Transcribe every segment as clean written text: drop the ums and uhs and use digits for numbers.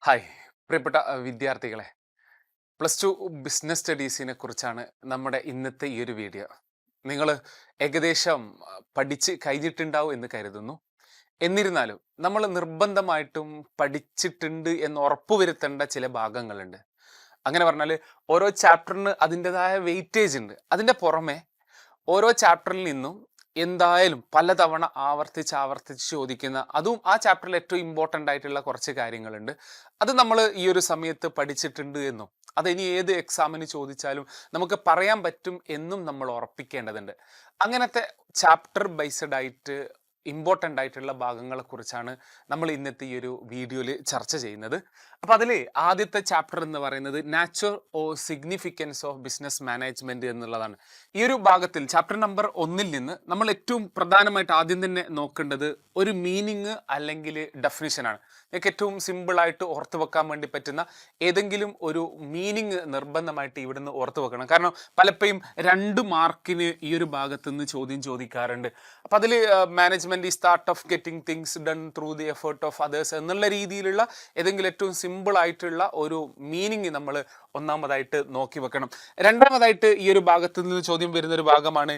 Hi പ്രിയപ്പെട്ട വിദ്യാർത്ഥികളെ, plus two business സ്റ്റഡീസിനെ കുറിച്ചാണ് നമ്മുടെ ഇന്നത്തെ ഈ ഒരു വീഡിയോ. നിങ്ങൾ ഏകദേശം പഠിച്ച് കഴിഞ്ഞിട്ടുണ്ടാവും എന്ന് കരുതുന്നു. എന്നിരുന്നാലും നമ്മൾ നിർബന്ധമായിട്ടും പഠിച്ചിട്ടുണ്ട് എന്ന് ഉറപ്പുവരുത്തേണ്ട ചില ഭാഗങ്ങളുണ്ട്. അങ്ങനെ പറഞ്ഞാൽ ഓരോ ചാപ്റ്ററിന് അതിൻ്റെതായ വെയിറ്റേജ് ഉണ്ട്. അതിൻ്റെ പുറമെ ഓരോ ചാപ്റ്ററിൽ നിന്നും എന്തായാലും പലതവണ ആവർത്തിച്ച് ചോദിക്കുന്ന, അതും ആ ചാപ്റ്ററിൽ ഏറ്റവും ഇമ്പോർട്ടൻ്റ് ആയിട്ടുള്ള കുറച്ച് കാര്യങ്ങളുണ്ട്. അത് നമ്മൾ ഈ ഒരു സമയത്ത് പഠിച്ചിട്ടുണ്ട് എന്നും അതിനി ഏത് എക്സാമിന് ചോദിച്ചാലും നമുക്ക് പറയാൻ പറ്റും എന്നും നമ്മൾ ഉറപ്പിക്കേണ്ടതുണ്ട്. അങ്ങനത്തെ ചാപ്റ്റർ ബേസ്ഡ് ആയിട്ട് ഇമ്പോർട്ടൻ്റ് ആയിട്ടുള്ള ഭാഗങ്ങളെ കുറിച്ചാണ് നമ്മൾ ഇന്നത്തെ ഈ ഒരു വീഡിയോയിൽ ചർച്ച ചെയ്യുന്നത്. അപ്പോൾ അതിൽ ആദ്യത്തെ ചാപ്റ്റർ എന്ന് പറയുന്നത് nature or significance of business management എന്നുള്ളതാണ്. ഈ ഒരു ഭാഗത്തിൽ ചാപ്റ്റർ നമ്പർ 1 നിന്ന് നമ്മൾ ഏറ്റവും പ്രധാനമായിട്ട് ആദ്യം തന്നെ നോക്കേണ്ടത് ഒരു മീനിങ് അല്ലെങ്കിൽ ഡെഫിനിഷനാണ്. നിങ്ങൾക്ക് ഏറ്റവും സിമ്പിളായിട്ട് ഓർത്തു വെക്കാൻ വേണ്ടി പറ്റുന്ന ഏതെങ്കിലും ഒരു മീനിങ് നിർബന്ധമായിട്ട് ഇവിടുന്ന് ഓർത്തു വെക്കണം. കാരണം പലപ്പോഴും 2 മാർക്കിന് ഈ ഒരു ഭാഗത്ത് നിന്ന് ചോദ്യം ചോദിക്കാറുണ്ട്. അപ്പം അതിൽ management is the art of getting things done through the effort of others എന്നുള്ള രീതിയിലുള്ള ഏതെങ്കിലും ഏറ്റവും സിമ്പിൾ ആയിട്ടുള്ള ഒരു മീനിങ് നമ്മൾ ഒന്നാമതായിട്ട് നോക്കി വെക്കണം. രണ്ടാമതായിട്ട് ഈ ഒരു ഭാഗത്ത് നിന്ന് ചോദ്യം വരുന്ന ഒരു ഭാഗമാണ്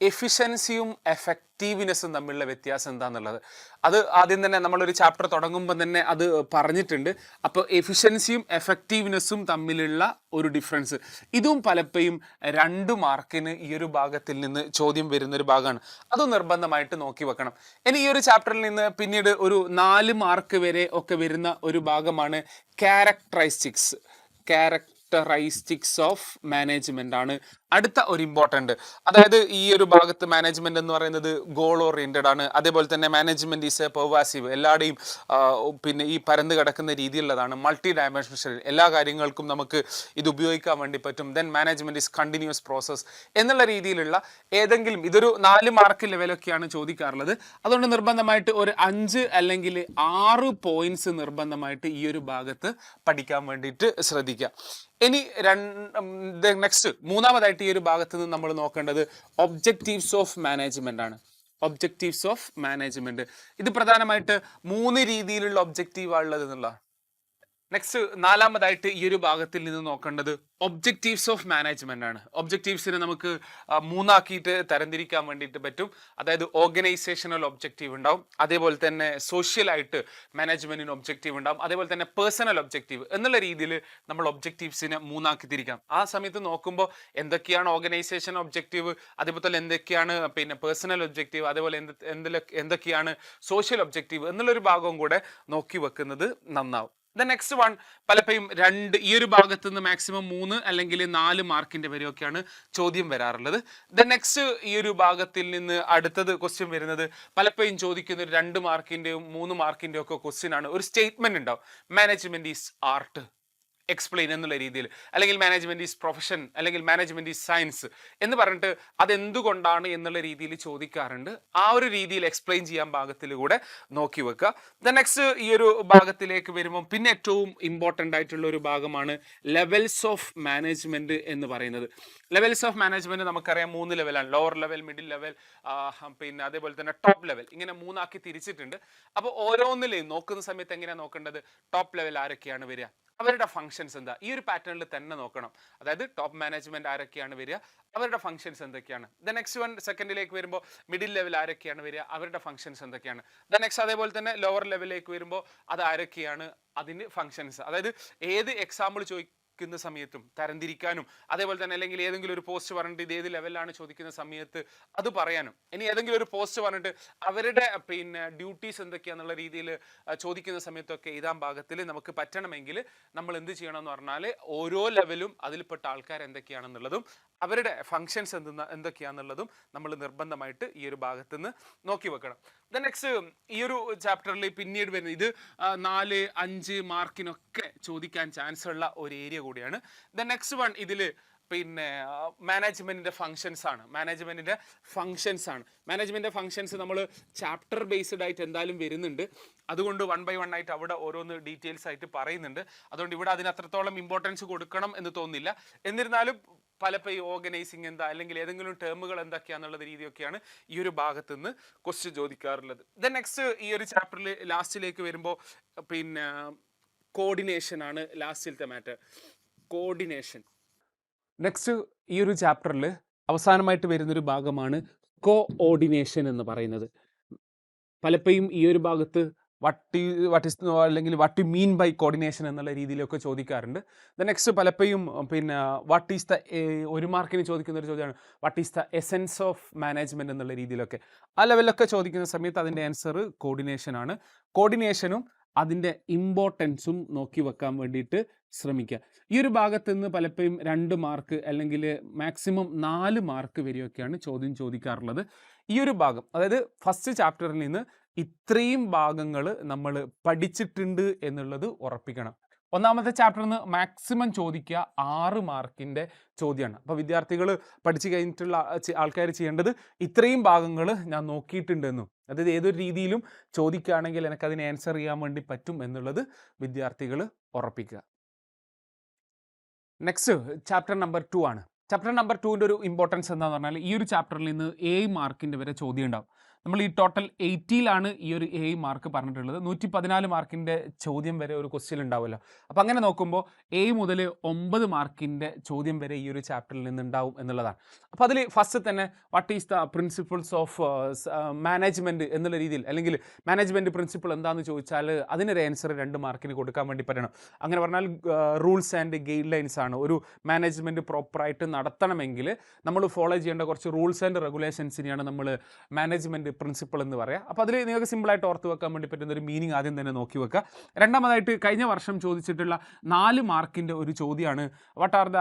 എഫിഷ്യൻസിയും എഫക്റ്റീവ്നെസ്സും തമ്മിലുള്ള വ്യത്യാസം എന്താണെന്നുള്ളത്. അത് ആദ്യം തന്നെ നമ്മളൊരു ചാപ്റ്റർ തുടങ്ങുമ്പോൾ തന്നെ അത് പറഞ്ഞിട്ടുണ്ട്. അപ്പോൾ എഫിഷ്യൻസിയും എഫക്റ്റീവ്നെസ്സും തമ്മിലുള്ള ഒരു ഡിഫറൻസ്, ഇതും പലപ്പോഴും 2 മാർക്കിന് ഈ ഒരു ഭാഗത്തിൽ നിന്ന് ചോദ്യം വരുന്ന ഒരു ഭാഗമാണ്. അത് നിർബന്ധമായിട്ട് നോക്കി വെക്കണം. ഇനി ഈ ഒരു ചാപ്റ്ററിൽ നിന്ന് പിന്നീട് ഒരു 4 മാർക്ക് വരെ ഒക്കെ വരുന്ന ഒരു ഭാഗമാണ് ക്യാരക്ടറിസ്റ്റിക്സ് ഓഫ് മാനേജ്മെന്റ് ആണ് അടുത്ത ഒരു ഇമ്പോർട്ടൻ്റ്. അതായത് ഈ ഒരു ഭാഗത്ത് മാനേജ്മെന്റ് എന്ന് പറയുന്നത് ഗോൾ ഓറിയന്റഡ് ആണ്. അതേപോലെ തന്നെ മാനേജ്മെന്റ് ഈസ് എ പെർവാസീവ്, എല്ലാവരുടെയും പിന്നെ ഈ പരന്ന് കിടക്കുന്ന രീതിയിലുള്ളതാണ്. മൾട്ടി ഡയമെൻഷണൽ, എല്ലാ കാര്യങ്ങൾക്കും നമുക്ക് ഇത് ഉപയോഗിക്കാൻ വേണ്ടി പറ്റും. Then management is continuous process എന്നുള്ള രീതിയിലുള്ള ഏതെങ്കിലും, ഇതൊരു 4 മാർക്ക് ലെവലൊക്കെയാണ് ചോദിക്കാറുള്ളത്. അതുകൊണ്ട് നിർബന്ധമായിട്ട് ഒരു 5 അല്ലെങ്കിൽ 6 പോയിന്റ്സ് നിർബന്ധമായിട്ട് ഈ ഒരു ഭാഗത്ത് പഠിക്കാൻ വേണ്ടിയിട്ട് ശ്രദ്ധിക്കുക. ഇനി നെക്സ്റ്റ് മൂന്നാമതായിട്ട് ഈ ഒരു ഭാഗത്ത് നിന്ന് നമ്മൾ നോക്കേണ്ടത് ഒബ്ജക്റ്റീവ്സ് ഓഫ് മാനേജ്മെന്റ് ആണ്. ഒബ്ജക്റ്റീവ്സ് ഓഫ് മാനേജ്മെന്റ്, ഇത് പ്രധാനമായിട്ട് 3 രീതിയിലുള്ള ഒബ്ജക്റ്റീവ് ഉള്ളത് എന്നുള്ള. നെക്സ്റ്റ് നാലാമതായിട്ട് ഈ ഒരു ഭാഗത്തിൽ നിന്ന് നോക്കേണ്ടത് ഒബ്ജക്റ്റീവ്സ് ഓഫ് മാനേജ്മെന്റ് ആണ്. ഒബ്ജക്റ്റീവ്സിനെ നമുക്ക് 3 ആക്കിയിട്ട് തരംതിരിക്കാൻ വേണ്ടിയിട്ട് പറ്റും. അതായത് ഓർഗനൈസേഷണൽ ഒബ്ജക്റ്റീവ് ഉണ്ടാവും, അതേപോലെ തന്നെ സോഷ്യൽ ആയിട്ട് മാനേജ്മെന്റിന് ഒബ്ജക്റ്റീവ് ഉണ്ടാവും, അതേപോലെ തന്നെ പേഴ്സണൽ ഒബ്ജക്റ്റീവ് എന്നുള്ള രീതിയിൽ നമ്മൾ ഒബ്ജക്റ്റീവ്സിനെ 3 ആക്കി തിരിക്കാം. ആ സമയത്ത് നോക്കുമ്പോൾ എന്തൊക്കെയാണ് ഓർഗനൈസേഷൻ ഒബ്ജക്റ്റീവ്, അതേപോലെ തന്നെ എന്തൊക്കെയാണ് പിന്നെ പേഴ്സണൽ ഒബ്ജക്റ്റീവ്, അതേപോലെ എന്തൊക്കെയാണ് സോഷ്യൽ ഒബ്ജക്റ്റീവ് എന്നുള്ളൊരു ഭാഗവും കൂടെ നോക്കി വെക്കുന്നത് നന്നാവും. ദ നെക്സ്റ്റ് വൺ, പലപ്പോഴും ഈ ഒരു ഭാഗത്ത് നിന്ന് മാക്സിമം 3 അല്ലെങ്കിൽ 4 മാർക്കിന്റെ വരെയൊക്കെയാണ് ചോദ്യം വരാറുള്ളത്. ദ നെക്സ്റ്റ് ഈ ഒരു ഭാഗത്തിൽ നിന്ന് അടുത്തത് ക്വസ്റ്റ്യൻ വരുന്നത് പലപ്പോഴും ചോദിക്കുന്ന ഒരു 2 മാർക്കിന്റെയും 3 മാർക്കിന്റെയും ഒക്കെ ക്വസ്റ്റ്യൻ ആണ്. ഒരു സ്റ്റേറ്റ്മെന്റ് ഉണ്ടാവും, മാനേജ്മെന്റ് ഈസ് ആർട്ട് എക്സ്പ്ലെയിൻ എന്നുള്ള രീതിയിൽ, അല്ലെങ്കിൽ മാനേജ്മെന്റ് ഈസ് പ്രൊഫഷൻ, അല്ലെങ്കിൽ മാനേജ്മെന്റ് ഈസ് സയൻസ് എന്ന് പറഞ്ഞിട്ട് അതെന്തുകൊണ്ടാണ് എന്നുള്ള രീതിയിൽ ചോദിക്കാറുണ്ട്. ആ ഒരു രീതിയിൽ എക്സ്പ്ലെയിൻ ചെയ്യാൻ ഭാഗത്തിൽ കൂടെ നോക്കി വെക്കുക. ദ നെക്സ്റ്റ് ഈ ഒരു ഭാഗത്തിലേക്ക് വരുമ്പോൾ പിന്നെ ഏറ്റവും ഇമ്പോർട്ടൻ്റ് ആയിട്ടുള്ള ഒരു ഭാഗമാണ് ലെവൽസ് ഓഫ് മാനേജ്മെന്റ് എന്ന് പറയുന്നത്. ലെവൽസ് ഓഫ് മാനേജ്മെന്റ് നമുക്കറിയാം 3 ലെവലാണ്. ലോവർ ലെവൽ, മിഡിൽ ലെവൽ, പിന്നെ അതേപോലെ തന്നെ ടോപ്പ് ലെവൽ, ഇങ്ങനെ 3 ആക്കി തിരിച്ചിട്ടുണ്ട്. അപ്പോൾ ഓരോന്നിലെയും നോക്കുന്ന സമയത്ത് എങ്ങനെയാണ് നോക്കേണ്ടത്, ടോപ്പ് ലെവൽ ആരൊക്കെയാണ് വരിക, അവരുടെ ഫംഗ്ഷൻസ് എന്താ, ഈ ഒരു പാറ്റേണിൽ തന്നെ നോക്കണം. അതായത് ടോപ്പ് മാനേജ്മെന്റ് ആരൊക്കെയാണ് വരിക, അവരുടെ ഫംഗ്ഷൻസ് എന്തൊക്കെയാണ്. ദ നെക്സ്റ്റ് വൺ സെക്കൻഡിലേക്ക് വരുമ്പോൾ മിഡിൽ ലെവൽ ആരൊക്കെയാണ് വരിക, അവരുടെ ഫംഗ്ഷൻസ് എന്തൊക്കെയാണ്. ദ നെക്സ്റ്റ് അതേപോലെ തന്നെ ലോവർ ലെവലിലേക്ക് വരുമ്പോൾ അത് ആരൊക്കെയാണ്, അതിന് ഫംഗ്ഷൻസ്. അതായത് ഏത് എക്സാമ്പിൾ ചോദിക്കുന്ന സമയത്തും തരംതിരിക്കാനും, അതേപോലെ തന്നെ അല്ലെങ്കിൽ ഏതെങ്കിലും ഒരു പോസ്റ്റ് പറഞ്ഞിട്ട് ഇത് ഏത് ലെവലിലാണ് ചോദിക്കുന്ന സമയത്ത് അത് പറയാനും, ഇനി ഏതെങ്കിലും ഒരു പോസ്റ്റ് പറഞ്ഞിട്ട് അവരുടെ പിന്നെ ഡ്യൂട്ടീസ് എന്തൊക്കെയാന്നുള്ള രീതിയിൽ ചോദിക്കുന്ന സമയത്തൊക്കെ എഴുതാൻ ഭാഗത്തിൽ നമുക്ക് പറ്റണമെങ്കിൽ നമ്മൾ എന്ത് ചെയ്യണം എന്ന് പറഞ്ഞാൽ ഓരോ ലെവലും അതിൽപ്പെട്ട ആൾക്കാർ എന്തൊക്കെയാണെന്നുള്ളതും അവരുടെ ഫങ്ഷൻസ് എന്തൊക്കെയാണെന്നുള്ളതും നമ്മൾ നിർബന്ധമായിട്ട് ഈ ഒരു ഭാഗത്ത് നിന്ന് നോക്കി വെക്കണം. ദ നെക്സ്റ്റ് ഈ ഒരു ചാപ്റ്ററിൽ പിന്നീട് വരുന്നത് ഇത് 4-5 മാർക്കിനൊക്കെ ചോദിക്കാൻ ചാൻസ് ഉള്ള ഒരു ഏരിയ കൂടിയാണ്. ദ നെക്സ്റ്റ് വൺ ഇതിൽ പിന്നെ മാനേജ്മെന്റിന്റെ ഫങ്ഷൻസ് ആണ്. മാനേജ്മെന്റിന്റെ ഫങ്ഷൻസ് നമ്മൾ ചാപ്റ്റർ ബേസ്ഡ് ആയിട്ട് എന്തായാലും വരുന്നുണ്ട്. അതുകൊണ്ട് 1 by 1 ആയിട്ട് അവിടെ ഓരോന്ന് ഡീറ്റെയിൽസ് ആയിട്ട് പറയുന്നുണ്ട്. അതുകൊണ്ട് ഇവിടെ അതിന് അത്രത്തോളം ഇമ്പോർട്ടൻസ് കൊടുക്കണം എന്ന് തോന്നുന്നില്ല. എന്നിരുന്നാലും പലപ്പോഴും ഓർഗനൈസിങ് എന്താ, അല്ലെങ്കിൽ ഏതെങ്കിലും ടേമുകൾ എന്തൊക്കെയാന്നുള്ള രീതിയൊക്കെയാണ് ഈ ഒരു ഭാഗത്ത് നിന്ന് ക്വസ്റ്റ്യൻ ചോദിക്കാറുള്ളത്. ദെൻ നെക്സ്റ്റ് ഈ ഒരു ചാപ്റ്ററിൽ ലാസ്റ്റിലേക്ക് വരുമ്പോൾ പിന്നെ കോർഡിനേഷൻ ആണ് ലാസ്റ്റിലത്തെ മാറ്റർ, കോർഡിനേഷൻ. നെക്സ്റ്റ് ഈ ഒരു ചാപ്റ്ററിൽ അവസാനമായിട്ട് വരുന്നൊരു ഭാഗമാണ് കോഓർഡിനേഷൻ എന്ന് പറയുന്നത്. പലപ്പോഴും ഈ ഒരു ഭാഗത്ത് വാട്ട് ഇസ് അല്ലെങ്കിൽ what you mean by coordination എന്നുള്ള രീതിയിലൊക്കെ ചോദിക്കാറുണ്ട്. നെക്സ്റ്റ് പലപ്പോഴും പിന്നെ വാട്ട് ഈസ് ദ, ഒരു മാർക്കിന് ചോദിക്കുന്ന ഒരു ചോദ്യമാണ് what is the essence of management എന്നുള്ള രീതിയിലൊക്കെ. ആ ലെവലിലൊക്കെ ചോദിക്കുന്ന സമയത്ത് അതിൻ്റെ ആൻസർ കോർഡിനേഷൻ ആണ്. കോർഡിനേഷനും അതിൻ്റെ ഇമ്പോർട്ടൻസും നോക്കി വെക്കാൻ വേണ്ടിയിട്ട് ശ്രമിക്കുക. ഈ ഒരു ഭാഗത്ത് നിന്ന് പലപ്പോഴും 2 മാർക്ക് അല്ലെങ്കിൽ മാക്സിമം 4 മാർക്ക് വരെയൊക്കെയാണ് ചോദ്യം ചോദിക്കാറുള്ളത്. ഈ ഒരു ഭാഗം, അതായത് ഫസ്റ്റ് ചാപ്റ്ററിൽ നിന്ന് ഇത്രയും ഭാഗങ്ങൾ നമ്മൾ പഠിച്ചിട്ടുണ്ട് എന്നുള്ളത് ഉറപ്പിക്കണം. ഒന്നാമത്തെ ചാപ്റ്ററിൽ നിന്ന് മാക്സിമം ചോദിക്കുക 6 മാർക്കിൻ്റെ ചോദ്യമാണ്. അപ്പോൾ വിദ്യാർത്ഥികൾ പഠിച്ചു കഴിഞ്ഞിട്ടുള്ള ആൾക്കാർ ചെയ്യേണ്ടത് ഇത്രയും ഭാഗങ്ങൾ ഞാൻ നോക്കിയിട്ടുണ്ടെന്നും, അതായത് ഏതൊരു രീതിയിലും ചോദിക്കുകയാണെങ്കിൽ എനിക്കതിന് ആൻസർ ചെയ്യാൻ വേണ്ടി പറ്റും എന്നുള്ളത് വിദ്യാർത്ഥികൾ ഉറപ്പിക്കുക. നെക്സ്റ്റ് ചാപ്റ്റർ നമ്പർ 2 ആണ്. ചാപ്റ്റർ നമ്പർ 2ൻ്റെ ഒരു ഇമ്പോർട്ടൻസ് എന്താണെന്ന് പറഞ്ഞാൽ ഈ ഒരു ചാപ്റ്ററിൽ നിന്ന് 7 മാർക്കിൻ്റെ വരെ ചോദ്യം ഉണ്ടാവും. നമ്മൾ ഈ ടോട്ടൽ 80ലാണ് ഈ ഒരു 7 മാർക്ക് പറഞ്ഞിട്ടുള്ളത്. 114 മാർക്കിൻ്റെ ചോദ്യം വരെ ഒരു ക്വസ്റ്റ്യൻ ഉണ്ടാവുമല്ലോ. അപ്പോൾ അങ്ങനെ നോക്കുമ്പോൾ 7 മുതൽ 9 മാർക്കിൻ്റെ ചോദ്യം വരെ ഈ ഒരു ചാപ്റ്ററിൽ നിന്നുണ്ടാവും എന്നുള്ളതാണ്. അപ്പോൾ അതിൽ ഫസ്റ്റ് തന്നെ what is the principles of management എന്നുള്ള രീതിയിൽ, അല്ലെങ്കിൽ മാനേജ്മെൻറ്റ് പ്രിൻസിപ്പിൾ എന്താണെന്ന് ചോദിച്ചാൽ അതിനൊരു ആൻസർ 2 മാർക്കിന് കൊടുക്കാൻ വേണ്ടി പറ്റണം. അങ്ങനെ പറഞ്ഞാൽ റൂൾസ് ആൻഡ് ഗൈഡ് ലൈൻസ് ആണ്. ഒരു മാനേജ്മെൻറ്റ് പ്രോപ്പറായിട്ട് നടത്തണമെങ്കിൽ നമ്മൾ ഫോളോ ചെയ്യേണ്ട കുറച്ച് റൂൾസ് ആൻഡ് റെഗുലേഷൻസിനെയാണ് നമ്മൾ മാനേജ്മെൻറ്റ് പ്രിൻസിപ്പിൾ എന്ന് പറയാം. അപ്പോൾ അതിൽ നിങ്ങൾക്ക് സിമ്പിളായിട്ട് ഓർത്ത് വെക്കാൻ വേണ്ടി പറ്റുന്ന ഒരു മീനിങ് ആദ്യം തന്നെ നോക്കി വെക്കുക. രണ്ടാമതായിട്ട് കഴിഞ്ഞ വർഷം ചോദിച്ചിട്ടുള്ള 4 മാർക്കിൻ്റെ ഒരു ചോദ്യമാണ് വാട്ട് ആർ ദ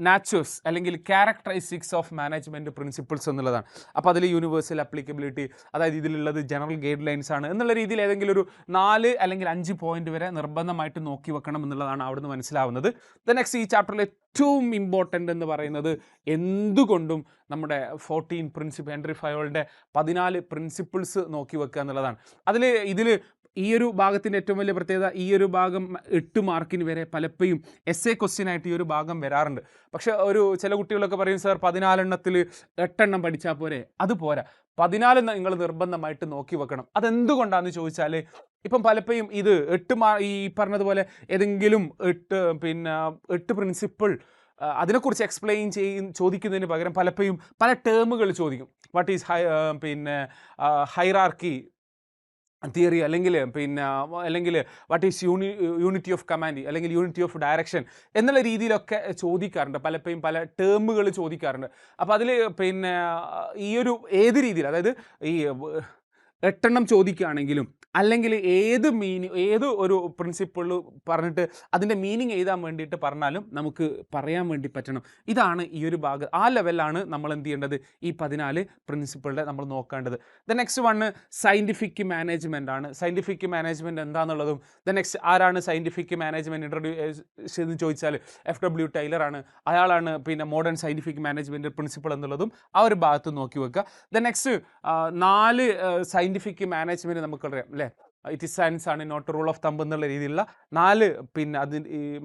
നാച്ചേഴ്സ് അല്ലെങ്കിൽ ക്യാരക്ടറിസ്റ്റിക്സ് ഓഫ് മാനേജ്മെൻറ്റ് പ്രിൻസിപ്പിൾസ് എന്നുള്ളതാണ്. അപ്പോൾ അതിൽ യൂണിവേഴ്സൽ അപ്ലിക്കബിലിറ്റി, അതായത് ഇതിലുള്ളത് ജനറൽ ഗൈഡ് ലൈൻസ് ആണ് എന്നുള്ള രീതിയിൽ ഏതെങ്കിലും ഒരു 4 അല്ലെങ്കിൽ 5 പോയിന്റ് വരെ നിർബന്ധമായിട്ട് നോക്കി വെക്കണം എന്നുള്ളതാണ് അവിടുന്ന് മനസ്സിലാവുന്നത്. നെക്സ്റ്റ് ഈ ചാപ്റ്ററിൽ ഏറ്റവും ഇമ്പോർട്ടൻ്റ് എന്ന് പറയുന്നത് എന്തുകൊണ്ടും നമ്മുടെ 14 പ്രിൻസിപ്പിൾ ഹെൻറി ഫയോളിൻ്റെ 14 പ്രിൻസിപ്പിൾസ് നോക്കി വെക്കുക എന്നുള്ളതാണ്. ഇതിൽ ഈ ഒരു ഭാഗത്തിൻ്റെ ഏറ്റവും വലിയ പ്രത്യേകത, ഈ ഒരു ഭാഗം 8 മാർക്കിന് വരെ പലപ്പോഴും എസ്സേ ക്വസ്റ്റ്യൻ ആയിട്ട് ഈ ഒരു ഭാഗം വരാറുണ്ട്. പക്ഷേ ചില കുട്ടികളൊക്കെ പറയും സാർ 14 എണ്ണത്തിൽ 8 എണ്ണം പഠിച്ചാൽ പോരെ. അതുപോരാ, 14 നിങ്ങൾ നിർബന്ധമായിട്ട് നോക്കി വെക്കണം. അതെന്തുകൊണ്ടാണെന്ന് ചോദിച്ചാൽ ഇപ്പം പലപ്പോഴും ഇത് 8 ഈ പറഞ്ഞതുപോലെ ഏതെങ്കിലും 8 പ്രിൻസിപ്പിൾ അതിനെക്കുറിച്ച് എക്സ്പ്ലെയിൻ ചോദിക്കുന്നതിന് പകരം പലപ്പോഴും പല ടേമുകൾ ചോദിക്കും. വാട്ട് ഈസ് ഹൈറാർക്കി തിയറി, അല്ലെങ്കിൽ what is unity of command, അല്ലെങ്കിൽ യൂണിറ്റി ഓഫ് ഡയറക്ഷൻ എന്നുള്ള രീതിയിലൊക്കെ ചോദിക്കാറുണ്ട്. പലപ്പോഴും പല ടേമുകൾ ചോദിക്കാറുണ്ട്. അപ്പോൾ അതിൽ ഈ ഒരു ഏത് രീതിയിൽ, അതായത് ഈ 8 എണ്ണം ചോദിക്കുകയാണെങ്കിലും അല്ലെങ്കിൽ ഏത് ഒരു പ്രിൻസിപ്പിൾ പറഞ്ഞിട്ട് അതിൻ്റെ മീനിങ് എഴുതാൻ വേണ്ടിയിട്ട് പറഞ്ഞാലും നമുക്ക് പറയാൻ വേണ്ടി പറ്റണം. ഇതാണ് ഈ ഒരു ഭാഗം. ആ ലെവലിലാണ് നമ്മൾ എന്ത് ചെയ്യേണ്ടത്, ഈ 14 പ്രിൻസിപ്പിളുടെ നമ്മൾ നോക്കേണ്ടത്. നെക്സ്റ്റ് വണ് സയൻറ്റിഫിക് മാനേജ്മെൻ്റ് ആണ്. സയൻറ്റിഫിക് മാനേജ്മെൻറ്റ് എന്താണെന്നുള്ളതും നെക്സ്റ്റ് ആരാണ് സയൻറ്റിഫിക് മാനേജ്മെൻറ്റ് ഇൻട്രൊഡ്യൂസ് എന്ന് ചോദിച്ചാൽ FW ടൈലർ ആണ്. അയാളാണ് മോഡേൺ സയൻറ്റിഫിക് മാനേജ്മെൻറ്റ് പ്രിൻസിപ്പിൾ എന്നുള്ളതും ആ ഒരു ഭാഗത്ത് നോക്കി വെക്കുക. നെക്സ്റ്റ് 4 സയൻറ്റിഫിക് മാനേജ്മെൻറ്റ് നമുക്കറിയാം അല്ലേ. ഇറ്റ് ഈസ് സയൻസ് ആണ്, നോട്ട് റൂൾ ഓഫ് തമ്പ് എന്നുള്ള രീതിയിലുള്ള 4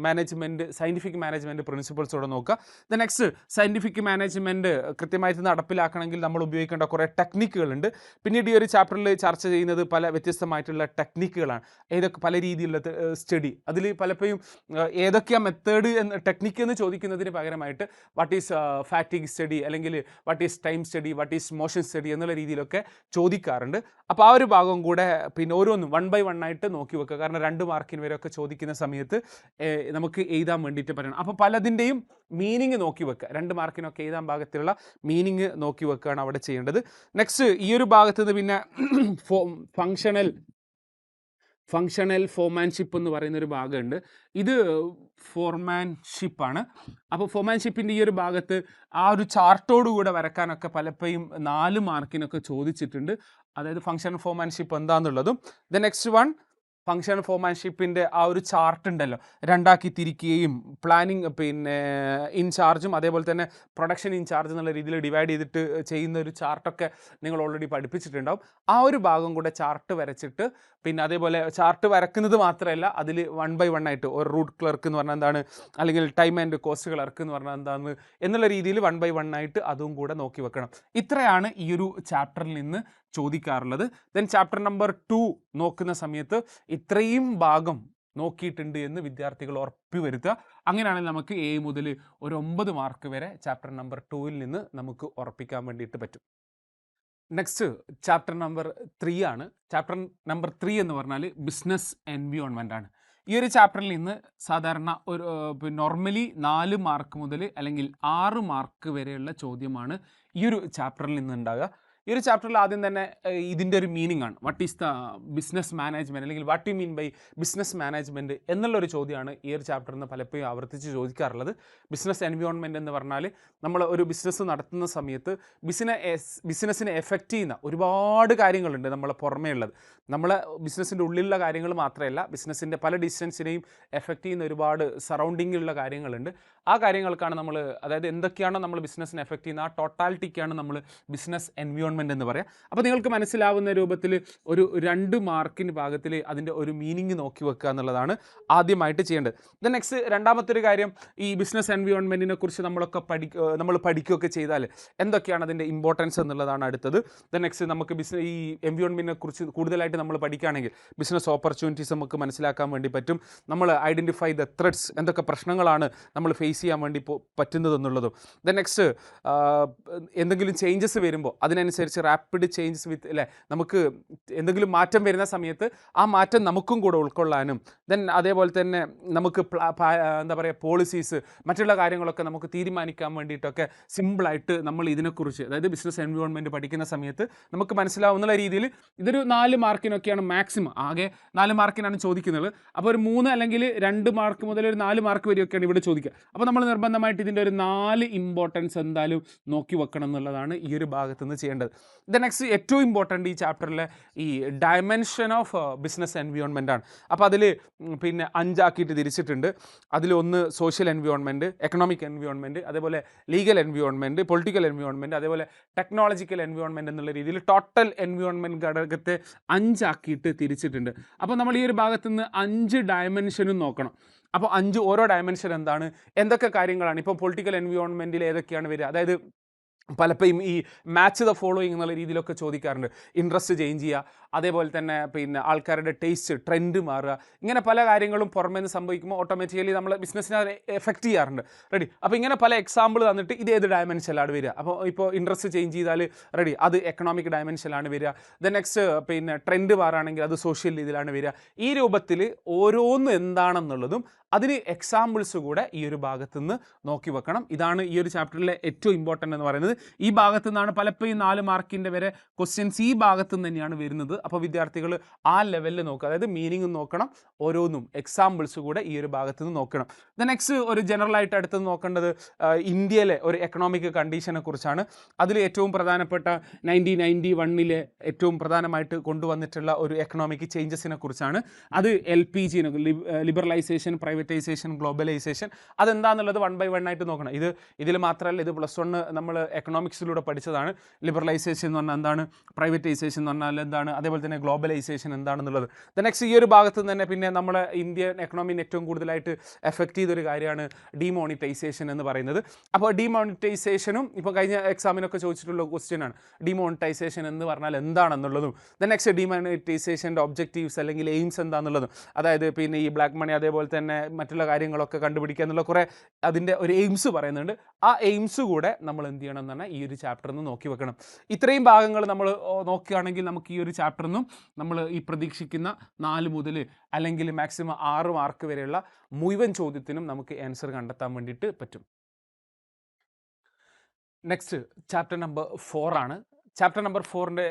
മാനേജ്മെൻറ്റ് സയൻറ്റിഫിക് മാനേജ്മെൻറ്റ് പ്രിൻസിപ്പിൾസ് കൂടെ നോക്കുക. നെക്സ്റ്റ് സയൻറ്റിഫിക് മാനേജ്മെൻറ്റ് കൃത്യമായിട്ട് നടപ്പിലാക്കണമെങ്കിൽ നമ്മൾ ഉപയോഗിക്കേണ്ട കുറേ ടെക്നിക്കുകളുണ്ട്. പിന്നീട് ഈ ഒരു ചാപ്റ്ററിൽ ചർച്ച ചെയ്യുന്നത് പല വ്യത്യസ്തമായിട്ടുള്ള ടെക്നിക്കുകളാണ്. ഏതൊക്കെ പല രീതിയിലുള്ള സ്റ്റഡി, അതിൽ പലപ്പോഴും ഏതൊക്കെയാണ് മെത്തേഡ് ടെക്നിക്ക് എന്ന് ചോദിക്കുന്നതിന് പകരമായിട്ട് വാട്ട് ഈസ് ഫാറ്റിഗ് സ്റ്റഡി, അല്ലെങ്കിൽ what is time study, what is motion study എന്നുള്ള രീതിയിലൊക്കെ ചോദിക്കാറുണ്ട്. അപ്പോൾ ആ ഒരു ഭാഗം കൂടെ ഓരോന്നും 1 by 1 ആയിട്ട് നോക്കി വെക്കുക. കാരണം 2 മാർക്കിന് വരെയൊക്കെ ചോദിക്കുന്ന സമയത്ത് നമുക്ക് എഴുതാൻ വേണ്ടിയിട്ട് പറയണം. അപ്പോൾ പലതിൻ്റെയും മീനിങ് നോക്കി വെക്കുക. 2 മാർക്കിനൊക്കെ എഴുതാൻ ഭാഗത്തുള്ള മീനിങ് നോക്കി വെക്കുകയാണ് അവിടെ ചെയ്യേണ്ടത്. നെക്സ്റ്റ് ഈ ഒരു ഭാഗത്ത് നിന്ന് പിന്നെ ഫങ്ഷണൽ ഫോമാൻഷിപ്പ് എന്ന് പറയുന്നൊരു ഭാഗമുണ്ട്. ഇത് ഫോർമാൻഷിപ്പാണ്. അപ്പോൾ ഫോമാൻഷിപ്പിൻ്റെ ഈ ഒരു ഭാഗത്ത് ആ ഒരു ചാർട്ടോടുകൂടെ വരക്കാനൊക്കെ പലപ്പോഴും 4 മാർക്കിനൊക്കെ ചോദിച്ചിട്ടുണ്ട്. അതായത് ഫങ്ഷണൽ ഫോമാൻഷിപ്പ് എന്താണെന്നുള്ളതും. നെക്സ്റ്റ് വൺ ഫങ്ഷണൽ ഫോമാൻഷിപ്പിൻ്റെ ആ ഒരു ചാർട്ട് ഉണ്ടല്ലോ, 2 ആക്കി തിരിക്കുകയും പ്ലാനിങ് ഇൻചാർജും അതേപോലെ തന്നെ പ്രൊഡക്ഷൻ ഇൻചാർജ് എന്നുള്ള രീതിയിൽ ഡിവൈഡ് ചെയ്തിട്ട് ചെയ്യുന്ന ഒരു ചാർട്ടൊക്കെ നിങ്ങൾ ഓൾറെഡി പഠിപ്പിച്ചിട്ടുണ്ടാവും. ആ ഒരു ഭാഗം കൂടെ ചാർട്ട് വരച്ചിട്ട് അതേപോലെ ചാർട്ട് വരക്കുന്നത് മാത്രമല്ല അതിൽ 1 by 1 ആയിട്ട് ഒരു റൂട്ട് ക്ലർക്ക് എന്ന് പറഞ്ഞാൽ എന്താണ്, അല്ലെങ്കിൽ ടൈം ആൻഡ് കോസ്റ്റ് ക്ലർക്ക് എന്ന് പറഞ്ഞാൽ എന്താണ് എന്നുള്ള രീതിയിൽ 1 by 1 ആയിട്ട് അതും കൂടെ നോക്കി വെക്കണം. ഇത്രയാണ് ഈ ഒരു ചാപ്റ്ററിൽ നിന്ന് ചോദിക്കാറുള്ളത്. ചാപ്റ്റർ നമ്പർ 2 നോക്കുന്ന സമയത്ത് ഇത്രയും ഭാഗം നോക്കിയിട്ടുണ്ട് എന്ന് വിദ്യാർത്ഥികൾ ഉറപ്പുവരുത്തുക. അങ്ങനെയാണെങ്കിൽ നമുക്ക് 7 മുതൽ ഒരു 9 മാർക്ക് വരെ ചാപ്റ്റർ നമ്പർ 2 നിന്ന് നമുക്ക് ഉറപ്പിക്കാൻ വേണ്ടിയിട്ട് പറ്റും. നെക്സ്റ്റ് ചാപ്റ്റർ നമ്പർ 3 ആണ്. ചാപ്റ്റർ നമ്പർ 3 എന്ന് പറഞ്ഞാൽ ബിസിനസ് എൻവിയോൺമെൻ്റ് ആണ്. ഈ ഒരു ചാപ്റ്ററിൽ നിന്ന് സാധാരണ ഒരു നോർമലി 4 മാർക്ക് മുതൽ അല്ലെങ്കിൽ 6 മാർക്ക് വരെയുള്ള ചോദ്യമാണ് ഈ ഒരു ചാപ്റ്ററിൽ നിന്ന് ഉണ്ടാകുക. ഈ ഒരു ചാപ്റ്ററിൽ ആദ്യം തന്നെ ഇതിൻ്റെ ഒരു മീനിങ് ആണ്. What is the business management, അല്ലെങ്കിൽ what you mean by business management എന്നുള്ളൊരു ചോദ്യമാണ് ഈ ഒരു ചാപ്റ്ററിൽ നിന്ന് പലപ്പോഴും ആവർത്തിച്ച് ചോദിക്കാറുള്ളത്. ബിസിനസ് എൻവിയോൺമെൻറ്റ് എന്ന് പറഞ്ഞാൽ നമ്മൾ ഒരു ബിസിനസ് നടത്തുന്ന സമയത്ത് ബിസിനസ്സിനെ എഫക്റ്റ് ചെയ്യുന്ന ഒരുപാട് കാര്യങ്ങളുണ്ട് നമ്മളെ പുറമേ ഉള്ളത്. നമ്മളെ ബിസിനസ്സിൻ്റെ ഉള്ളിലുള്ള കാര്യങ്ങൾ മാത്രമല്ല, ബിസിനസ്സിൻ്റെ പല ഡിസിഷൻസിനെയും എഫക്റ്റ് ചെയ്യുന്ന ഒരുപാട് സറൗണ്ടിങ്ങിലുള്ള കാര്യങ്ങളുണ്ട്. ആ കാര്യങ്ങൾക്കാണ് നമ്മൾ, അതായത് എന്തൊക്കെയാണോ നമ്മൾ ബിസിനസ്സിനെ എഫക്റ്റ് ചെയ്യുന്ന ആ ടോട്ടാലിറ്റിക്കാണ് നമ്മൾ ബിസിനസ് എൻവിയോൺമെൻറ്റ് എന്ന് പറയാം. അപ്പോൾ നിങ്ങൾക്ക് മനസ്സിലാവുന്ന രൂപത്തിൽ ഒരു 2 മാർക്കിന് ഭാഗത്തിൽ അതിൻ്റെ ഒരു മീനിങ് നോക്കി വെക്കുക എന്നുള്ളതാണ് ആദ്യമായിട്ട് ചെയ്യേണ്ടത്. ദെൻ നെക്സ്റ്റ് രണ്ടാമത്തെ ഒരു കാര്യം, ഈ ബിസിനസ് എൻവിയോൺമെൻറ്റിനെ കുറിച്ച് നമ്മൾ പഠിക്കുകയൊക്കെ ചെയ്താൽ എന്തൊക്കെയാണ് അതിൻ്റെ ഇമ്പോർട്ടൻസ് എന്നുള്ളതാണ് അടുത്തത്. ദെൻ നെക്സ്റ്റ് നമുക്ക് ഈ എൻവിയോൺമെൻറ്റിനെ കുറിച്ച് കൂടുതലായിട്ട് നമ്മൾ പഠിക്കുകയാണെങ്കിൽ ബിസിനസ് ഓപ്പർച്യൂണിറ്റീസ് നമുക്ക് മനസ്സിലാക്കാൻ വേണ്ടി പറ്റും. നമ്മൾ ഐഡൻറ്റിഫൈ ദ ത്രെഡ്സ്, എന്തൊക്കെ പ്രശ്നങ്ങളാണ് നമ്മൾ ഫേസ് ചെയ്യാൻ വേണ്ടി പറ്റുന്നതെന്നുള്ളതും. ദെൻ നെക്സ്റ്റ് എന്തെങ്കിലും ചേഞ്ചസ് വരുമ്പോൾ അതിനനുസരിച്ച് റാപ്പിഡ് ചേഞ്ചസ് അല്ലേ, നമുക്ക് എന്തെങ്കിലും മാറ്റം വരുന്ന സമയത്ത് ആ മാറ്റം നമുക്കും കൂടെ ഉൾക്കൊള്ളാനും, ദെൻ അതേപോലെ തന്നെ നമുക്ക് എന്താ പറയുക പോളിസീസ് മറ്റുള്ള കാര്യങ്ങളൊക്കെ നമുക്ക് തീരുമാനിക്കാൻ വേണ്ടിയിട്ടൊക്കെ സിമ്പിളായിട്ട് നമ്മൾ ഇതിനെക്കുറിച്ച്, അതായത് ബിസിനസ് എൻവിയോൺമെൻറ്റ് പഠിക്കുന്ന സമയത്ത് നമുക്ക് മനസ്സിലാവുന്ന രീതിയിൽ ഇതൊരു 4 മാർക്കിനൊക്കെയാണ് മാക്സിമം, ആകെ 4 മാർക്കിനാണ് ചോദിക്കുന്നത്. അപ്പോൾ ഒരു 3 അല്ലെങ്കിൽ 2 മാർക്ക് മുതൽ ഒരു 4 മാർക്ക് വരെയൊക്കെയാണ് ഇവിടെ ചോദിക്കുക. അപ്പോൾ നമ്മൾ നിർബന്ധമായിട്ട് ഇതിൻ്റെ ഒരു 4 ഇമ്പോർട്ടൻസ് എന്തായാലും നോക്കി വെക്കണം എന്നുള്ളതാണ് ഈ ഒരു ഭാഗത്ത് നിന്ന് ചെയ്യേണ്ടത്. ദ നെക്സ്റ്റ് ഏറ്റവും ഇമ്പോർട്ടൻ്റ് ഈ ചാപ്റ്ററിലെ ഈ ഡയമെൻഷൻ ഓഫ് ബിസിനസ് എൻവിയോൺമെൻ്റ് ആണ്. അപ്പോൾ അതിൽ പിന്നെ 5 ആക്കിയിട്ട് തിരിച്ചിട്ടുണ്ട്. അതിലൊന്ന് സോഷ്യൽ എൻവിയോൺമെൻറ്റ്, എക്കണോമിക് എൻവിയോൺമെൻറ്റ്, അതേപോലെ ലീഗൽ എൻവിയോൺമെൻറ്റ്, പൊളിറ്റിക്കൽ എൻവിയോൺമെൻറ്റ്, അതേപോലെ ടെക്നോളജിക്കൽ എൻവിയോൺമെൻറ്റ് എന്നുള്ള രീതിയിൽ ടോട്ടൽ എൻവിയോൺമെൻറ്റ് ഘടകത്തെ 5 ആക്കിയിട്ട് തിരിച്ചിട്ടുണ്ട്. അപ്പോൾ നമ്മൾ ഈ ഒരു ഭാഗത്ത് നിന്ന് 5 ഡയമെൻഷനും നോക്കണം. അപ്പോൾ 5 ഓരോ ഡയമെൻഷൻ എന്താണ്, എന്തൊക്കെ കാര്യങ്ങളാണ്, ഇപ്പോൾ പൊളിറ്റിക്കൽ എൻവിയോൺമെൻറ്റിൽ ഏതൊക്കെയാണ് വരിക, അതായത് പലപ്പോഴും ഈ മാച്ച് ദ ഫോളോയിങ് എന്നുള്ള രീതിയിലൊക്കെ ചോദിക്കാറുണ്ട്. ഇൻട്രസ്റ്റ് ചേഞ്ച് ചെയ്യുക, അതേപോലെ തന്നെ പിന്നെ ആൾക്കാരുടെ ടേസ്റ്റ് ട്രെൻഡ് മാറുക, ഇങ്ങനെ പല കാര്യങ്ങളും പുറമേ നിന്ന് സംഭവിക്കുമ്പോൾ ഓട്ടോമാറ്റിക്കലി നമ്മൾ ബിസിനസ്സിനെ എഫക്റ്റ് ചെയ്യാറുണ്ട്. റെഡി, അപ്പോൾ ഇങ്ങനെ പല എക്സാമ്പിൾ തന്നിട്ട് ഇത് ഏത് ഡയമെൻഷനിലാണ് വരിക. അപ്പോൾ ഇപ്പോൾ ഇൻട്രസ്റ്റ് ചേഞ്ച് ചെയ്താൽ റെഡി, അത് എക്കണോമിക് ഡയമെൻഷനിലാണ് വരിക. ദ നെക്സ്റ്റ് പിന്നെ ട്രെൻഡ് മാറുകയാണെങ്കിൽ അത് സോഷ്യൽ രീതിയിലാണ് വരിക. ഈ രൂപത്തിൽ ഓരോന്നും എന്താണെന്നുള്ളതും അതിന് എക്സാമ്പിൾസ് കൂടെ ഈ ഒരു ഭാഗത്തു നിന്ന് നോക്കി വെക്കണം. ഇതാണ് ഈ ഒരു ചാപ്റ്ററിലെ ഏറ്റവും ഇമ്പോർട്ടൻ്റ് എന്ന് പറയുന്നത്. ഈ ഭാഗത്തു നിന്നാണ് പലപ്പോഴും 4 മാർക്കിൻ്റെ വരെ ക്വസ്റ്റ്യൻസ് ഈ ഭാഗത്തു നിന്ന് തന്നെയാണ് വരുന്നത്. അപ്പോൾ വിദ്യാർത്ഥികൾ ആ ലെവലിൽ നോക്കുക, അതായത് മീനിങ് നോക്കണം, ഓരോന്നും എക്സാമ്പിൾസ് കൂടെ ഈ ഒരു ഭാഗത്തു നിന്ന് നോക്കണം. ദ നെക്സ്റ്റ് ഒരു ജനറലായിട്ട് അടുത്ത് നോക്കേണ്ടത് ഇന്ത്യയിലെ ഒരു എക്കണോമിക് കണ്ടീഷനെ കുറിച്ചാണ്. അതിൽ ഏറ്റവും പ്രധാനപ്പെട്ട 1991 ഏറ്റവും പ്രധാനമായിട്ട് കൊണ്ടുവന്നിട്ടുള്ള ഒരു എക്കണോമിക് ചേഞ്ചസിനെ കുറിച്ചാണ്. അത് LPG, ലിബറലൈസേഷൻ, പ്രൈവറ്റൈസേഷൻ, ഗ്ലോബലൈസേഷൻ, അതെന്താണെന്നുള്ളത് 1 by 1 ആയിട്ട് നോക്കണം. ഇതിൽ മാത്രമല്ല, ഇത് +1 നമ്മൾ എക്കണോമിക്സിലൂടെ പഠിച്ചതാണ്. ലിബറലൈസേഷൻ എന്ന് പറഞ്ഞാൽ എന്താണ്, പ്രൈവറ്റൈസേഷൻ എന്ന് പറഞ്ഞാൽ എന്താണ്, അതേപോലെ തന്നെ ഗ്ലോബലൈസേഷൻ എന്താണെന്നുള്ളത്. ദ നെക്സ്റ്റ് ഈ ഒരു ഭാഗത്ത് തന്നെ പിന്നെ നമ്മുടെ ഇന്ത്യൻ എക്കണോമിനെ ഏറ്റവും കൂടുതലായിട്ട് എഫക്റ്റ് ചെയ്തൊരു കാര്യമാണ് ഡിമോണിറ്റൈസേഷൻ എന്ന് പറയുന്നത്. അപ്പോൾ ഡിമോണിറ്റൈസേഷനും ഇപ്പോൾ കഴിഞ്ഞ എക്സാമിനൊക്കെ ചോദിച്ചിട്ടുള്ള ക്വസ്റ്റ്യൻ ആണ്. ഡിമോണിറ്റൈസേഷൻ എന്ന് പറഞ്ഞാൽ എന്താണെന്നുള്ളതും, ദ നെക്സ്റ്റ് ഡിമോണിറ്റൈസേഷൻ്റെ ഒബ്ജക്റ്റീവ്സ് അല്ലെങ്കിൽ എയിംസ് എന്താണെന്നുള്ളതും, അതായത് പിന്നെ ഈ ബ്ലാക്ക് മണി അതേപോലെ തന്നെ മറ്റുള്ള കാര്യങ്ങളൊക്കെ കണ്ടുപിടിക്കുക എന്നുള്ള കുറേ അതിൻ്റെ ഒരു എയിംസ് പറയുന്നുണ്ട്. ആ എയിംസ് കൂടെ നമ്മൾ എന്ത് ചെയ്യണം എന്ന് പറഞ്ഞാൽ ഈ ഒരു ചാപ്റ്ററിൽ നിന്ന് നോക്കി വെക്കണം. ഇത്രയും ഭാഗങ്ങൾ നമ്മൾ നോക്കുകയാണെങ്കിൽ നമുക്ക് ഈ ഒരു ചാപ്റ്ററിൽ നിന്നും നമ്മൾ ഈ പ്രതീക്ഷിക്കുന്ന 4 മുതൽ അല്ലെങ്കിൽ മാക്സിമം 6 മാർക്ക് വരെയുള്ള മുഴുവൻ ചോദ്യത്തിനും നമുക്ക് ആൻസർ കണ്ടെത്താൻ വേണ്ടിയിട്ട് പറ്റും. നെക്സ്റ്റ് ചാപ്റ്റർ നമ്പർ 4 ആണ്. ചാപ്റ്റർ നമ്പർ 4ൻ്റെ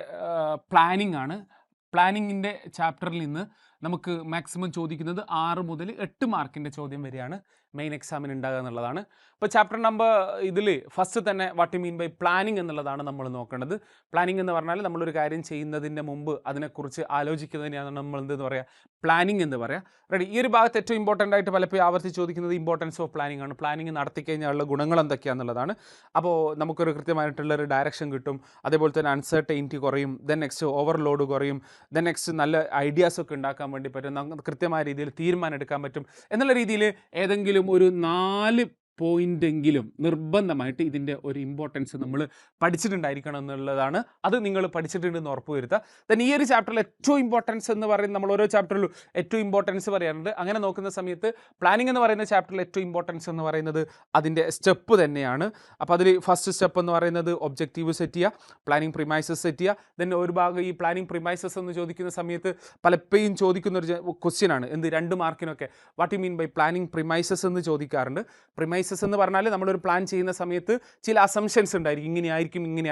പ്ലാനിംഗ് ആണ്. പ്ലാനിങ്ങിൻ്റെ ചാപ്റ്ററിൽ നിന്ന് നമുക്ക് മാക്സിമം ചോദിക്കുന്നത് 6 മുതൽ 8 മാർക്കിൻ്റെ ചോദ്യം വരെയാണ് മെയിൻ എക്സാമിന് ഉണ്ടാകുക എന്നുള്ളതാണ്. അപ്പോൾ ചാപ്റ്റർ നമ്പർ ഇതിൽ ഫസ്റ്റ് തന്നെ what you mean by planning എന്നുള്ളതാണ് നമ്മൾ നോക്കേണ്ടത്. പ്ലാനിങ് എന്ന് പറഞ്ഞാൽ നമ്മളൊരു കാര്യം ചെയ്യുന്നതിൻ്റെ മുമ്പ് അതിനെക്കുറിച്ച് ആലോചിക്കുന്നതിനെയാണ് നമ്മൾ എന്തെന്ന് പറയുക, പ്ലാനിങ് എന്ന് പറയുക. റെഡി, ഈ ഒരു ഭാഗത്ത് ഏറ്റവും ഇമ്പോർട്ടൻ്റ് ആയിട്ട് പലപ്പോഴും ആവർത്തിച്ച് ചോദിക്കുന്നത് ഇമ്പോർട്ടൻസ് ഓഫ് പ്ലാനിങ് ആണ്. പ്ലാനിങ് നടത്തിക്കഴിഞ്ഞാലുള്ള ഗുണങ്ങൾ എന്തൊക്കെയാണെന്നുള്ളതാണ്. അപ്പോൾ നമുക്കൊരു കൃത്യമായിട്ടുള്ളൊരു ഡയറക്ഷൻ കിട്ടും, അതേപോലെ തന്നെ അൺസർട്ടൈനിറ്റി കുറയും, ദെൻ നെക്സ്റ്റ് ഓവർലോഡ് കുറയും, ദെൻ നെക്സ്റ്റ് നല്ല ഐഡിയാസൊക്കെ ഉണ്ടാക്കാൻ വേണ്ടി പറ്റും, കൃത്യമായ രീതിയിൽ തീരുമാനം എടുക്കാൻ പറ്റും എന്നുള്ള രീതിയിൽ ഏതെങ്കിലും ഒരു 4 പോയിൻ്റെങ്കിലും നിർബന്ധമായിട്ട് ഇതിൻ്റെ ഒരു ഇമ്പോർട്ടൻസ് നമ്മൾ പഠിച്ചിട്ടുണ്ടായിരിക്കണം എന്നുള്ളതാണ്. അത് നിങ്ങൾ പഠിച്ചിട്ടുണ്ടെന്ന് ഉറപ്പ് വരുത്തുക. ദെൻ ഈ ഒരു ചാപ്റ്ററിൽ ഏറ്റവും ഇമ്പോർട്ടൻസ് എന്ന് പറയുന്നത്, നമ്മൾ ഓരോ ചാപ്റ്ററിലും ഏറ്റവും ഇമ്പോർട്ടൻസ് പറയാറുണ്ട്. അങ്ങനെ നോക്കുന്ന സമയത്ത് പ്ലാനിംഗ് എന്ന് പറയുന്ന ചാപ്റ്ററിൽ ഏറ്റവും ഇമ്പോർട്ടൻസ് എന്ന് പറയുന്നത് അതിൻ്റെ സ്റ്റെപ്പ് തന്നെയാണ്. അപ്പോൾ അതിൽ ഫസ്റ്റ് സ്റ്റെപ്പ് എന്ന് പറയുന്നത് ഒബ്ജക്റ്റീവ് സെറ്റ് ചെയ്യുക, പ്ലാനിംഗ് പ്രിമൈസസ് സെറ്റ് ചെയ്യുക. ദെൻ ഒരു ഭാഗം ഈ പ്ലാനിംഗ് പ്രിമൈസസ് എന്ന് ചോദിക്കുന്ന സമയത്ത് പലപ്പോഴും ചോദിക്കുന്ന ഒരു ക്വസ്റ്റ്യൻ ആണ്, 2 മാർക്കിനൊക്കെ what you mean by planning premises എന്ന് ചോദിക്കാറുണ്ട്. പ്രിമൈസസ് എന്ന് പറഞ്ഞാൽ നമ്മളൊരു പ്ലാൻ ചെയ്യുന്ന സമയത്ത് ചില അസംഷൻസ് ഉണ്ടായിരിക്കും, ഇങ്ങനെ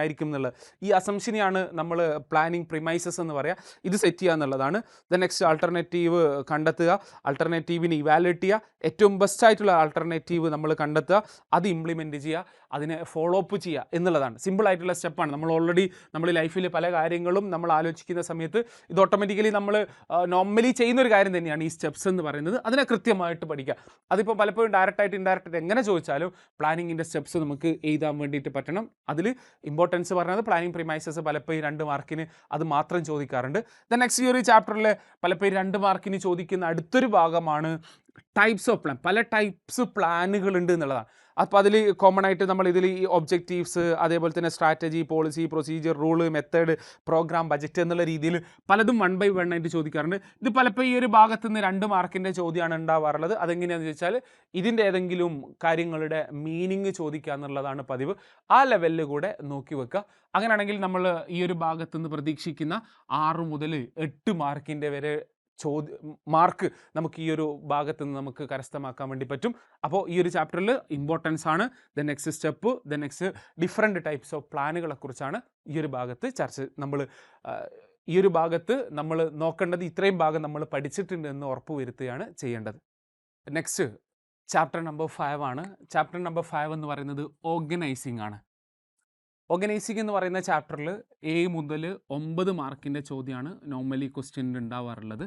ആയിരിക്കും എന്നുള്ളത്. ഈ അസംഷനെയാണ് നമ്മൾ പ്ലാനിംഗ് പ്രിമൈസസ് എന്ന് പറയുക. ഇത് സെറ്റ് ചെയ്യുക എന്നുള്ളതാണ്. ദെൻ നെക്സ്റ്റ് ആൾട്ടർനേറ്റീവ് കണ്ടെത്തുക, ആൾട്ടർനേറ്റീവിനെ ഇവാലുവേറ്റ് ചെയ്യുക, ഏറ്റവും ബെസ്റ്റ് ആയിട്ടുള്ള ആൾട്ടർനേറ്റീവ് നമ്മൾ കണ്ടെത്തുക, അത് ഇംപ്ലിമെൻറ്റ് ചെയ്യുക, അതിനെ ഫോളോ അപ്പ് ചെയ്യുക എന്നുള്ളതാണ്. സിമ്പിൾ ആയിട്ടുള്ള സ്റ്റെപ്പാണ്. നമ്മൾ ഓൾറെഡി നമ്മൾ ലൈഫിൽ പല കാര്യങ്ങളും നമ്മൾ ആലോചിക്കുന്ന സമയത്ത് ഇത് ഓട്ടോമാറ്റിക്കലി നമ്മൾ നോർമലി ചെയ്യുന്നൊരു കാര്യം തന്നെയാണ് ഈ സ്റ്റെപ്സ് എന്ന് പറയുന്നത്. അതിനെ കൃത്യമായിട്ട് പഠിക്കുക. അതിപ്പോൾ പലപ്പോഴും ഡയറക്റ്റായിട്ട് ഇൻഡയറക്റ്റായിട്ട് എങ്ങനെ ചോദിച്ചാലും പ്ലാനിങ്ങിൻ്റെ സ്റ്റെപ്സ് നമുക്ക് എഴുതാൻ വേണ്ടിയിട്ട് പറ്റണം. അതിൽ ഇമ്പോർട്ടൻസ് പറയുന്നത് പ്ലാനിങ് പ്രിമൈസസ് പലപ്പോഴും 2 മാർക്കിന് അത് മാത്രം ചോദിക്കാറുണ്ട്. ദെൻ നെക്സ്റ്റ് ഈ ഒരു ചാപ്റ്ററിൽ പലപ്പോഴും 2 മാർക്കിന് ചോദിക്കുന്ന അടുത്തൊരു ഭാഗമാണ് ടൈപ്സ് ഓഫ് പ്ലാൻ. പല ടൈപ്സ് പ്ലാനുകളുണ്ട് എന്നുള്ളതാണ്. അപ്പോൾ അതിൽ കോമൺ ആയിട്ട് നമ്മൾ ഇതിൽ ഈ ഒബ്ജക്റ്റീവ്സ്, അതേപോലെ തന്നെ strategy, policy, procedure, rule, method, programme, budget എന്നുള്ള രീതിയിൽ പലതും 1 by 1 ആയിട്ട് ചോദിക്കാറുണ്ട്. ഇത് പലപ്പോൾ ഈ ഒരു ഭാഗത്ത് നിന്ന് 2 മാർക്കിൻ്റെ ചോദ്യമാണ് ഉണ്ടാവാറുള്ളത്. അതെങ്ങനെയാണെന്ന് ചോദിച്ചാൽ ഇതിൻ്റെ ഏതെങ്കിലും കാര്യങ്ങളുടെ മീനിങ് ചോദിക്കുക എന്നുള്ളതാണ് പതിവ്. ആ ലെവലിൽ കൂടെ നോക്കി വെക്കുക. അങ്ങനെയാണെങ്കിൽ നമ്മൾ ഈ ഒരു ഭാഗത്ത് നിന്ന് പ്രതീക്ഷിക്കുന്ന 6 മുതൽ 8 മാർക്കിൻ്റെ വരെ മാർക്ക് നമുക്ക് ഈ ഒരു ഭാഗത്ത് നിന്ന് നമുക്ക് കരസ്ഥമാക്കാൻ വേണ്ടി പറ്റും. അപ്പോൾ ഈ ഒരു ചാപ്റ്ററിൽ ഇമ്പോർട്ടൻസ് ആണ്, then next step, then next different types of പ്ലാനുകളെ കുറിച്ചാണ് ഈ ഒരു ഭാഗത്ത് ഈ ഒരു ഭാഗത്ത് നമ്മൾ നോക്കേണ്ടത്. ഇത്രയും ഭാഗം നമ്മൾ പഠിച്ചിട്ടുണ്ട് എന്ന് ഉറപ്പ് വരുത്തുകയാണ് ചെയ്യേണ്ടത്. നെക്സ്റ്റ് ചാപ്റ്റർ നമ്പർ 5 ആണ്. ചാപ്റ്റർ നമ്പർ 5 എന്ന് പറയുന്നത് ഓർഗനൈസിങ് ആണ്. ഓർഗനൈസിങ് എന്ന് പറയുന്ന ചാപ്റ്ററിൽ 7 മുതൽ 9 മാർക്കിൻ്റെ ചോദ്യമാണ് നോർമലി ക്വസ്റ്റ്യനിൽ ഉണ്ടാവാറുള്ളത്.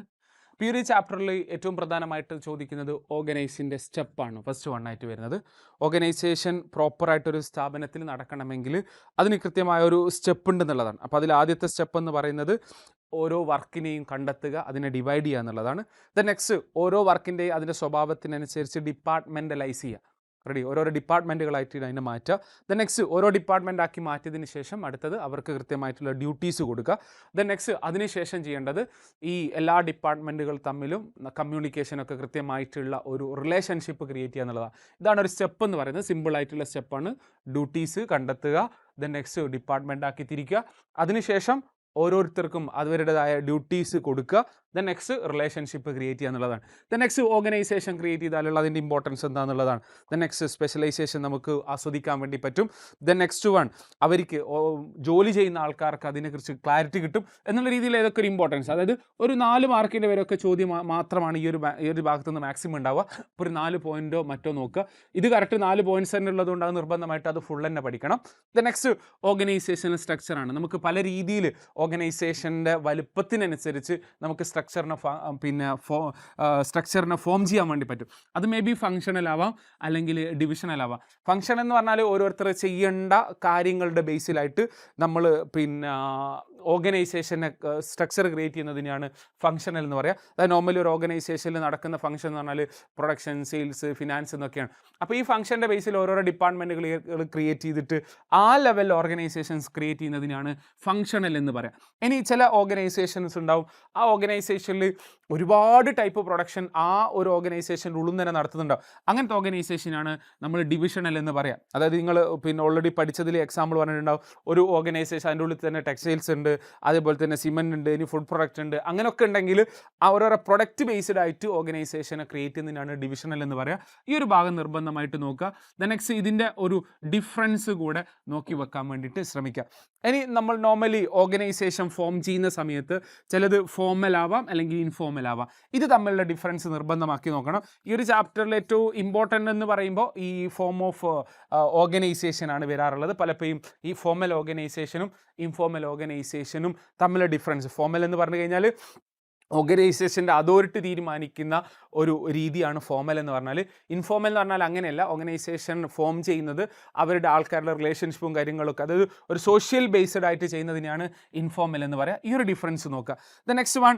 അപ്പോൾ ഈ ഒരു ചാപ്റ്ററിൽ ഏറ്റവും പ്രധാനമായിട്ട് ചോദിക്കുന്നത് ഓർഗനൈസിൻ്റെ സ്റ്റെപ്പാണ് ഫസ്റ്റ് 1 ആയിട്ട് വരുന്നത്. ഓർഗനൈസേഷൻ പ്രോപ്പറായിട്ടൊരു സ്ഥാപനത്തിൽ നടക്കണമെങ്കിൽ അതിന് കൃത്യമായ ഒരു സ്റ്റെപ്പ് ഉണ്ടെന്നുള്ളതാണ്. അപ്പോൾ അതിൽ ആദ്യത്തെ സ്റ്റെപ്പ് എന്ന് പറയുന്നത് ഓരോ വർക്കിനെയും കണ്ടെത്തുക, അതിനെ ഡിവൈഡ് ചെയ്യുക എന്നുള്ളതാണ്. ദെൻ നെക്സ്റ്റ് ഓരോ വർക്കിൻ്റെയും അതിൻ്റെ സ്വഭാവത്തിനനുസരിച്ച് ഡിപ്പാർട്ട്മെൻ്റലൈസ് ചെയ്യുക. റെഡി, ഓരോരോ ഡിപ്പാർട്ട്മെൻറ്റുകളായിട്ട് അതിനെ മാറ്റുക. ദെൻ നെക്സ്റ്റ് ഓരോ ഡിപ്പാർട്ട്മെൻ്റ് ആക്കി മാറ്റിയതിന് ശേഷം അടുത്തത് അവർക്ക് കൃത്യമായിട്ടുള്ള ഡ്യൂട്ടീസ് കൊടുക്കുക. ദെൻ നെക്സ്റ്റ് അതിനുശേഷം ചെയ്യേണ്ടത് ഈ എല്ലാ ഡിപ്പാർട്ട്മെൻറ്റുകൾ തമ്മിലും കമ്മ്യൂണിക്കേഷനൊക്കെ കൃത്യമായിട്ടുള്ള ഒരു റിലേഷൻഷിപ്പ് ക്രിയേറ്റ് ചെയ്യുക എന്നുള്ളതാണ്. ഇതാണ് ഒരു സ്റ്റെപ്പ് എന്ന് പറയുന്നത്. സിമ്പിളായിട്ടുള്ള സ്റ്റെപ്പാണ്. ഡ്യൂട്ടീസ് കണ്ടെത്തുക, ദെൻ നെക്സ്റ്റ് ഡിപ്പാർട്ട്മെൻ്റ് ആക്കി തിരിക്കുക, അതിനുശേഷം ഓരോരുത്തർക്കും അവരുടേതായ ഡ്യൂട്ടീസ് കൊടുക്കുക, ദെൻ നെക്സ്റ്റ് റിലേഷൻഷിപ്പ് ക്രിയേറ്റ് ചെയ്യുക എന്നുള്ളതാണ്. ദെൻ നെക്സ്റ്റ് ഓർഗനൈസേഷൻ ക്രിയേറ്റ് ചെയ്താലുള്ള അതിൻ്റെ ഇമ്പോർട്ടൻസ് എന്താണെന്നുള്ളതാണ്. ദെൻ നെക്സ്റ്റ് സ്പെഷ്യലൈസേഷൻ നമുക്ക് ആസ്വദിക്കാൻ വേണ്ടി പറ്റും. ദെൻ നെക്സ്റ്റ് അവർക്ക് ജോലി ചെയ്യുന്ന ആൾക്കാർക്ക് അതിനെക്കുറിച്ച് ക്ലാരിറ്റി കിട്ടും എന്നുള്ള രീതിയിൽ ഏതൊക്കെ ഒരു ഇമ്പോർട്ടൻസ്, അതായത് ഒരു 4 മാർക്കിൻ്റെ വരെയൊക്കെ ചോദ്യം മാത്രമാണ് ഈ ഒരു ഭാഗത്തു നിന്ന് മാക്സിമം ഉണ്ടാവുക. ഇപ്പോൾ ഒരു 4 പോയിൻറ്റോ മറ്റോ നോക്കുക. ഇത് കറക്റ്റ് 4 പോയിൻറ്റ്സ് തന്നെ ഉള്ളതുകൊണ്ട് അത് നിർബന്ധമായിട്ട് അത് ഫുൾ തന്നെ പഠിക്കണം. ദെൻ നെക്സ്റ്റ് ഓർഗനൈസേഷണൽ സ്ട്രക്ചറാണ്. നമുക്ക് പല രീതിയിൽ ഓർഗനൈസേഷൻ്റെ വലുപ്പത്തിനനുസരിച്ച് നമുക്ക് സ്ട്രക്ചറിനെ ഫോം ചെയ്യാൻ വേണ്ടി പറ്റും. അത് മേ ബി ഫങ്ഷണൽ ആവാം, അല്ലെങ്കിൽ ഡിവിഷണൽ ആവാം. ഫങ്ഷൻ എന്ന് പറഞ്ഞാൽ ഓരോരുത്തർ ചെയ്യേണ്ട കാര്യങ്ങളുടെ ബേസിലായിട്ട് നമ്മൾ ഓർഗനൈസേഷനെ സ്ട്രക്ചർ ക്രിയേറ്റ് ചെയ്യുന്നതിനെയാണ് ഫങ്ഷണൽ എന്ന് പറയുക. അതായത് നോർമലി ഒരു ഓർഗനൈസേഷനിൽ നടക്കുന്ന ഫങ്ഷൻ എന്ന് പറഞ്ഞാൽ പ്രൊഡക്ഷൻ, സെയിൽസ്, ഫിനാൻസ് എന്നൊക്കെയാണ്. അപ്പോൾ ഈ ഫങ്ഷൻ്റെ ബേസിൽ ഓരോരോ ഡിപ്പാർട്ട്മെൻറ്റുകൾ ക്രിയേറ്റ് ചെയ്തിട്ട് ആ ലെവൽ ഓർഗനൈസേഷൻസ് ക്രിയേറ്റ് ചെയ്യുന്നതിനാണ് ഫങ്ഷണൽ എന്ന് പറയാം. ഇനി ചില ഓർഗനൈസേഷൻസ് ഉണ്ടാവും, ആ ഓർഗനൈസേഷനിൽ ഒരുപാട് ടൈപ്പ് പ്രൊഡക്ഷൻ ആ ഒരു ഓർഗനൈസേഷൻ്റെ ഉള്ളിൽ തന്നെ നടത്തുന്നുണ്ടാവും. അങ്ങനത്തെ ഓർഗനൈസേഷനാണ് നമ്മൾ ഡിവിഷണൽ എന്ന് പറയാം. അതായത് നിങ്ങൾ ഓൾറെഡി പഠിച്ചതിൽ എക്സാമ്പിൾ പറഞ്ഞിട്ടുണ്ടാവും, ഒരു ഓർഗനൈസേഷൻ അതിൻ്റെ ഉള്ളിൽ തന്നെ ടെക്സ്റ്റൈൽസ് ഉണ്ട്, അതേപോലെ തന്നെ സിമെൻ്റ് ഉണ്ട്, ഇനി ഫുഡ് പ്രൊഡക്റ്റ് ഉണ്ട്, അങ്ങനെയൊക്കെ ഉണ്ടെങ്കിൽ ആ ഓരോരോ പ്രൊഡക്റ്റ് ബേസ്ഡ് ആയിട്ട് ഓർഗനൈസേഷനെ ക്രിയേറ്റ് ചെയ്യുന്നതിനാണ് ഡിവിഷണൽ എന്ന് പറയുക. ഈ ഒരു ഭാഗം നിർബന്ധമായിട്ട് നോക്കുക. ദെൻ നെക്സ്റ്റ് ഇതിൻ്റെ ഒരു ഡിഫറൻസ് കൂടെ നോക്കി വെക്കാൻ വേണ്ടിയിട്ട് ശ്രമിക്കുക. ഇനി നമ്മൾ നോർമലി ഓർഗനൈസേഷൻ ഫോം ചെയ്യുന്ന സമയത്ത് ചിലത് ഫോർമൽ ആവാം, അല്ലെങ്കിൽ ഇൻഫോർമൽ ആവാം. ഇത് തമ്മിലുള്ള ഡിഫറൻസ് നിർബന്ധമാക്കി നോക്കണം. ഈ ഒരു ചാപ്റ്ററിൽ ഏറ്റവും ഇമ്പോർട്ടൻ്റ് എന്ന് പറയുമ്പോൾ ഈ ഫോം ഓഫ് ഓർഗനൈസേഷൻ ആണ് വരാറുള്ളത്. പലപ്പോഴും ഈ ഫോർമൽ ഓർഗനൈസേഷനും ഇൻഫോർമൽ ഓർഗനൈസേഷനും തമ്മിലുള്ള ഡിഫറൻസ്, ഫോർമൽ എന്ന് പറഞ്ഞു കഴിഞ്ഞാൽ ഓർഗനൈസേഷൻ്റെ അതോറിറ്റി തീരുമാനിക്കുന്ന ഒരു രീതിയാണ് ഫോർമൽ എന്ന് പറഞ്ഞാൽ. ഇൻഫോർമൽ എന്ന് പറഞ്ഞാൽ അങ്ങനെയല്ല, ഓർഗനൈസേഷൻ ഫോം ചെയ്യുന്നത് അവരുടെ ആൾക്കാരുടെ റിലേഷൻഷിപ്പും കാര്യങ്ങളൊക്കെ, അതായത് ഒരു സോഷ്യൽ ബേസ്ഡ് ആയിട്ട് ചെയ്യുന്നതിനെയാണ് ഇൻഫോർമൽ എന്ന് പറയുക. ഈ ഒരു ഡിഫറൻസ് നോക്കുക. ദ നെക്സ്റ്റ്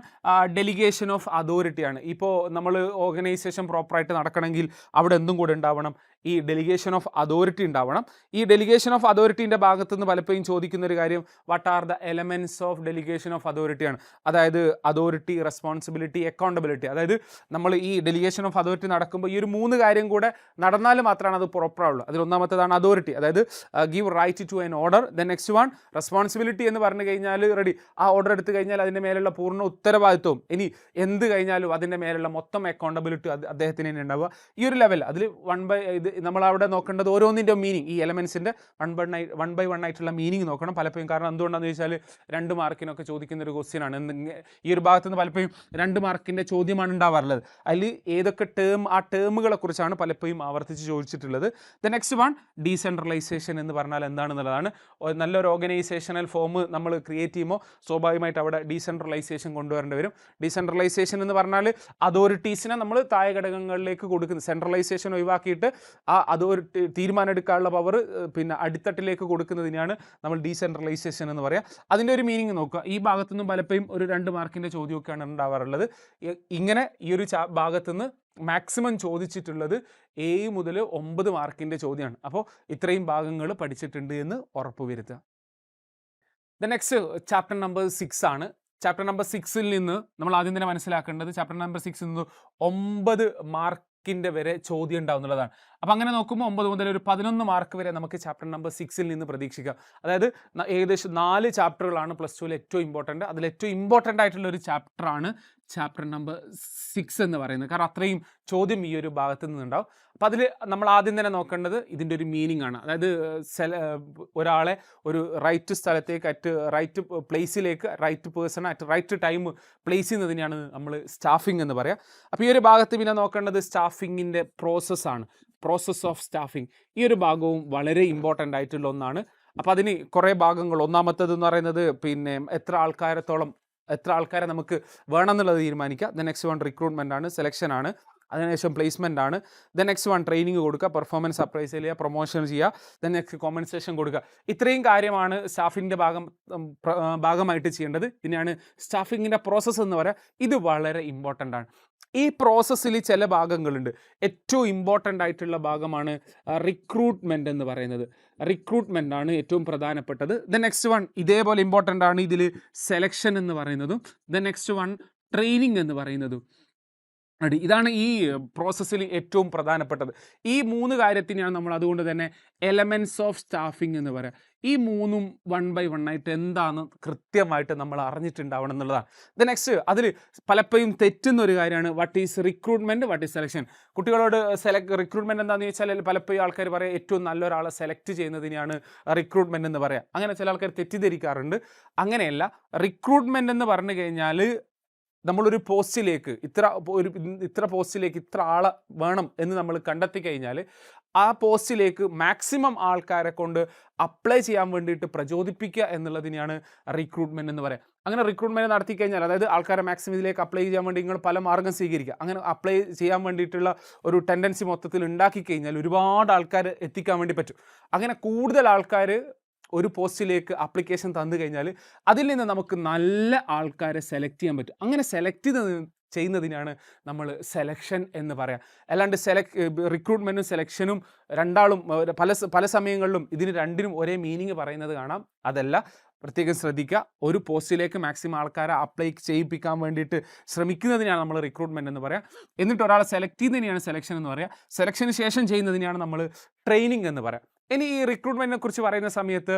ഡെലിഗേഷൻ ഓഫ് അതോറിറ്റിയാണ്. ഇപ്പോൾ നമ്മൾ ഓർഗനൈസേഷൻ പ്രോപ്പറായിട്ട് നടക്കണമെങ്കിൽ അവിടെ എന്തും കൂടെ ഉണ്ടാവണം, ഈ ഡെലിഗേഷൻ ഓഫ് അതോറിറ്റി ഉണ്ടാവണം. ഈ ഡെലിഗേഷൻ ഓഫ് അതോറിറ്റീൻ്റെ ഭാഗത്തു നിന്ന് പലപ്പോഴും ചോദിക്കുന്ന ഒരു കാര്യം what are the elements of delegation of അതോറിറ്റിയാണ്. അതായത് അതോറിറ്റി, റെസ്പോൺസിബിലിറ്റി, അക്കൗണ്ടബിലിറ്റി. അതായത് നമ്മൾ ഈ ഡെലിഗേഷൻ ഓഫ് അതോറിറ്റി നടക്കുമ്പോൾ ഈ ഒരു 3 കാര്യം കൂടെ നടന്നാൽ മാത്രമാണ് അത് പ്രോപ്പറാവുള്ളൂ. അതിൽ ഒന്നാമത്തേതാണ് അതോറിറ്റി, അതായത് give right to an order. Then next one responsibility എന്ന് പറഞ്ഞു കഴിഞ്ഞാൽ റെഡി, ആ ഓർഡർ എടുത്തു കഴിഞ്ഞാൽ അതിൻ്റെ മേലുള്ള പൂർണ്ണ ഉത്തരവാദിത്വം, ഇനി എന്ത് കഴിഞ്ഞാലും അതിൻ്റെ മേലുള്ള മൊത്തം അക്കൗണ്ടബിലിറ്റി അദ്ദേഹത്തിന് തന്നെ ഉണ്ടാവുക. ഈ ഒരു ലെവൽ അതിൽ ഇത് നമ്മളവിടെ നോക്കേണ്ടത് ഓരോന്നിൻ്റെ മീനിങ്, ഈ എലമെൻസിൻ്റെ 1 by 1 ആയിട്ടുള്ള മീനിങ് നോക്കണം പലപ്പോഴും. കാരണം എന്തുകൊണ്ടാണെന്ന് ചോദിച്ചാൽ 2 മാർക്കിനൊക്കെ ചോദിക്കുന്ന ഒരു ക്വസ്റ്റ്യൻ ആണ്. ഈ ഒരു ഭാഗത്ത് നിന്ന് പലപ്പോഴും 2 മാർക്കിൻ്റെ ചോദ്യമാണ് ഉണ്ടാവാറുള്ളത്. അതിൽ ഏതൊക്കെ ആ ടേമുകളെ കുറിച്ചാണ് പലപ്പോഴും ആവർത്തിച്ച് ചോദിച്ചിട്ടുള്ളത്. ദ നെക്സ്റ്റ് വൺ ഡീസെൻട്രലൈസേഷൻ എന്ന് പറഞ്ഞാൽ എന്താണെന്നുള്ളതാണ്. നല്ലൊരു ഓർഗനൈസേഷണൽ ഫോം നമ്മൾ ക്രിയേറ്റ് ചെയ്യുമ്പോൾ സ്വാഭാവികമായിട്ട് അവിടെ ഡീസെൻട്രലൈസേഷൻ കൊണ്ടുവരേണ്ടി വരും. ഡീസെൻട്രലൈസേഷൻ എന്ന് പറഞ്ഞാൽ അതോറിറ്റീസിനെ നമ്മൾ താഴെ ഘടകങ്ങളിലേക്ക് കൊടുക്കുന്നത്, സെൻട്രലൈസേഷൻ ഒഴിവാക്കിയിട്ട് ആ അതോറിറ്റി തീരുമാനം എടുക്കാനുള്ള പവർ പിന്നെ അടിത്തട്ടിലേക്ക് കൊടുക്കുന്നതിനാണ് നമ്മൾ ഡീസെൻട്രലൈസേഷൻ എന്ന് പറയുക. അതിൻ്റെ ഒരു മീനിങ് നോക്കുക. ഈ ഭാഗത്തുനിന്നും പലപ്പോഴും ഒരു 2 മാർക്കിൻ്റെ ചോദ്യമൊക്കെയാണ് ഉണ്ടാവാറുള്ളത്. ഇങ്ങനെ ഈ ഒരു ഭാഗത്തുനിന്ന് മാക്സിമം ചോദിച്ചിട്ടുള്ളത് 7 മുതൽ 9 മാർക്കിൻ്റെ ചോദ്യമാണ്. അപ്പോൾ ഇത്രയും ഭാഗങ്ങൾ പഠിച്ചിട്ടുണ്ട് എന്ന് ഉറപ്പുവരുത്തുക. ദ നെക്സ്റ്റ് ചാപ്റ്റർ നമ്പർ 6 ആണ്. ചാപ്റ്റർ നമ്പർ 6ൽ നിന്ന് നമ്മൾ ആദ്യം തന്നെ മനസ്സിലാക്കേണ്ടത് ചാപ്റ്റർ നമ്പർ 6ൽ നിന്ന് 9 മാർക്കിൻ്റെ വരെ ചോദ്യം ഉണ്ടാവും എന്നുള്ളതാണ്. അപ്പോൾ അങ്ങനെ നോക്കുമ്പോൾ 9 മുതൽ ഒരു 11 മാർക്ക് വരെ നമുക്ക് ചാപ്റ്റർ നമ്പർ 6ൽ നിന്ന് പ്രതീക്ഷിക്കാം. അതായത് ഏകദേശം 4 ചാപ്റ്ററുകളാണ് +2ൽ ഏറ്റവും ഇമ്പോർട്ടൻ്റ്. അതിൽ ഏറ്റവും ഇമ്പോർട്ടൻ്റ് ആയിട്ടുള്ള ഒരു ചാപ്റ്ററാണ് ചാപ്റ്റർ നമ്പർ 6 എന്ന് പറയുന്നത്. കാരണം അത്രയും ചോദ്യം ഈ ഒരു ഭാഗത്ത് നിന്നുണ്ടാവും. അപ്പോൾ അതിൽ നമ്മൾ ആദ്യം തന്നെ നോക്കേണ്ടത് ഇതിൻ്റെ ഒരു മീനിങ് ആണ്. അതായത് ഒരാളെ ഒരു റൈറ്റ് സ്ഥലത്തേക്ക് റൈറ്റ് പ്ലേസിലേക്ക് right person at right time place ചെയ്യുന്നതിനെയാണ് നമ്മൾ സ്റ്റാഫിംഗ് എന്ന് പറയുക. അപ്പോൾ ഈ ഒരു ഭാഗത്ത് പിന്നെ നോക്കേണ്ടത് സ്റ്റാഫിങ്ങിൻ്റെ പ്രോസസ്സാണ്, പ്രോസസ് ഓഫ് സ്റ്റാഫിംഗ്. ഈ ഒരു ഭാഗവും വളരെ ഇമ്പോർട്ടൻ്റ് ആയിട്ടുള്ള ഒന്നാണ്. അപ്പോൾ അതിന് കുറേ ഭാഗങ്ങൾ, ഒന്നാമത്തേത് എന്ന് പറയുന്നത് പിന്നെ എത്ര ആൾക്കാരെ നമുക്ക് വേണമെന്നുള്ളത് തീരുമാനിക്കുക. ദ നെക്സ്റ്റ് വൺ റിക്രൂട്ട്മെൻ്റ് ആണ്, സെലക്ഷൻ ആണ്, അതിനുശേഷം പ്ലേസ്മെൻ്റ് ആണ്. ദ നെക്സ്റ്റ് വൺ ട്രെയിനിങ് കൊടുക്കുക, പെർഫോമൻസ് അപ്രൈസ് ചെയ്യുക, പ്രൊമോഷൻ ചെയ്യുക, ദ നെക്സ്റ്റ് കോമ്പൻസേഷൻ കൊടുക്കുക. ഇത്രയും കാര്യമാണ് സ്റ്റാഫിൻ്റെ ഭാഗമായിട്ട് ചെയ്യേണ്ടത്. ഇതിനെയാണ് സ്റ്റാഫിങ്ങിൻ്റെ പ്രോസസ്സ് എന്ന് പറയുക. ഇത് വളരെ ഇമ്പോർട്ടൻ്റ് ആണ്. ഈ പ്രോസസ്സിൽ ചില ഭാഗങ്ങളുണ്ട്. ഏറ്റവും ഇമ്പോർട്ടൻ്റ് ആയിട്ടുള്ള ഭാഗമാണ് റിക്രൂട്ട്മെൻ്റ് എന്ന് പറയുന്നത്. റിക്രൂട്ട്മെൻ്റ് ആണ് ഏറ്റവും പ്രധാനപ്പെട്ടത്. ദ നെക്സ്റ്റ് വൺ ഇതേപോലെ ഇമ്പോർട്ടൻ്റ് ആണ് ഇതിൽ സെലക്ഷൻ എന്ന് പറയുന്നതും. ദ നെക്സ്റ്റ് വൺ ട്രെയിനിങ് എന്ന് പറയുന്നതും. ഇതാണ് ഈ പ്രോസസ്സിൽ ഏറ്റവും പ്രധാനപ്പെട്ടത്. ഈ 3 കാര്യത്തിനെയാണ് നമ്മൾ അതുകൊണ്ട് തന്നെ എലമെൻറ്റ്സ് ഓഫ് സ്റ്റാഫിംഗ് എന്ന് പറയുക. ഈ 3ഉം 1 by 1 ആയിട്ട് എന്താണെന്ന് കൃത്യമായിട്ട് നമ്മൾ അറിഞ്ഞിട്ടുണ്ടാവണം എന്നുള്ളതാണ്. ദ നെക്സ്റ്റ് അതിൽ പലപ്പോഴും തെറ്റുന്ന ഒരു കാര്യമാണ് what is recruitment, what is selection. കുട്ടികളോട് റിക്രൂട്ട്മെൻറ്റ് എന്താണെന്ന് ചോദിച്ചാൽ പലപ്പോഴും ആൾക്കാർ പറയാം ഏറ്റവും നല്ലൊരാളെ സെലക്ട് ചെയ്യുന്നതിനെയാണ് റിക്രൂട്ട്മെൻറ്റ് എന്ന് പറയാം. അങ്ങനെ ചില ആൾക്കാർ തെറ്റിദ്ധരിക്കാറുണ്ട്. അങ്ങനെയല്ല. റിക്രൂട്ട്മെൻറ്റ് എന്ന് പറഞ്ഞു കഴിഞ്ഞാൽ നമ്മളൊരു പോസ്റ്റിലേക്ക് ഇത്ര പോസ്റ്റിലേക്ക് ഇത്ര ആളെ വേണം എന്ന് നമ്മൾ കണ്ടെത്തി കഴിഞ്ഞാൽ ആ പോസ്റ്റിലേക്ക് മാക്സിമം ആൾക്കാരെ കൊണ്ട് അപ്ലൈ ചെയ്യാൻ വേണ്ടിയിട്ട് പ്രചോദിപ്പിക്കുക എന്നുള്ളതിനെയാണ് റിക്രൂട്ട്മെൻറ്റ് എന്ന് പറയുക. അങ്ങനെ റിക്രൂട്ട്മെൻറ്റ് നടത്തി കഴിഞ്ഞാൽ, അതായത് ആൾക്കാരെ മാക്സിമം ഇതിലേക്ക് അപ്ലൈ ചെയ്യാൻ വേണ്ടി നിങ്ങൾ പല മാർഗ്ഗം സ്വീകരിക്കുക. അങ്ങനെ അപ്ലൈ ചെയ്യാൻ വേണ്ടിയിട്ടുള്ള ഒരു ടെൻഡൻസി മൊത്തത്തിൽ ഉണ്ടാക്കി കഴിഞ്ഞാൽ ഒരുപാട് ആൾക്കാർ എത്തിക്കാൻ വേണ്ടി പറ്റും. അങ്ങനെ കൂടുതൽ ആൾക്കാർ ഒരു പോസ്റ്റിലേക്ക് ആപ്ലിക്കേഷൻ തന്നു കഴിഞ്ഞാൽ അതിൽ നിന്ന് നമുക്ക് നല്ല ആൾക്കാരെ സെലക്ട് ചെയ്യാൻ പറ്റും. അങ്ങനെ സെലക്ട് ചെയ്യുന്നതിനാണ് നമ്മൾ സെലക്ഷൻ എന്ന് പറയാം. അല്ലാണ്ട് റിക്രൂട്ട്മെൻറ്റും സെലക്ഷനും രണ്ടാളും പല സമയങ്ങളിലും ഇതിന് രണ്ടിനും ഒരേ മീനിങ് പറയുന്നത് കാണാം. അതല്ല, പ്രത്യേകം ശ്രദ്ധിക്കുക. ഒരു പോസ്റ്റിലേക്ക് മാക്സിമം ആൾക്കാരെ അപ്ലൈ ചെയ്യിപ്പിക്കാൻ വേണ്ടിയിട്ട് ശ്രമിക്കുന്നതിനാണ് നമ്മൾ റിക്രൂട്ട്മെൻറ്റ് എന്ന് പറയാം. എന്നിട്ട് ഒരാളെ സെലക്ട് ചെയ്യുന്നതിനെയാണ് സെലക്ഷൻ എന്ന് പറയുക. സെലക്ഷന് ശേഷം ചെയ്യുന്നതിനെയാണ് നമ്മൾ ട്രെയിനിങ് എന്ന് പറയാം. ഇനി ഈ റിക്രൂട്ട്മെൻറ്റിനെ കുറിച്ച് പറയുന്ന സമയത്ത്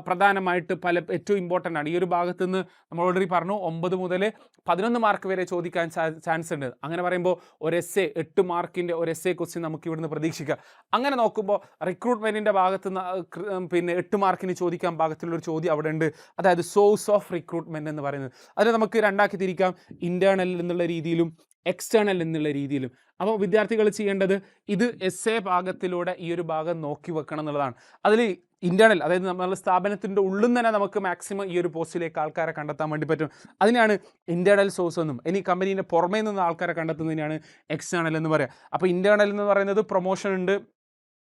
പ്രധാനമായിട്ട് ഏറ്റവും ഇമ്പോർട്ടൻ്റ് ആണ്. ഈ ഒരു ഭാഗത്ത് നിന്ന് നമ്മൾ ഓൾറെഡി പറഞ്ഞു 9 മുതൽ 11 മാർക്ക് വരെ ചോദിക്കാൻ ചാൻസ് ഉണ്ട്. അങ്ങനെ പറയുമ്പോൾ ഒരു എസ്സേ 8 മാർക്കിൻ്റെ ഒരു എസ്സേ ക്വസ്റ്റ്യൻ നമുക്ക് ഇവിടുന്ന് പ്രതീക്ഷിക്കാം. അങ്ങനെ നോക്കുമ്പോൾ റിക്രൂട്ട്മെൻറ്റിൻ്റെ ഭാഗത്ത് നിന്ന് പിന്നെ 8 മാർക്കിന് ചോദിക്കാൻ ഭാഗത്തുള്ളൊരു ചോദ്യം അവിടെ ഉണ്ട്. അതായത് സോഴ്സ് ഓഫ് റിക്രൂട്ട്മെൻറ്റ് എന്ന് പറയുന്നത്. അതിനെ നമുക്ക് രണ്ടാക്കി തിരിക്കാം, ഇൻറ്റേർണൽ എന്നുള്ള രീതിയിലും എക്സ്റ്റേണൽ എന്നുള്ള രീതിയിലും. അപ്പോൾ വിദ്യാർത്ഥികൾ ചെയ്യേണ്ടത് ഇത് എസ്സേ ഭാഗത്തിലൂടെ ഈ ഒരു ഭാഗം നോക്കി വെക്കണം എന്നുള്ളതാണ്. അതിൽ ഇൻറ്റേർണൽ, അതായത് നമ്മുടെ സ്ഥാപനത്തിൻ്റെ ഉള്ളിൽ തന്നെ നമുക്ക് മാക്സിമം ഈ ഒരു പോസ്റ്റിലേക്ക് ആൾക്കാരെ കണ്ടെത്താൻ വേണ്ടി പറ്റും. അതിനാണ് ഇൻറ്റേർണൽ സോഴ്സ് എന്നും. ഇനി കമ്പനീൻ്റെ പുറമേ നിന്ന് ആൾക്കാരെ കണ്ടെത്തുന്നതിനാണ് എക്സ്റ്റേണൽ എന്ന് പറയുക. അപ്പോൾ ഇൻറ്റേർണൽ എന്ന് പറയുന്നത് പ്രൊമോഷൻ ഉണ്ട്,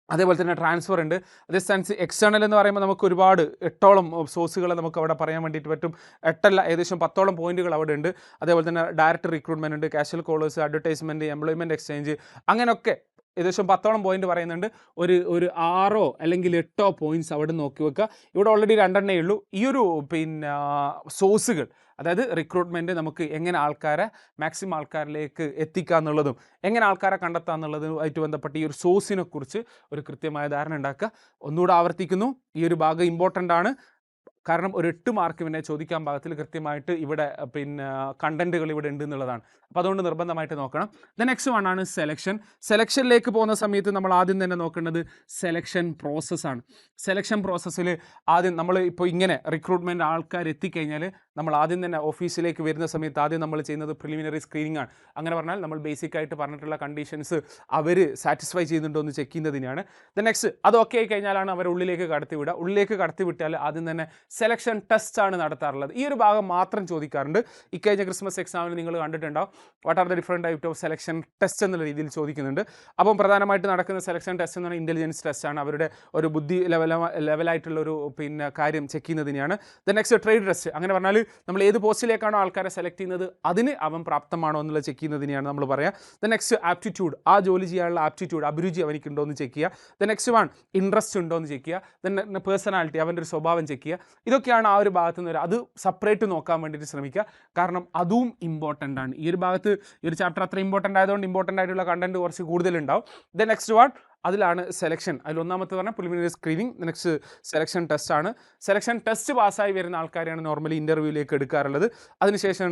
അതേപോലെ തന്നെ ട്രാൻസ്ഫർ ഉണ്ട്. അതേ സ്ഥാനത്ത് എക്സ്റ്റേണൽ എന്ന് പറയുമ്പോൾ നമുക്ക് ഒരുപാട് 8ഓളം സോഴ്സുകൾ നമുക്ക് അവിടെ പറയാൻ വേണ്ടിയിട്ട് പറ്റും. 8 അല്ല, ഏകദേശം 10ഓളം പോയിന്റുകൾ അവിടെ ഉണ്ട്. അതേപോലെ തന്നെ ഡയറക്റ്റ് റിക്രൂട്ട്മെൻറ്റ് ഉണ്ട്, casual callers, advertisement, employment exchange, അങ്ങനെയൊക്കെ ഏകദേശം 10ഓളം പോയിന്റ് പറയുന്നുണ്ട്. ഒരു 6 അല്ലെങ്കിൽ 8 പോയിന്റ്സ് അവിടെ നോക്കി വെക്കുക. ഇവിടെ ഓൾറെഡി 2 ഉള്ളൂ. ഈ ഒരു പിന്നെ സോഴ്സുകൾ, അതായത് റിക്രൂട്ട്മെൻറ്റ് നമുക്ക് എങ്ങനെ ആൾക്കാരെ മാക്സിമം ആൾക്കാരിലേക്ക് എത്തിക്കുക എന്നുള്ളതും എങ്ങനെ ആൾക്കാരെ കണ്ടെത്തുക എന്നുള്ളതുമായിട്ട് ബന്ധപ്പെട്ട് ഈ ഒരു സോഴ്സിനെ കുറിച്ച് ഒരു കൃത്യമായ ധാരണ ഉണ്ടാക്കുക. ഒന്നുകൂടെ ആവർത്തിക്കുന്നു, ഈ ഒരു ഭാഗം ഇമ്പോർട്ടൻ്റ് ആണ്. കാരണം ഒരു 8 മാർക്ക് പിന്നെ ചോദിക്കാൻ പാകത്തിൽ കൃത്യമായിട്ട് ഇവിടെ പിന്നെ കണ്ടന്റുകൾ ഇവിടെ ഉണ്ട് എന്നുള്ളതാണ്. അപ്പോൾ അതുകൊണ്ട് നിർബന്ധമായിട്ട് നോക്കണം. നെക്സ്റ്റ് വൺ ആണ് സെലക്ഷൻ. സെലക്ഷനിലേക്ക് പോകുന്ന സമയത്ത് നമ്മൾ ആദ്യം തന്നെ നോക്കേണ്ടത് സെലക്ഷൻ പ്രോസസ്സാണ്. സെലക്ഷൻ പ്രോസസ്സിൽ ആദ്യം നമ്മൾ ഇപ്പോൾ ഇങ്ങനെ റിക്രൂട്ട്മെൻറ്റ് ആൾക്കാർ എത്തിക്കഴിഞ്ഞാൽ നമ്മൾ ആദ്യം തന്നെ ഓഫീസിലേക്ക് വരുന്ന സമയത്ത് ആദ്യം നമ്മൾ ചെയ്യുന്നത് പ്രിലിമിനറി സ്ക്രീനിങ് ആണ്. അങ്ങനെ പറഞ്ഞാൽ നമ്മൾ ബേസിക് ആയിട്ട് പറഞ്ഞിട്ടുള്ള കണ്ടീഷൻസ് അവർ സാറ്റിസ്ഫൈ ചെയ്യുന്നുണ്ടോ എന്ന് ചെക്ക് ചെയ്യുന്നതിനാണ്. നെക്സ്റ്റ് അത് ഓക്കെ ആയി കഴിഞ്ഞാലാണ് അവർ ഉള്ളിലേക്ക് കടത്തി വിടുക. ഉള്ളിലേക്ക് കടത്തി വിട്ടാൽ ആദ്യം തന്നെ സെലക്ഷൻ ടെസ്റ്റ് ആണ് നടത്താറുള്ളത്. ഈ ഒരു ഭാഗം മാത്രം ചോദിക്കാറുണ്ട്. ഇക്കഴിഞ്ഞ ക്രിസ്മസ് എക്സാമിന് നിങ്ങൾ കണ്ടിട്ടുണ്ടാവും, what are the different type of selection test എന്നുള്ള രീതിയിൽ ചോദിക്കുന്നുണ്ട്. അപ്പം പ്രധാനമായിട്ട് നടക്കുന്ന സെലക്ഷൻ ടെസ്റ്റ് എന്ന് പറഞ്ഞാൽ ഇൻ്റലിജൻസ് ടെസ്റ്റാണ്. അവരുടെ ഒരു ബുദ്ധി ലെവലായിട്ടുള്ള ഒരു പിന്നെ കാര്യം ചെക്ക് ചെയ്യുന്നതിനെയാണ്. Next trade test. അങ്ങനെ പറഞ്ഞാൽ നമ്മൾ ഏത് പോസ്റ്റിലേക്കാണോ ആൾക്കാരെ സെലക്ട് ചെയ്യുന്നത് അതിന് അവൻ പ്രാപ്തമാണോ എന്നുള്ളത് ചെക്ക് ചെയ്യുന്നതിനെയാണ് നമ്മൾ പറയുക. നെക്സ്റ്റ് ആപ്റ്റിറ്റ്യൂഡ്, ആ ജോലി ചെയ്യാനുള്ള ആപ്റ്റിറ്റ്യൂഡ്, അഭിരുചി അവനിക്കുണ്ടോ എന്ന് ചെക്ക് ചെയ്യുക. നെക്സ്റ്റ് വൺ ഇൻട്രസ്റ്റ് ഉണ്ടോ എന്ന് ചെക്ക് ചെയ്യുക. പേഴ്സണാലിറ്റി, അവൻ്റെ ഒരു സ്വഭാവം ചെക്ക് ചെയ്യുക. ഇതൊക്കെയാണ് ആ ഒരു ഭാഗത്ത് നിന്ന് വരിക. അത് സെപ്പറേറ്റ് നോക്കാൻ വേണ്ടിയിട്ട് ശ്രമിക്കുക, കാരണം അതും ഇമ്പോർട്ടൻ്റ് ആണ്. ഈ ഒരു ഭാഗത്ത് ഈ ഒരു ചാപ്റ്റർ അത്ര ഇമ്പോർട്ടൻ്റ് ആയതുകൊണ്ട് ഇമ്പോർട്ടൻ്റ് ആയിട്ടുള്ള കണ്ടന്റ് കുറച്ച് കൂടുതലുണ്ടാവും. നെക്സ്റ്റ് വൺ അതിലാണ് സെലക്ഷൻ. അതിൽ ഒന്നാമത്തെ പറഞ്ഞാൽ preliminary screening. Next selection test ആണ്. സെലക്ഷൻ ടെസ്റ്റ് പാസ്സായി വരുന്ന ആൾക്കാരെയാണ് നോർമലി ഇൻ്റർവ്യൂവിലേക്ക് എടുക്കാറുള്ളത്. അതിനുശേഷം